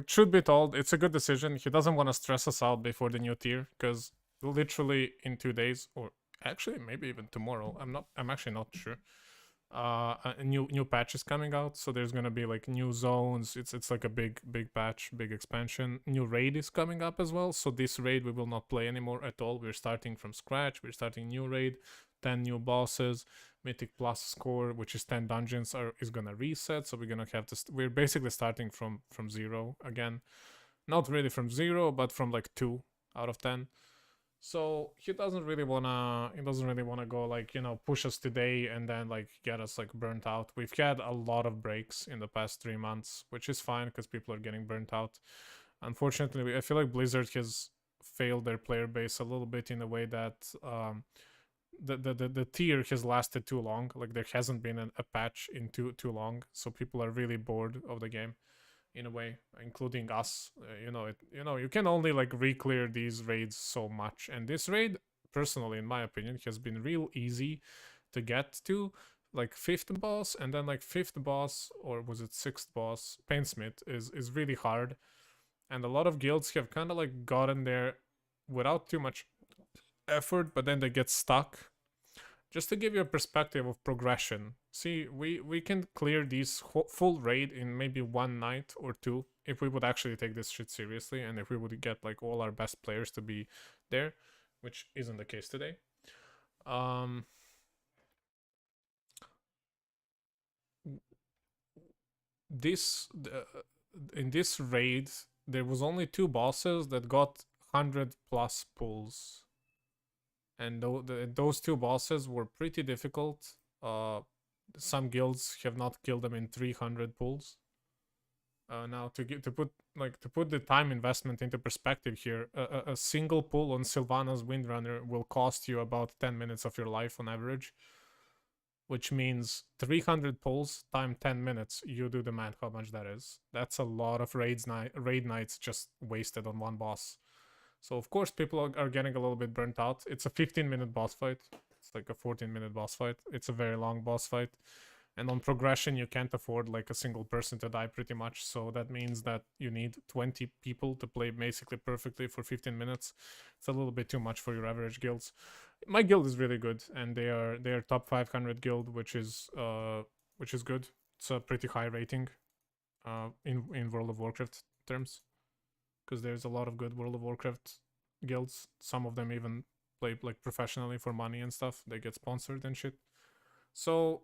truth be told, it's a good decision. He doesn't want to stress us out before the new tier, because literally in 2 days, or actually maybe even tomorrow, I'm actually not sure. A new patch is coming out, so there's gonna be like new zones. It's like a big patch, big expansion. New raid is coming up as well, so this raid we will not play anymore at all. We're starting from scratch. We're starting new raid, 10 new bosses, Mythic Plus score, which is 10 dungeons is gonna reset, so we're gonna have to we're basically starting from 0 again. Not really from 0, but from like 2 out of 10. So he doesn't really wanna go like, push us today and then like get us like burnt out. We've had a lot of breaks in the past 3 months, which is fine because people are getting burnt out. Unfortunately, I feel like Blizzard has failed their player base a little bit in a way that the tier has lasted too long. Like there hasn't been a patch in too long, so people are really bored of the game. In a way, including us, you can only like reclear these raids so much, and this raid, personally, in my opinion, has been real easy to get to. like 5th boss, and then like 5th boss, or was it 6th boss, Painsmith is really hard, and a lot of guilds have kind of like gotten there without too much effort, but then they get stuck. Just to give you a perspective of progression, see, we can clear these full raid in maybe 1 night or 2 if we would actually take this shit seriously, and if we would get like all our best players to be there, which isn't the case today. In this raid, there was only 2 bosses that got 100+ pulls. And those 2 bosses were pretty difficult. Some guilds have not killed them in 300 pulls. Now to put the time investment into perspective here, a single pull on Sylvanas Windrunner will cost you about 10 minutes of your life on average, which means 300 pulls times 10 minutes. You do the math how much that is. That's a lot of raid nights just wasted on one boss. So of course people are getting a little bit burnt out. It's a 15-minute boss fight. It's like a 14-minute boss fight. It's a very long boss fight. And on progression, you can't afford like a single person to die pretty much. So that means that you need 20 people to play basically perfectly for 15 minutes. It's a little bit too much for your average guilds. My guild is really good, and they are top 500 guild, which is good. It's a pretty high rating in World of Warcraft terms, because there's a lot of good World of Warcraft guilds. Some of them even play like professionally for money and stuff. They get sponsored and shit. So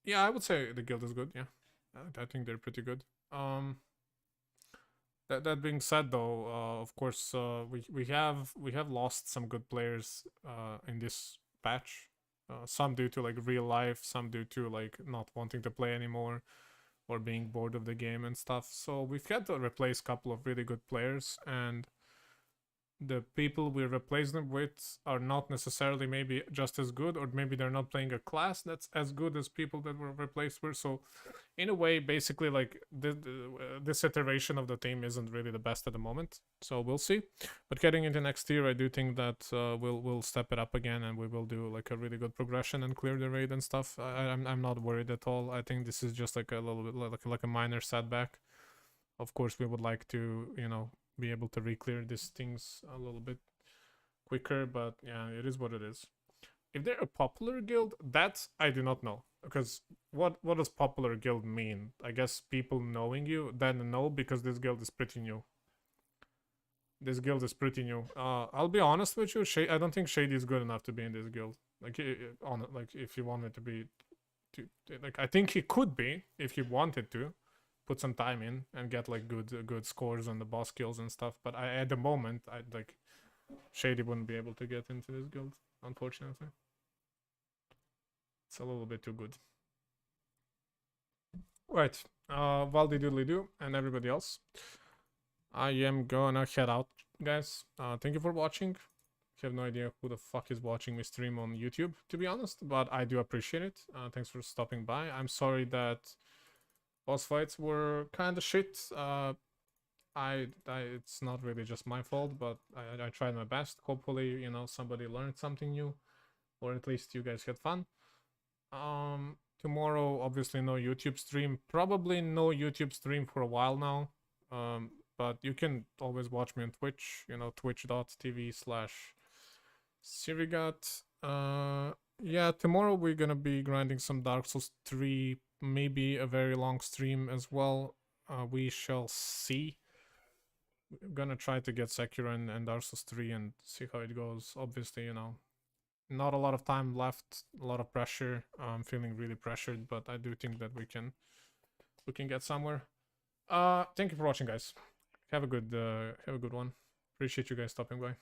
yeah, I would say the guild is good. Yeah, I think they're pretty good. That being said, though, of course, we have lost some good players in this patch. Some due to like real life, some due to like not wanting to play anymore, or being bored of the game and stuff. So we've had to replace a couple of really good players, and the people we replace them with are not necessarily maybe just as good, or maybe they're not playing a class that's as good as people that were replaced with. So in a way, basically, like this iteration of the team isn't really the best at the moment. So we'll see. But getting into next year, I do think that we'll step it up again, and we will do like a really good progression and clear the raid and stuff. I'm not worried at all. I think this is just like a little bit like a minor setback. Of course, we would like to, you know, be able to re-clear these things a little bit quicker, but yeah, it is what it is. If they're a popular guild, that I do not know, because what does popular guild mean? I guess people knowing you. Then no, because this guild is pretty new. This guild is pretty new. I'll be honest with you, I don't think Shady is good enough to be in this guild. Like if he wanted to be, like I think he could be if he wanted to put some time in and get like good scores on the boss kills and stuff, but at the moment like Shady wouldn't be able to get into this guild, unfortunately. It's a little bit too good. Right, Valdi doodly do and everybody else, I am gonna head out, guys. Thank you for watching. I have no idea who the fuck is watching me stream on YouTube, to be honest, but I do appreciate it. Thanks for stopping by. I'm sorry that boss fights were kind of shit. It's not really just my fault, but I tried my best. Hopefully, you know, somebody learned something new, or at least you guys had fun. Tomorrow, obviously, no YouTube stream. Probably no YouTube stream for a while now. But you can always watch me on Twitch. You know, twitch.tv/Sirigat. Yeah, tomorrow we're gonna be grinding some Dark Souls 3. Maybe a very long stream as well. We shall see. We're gonna try to get Sekiro and Dark Souls 3 and see how it goes. Obviously, you know, not a lot of time left, a lot of pressure. I'm feeling really pressured, but I do think that we can get somewhere. Thank you for watching, guys. Have a good one. Appreciate you guys stopping by.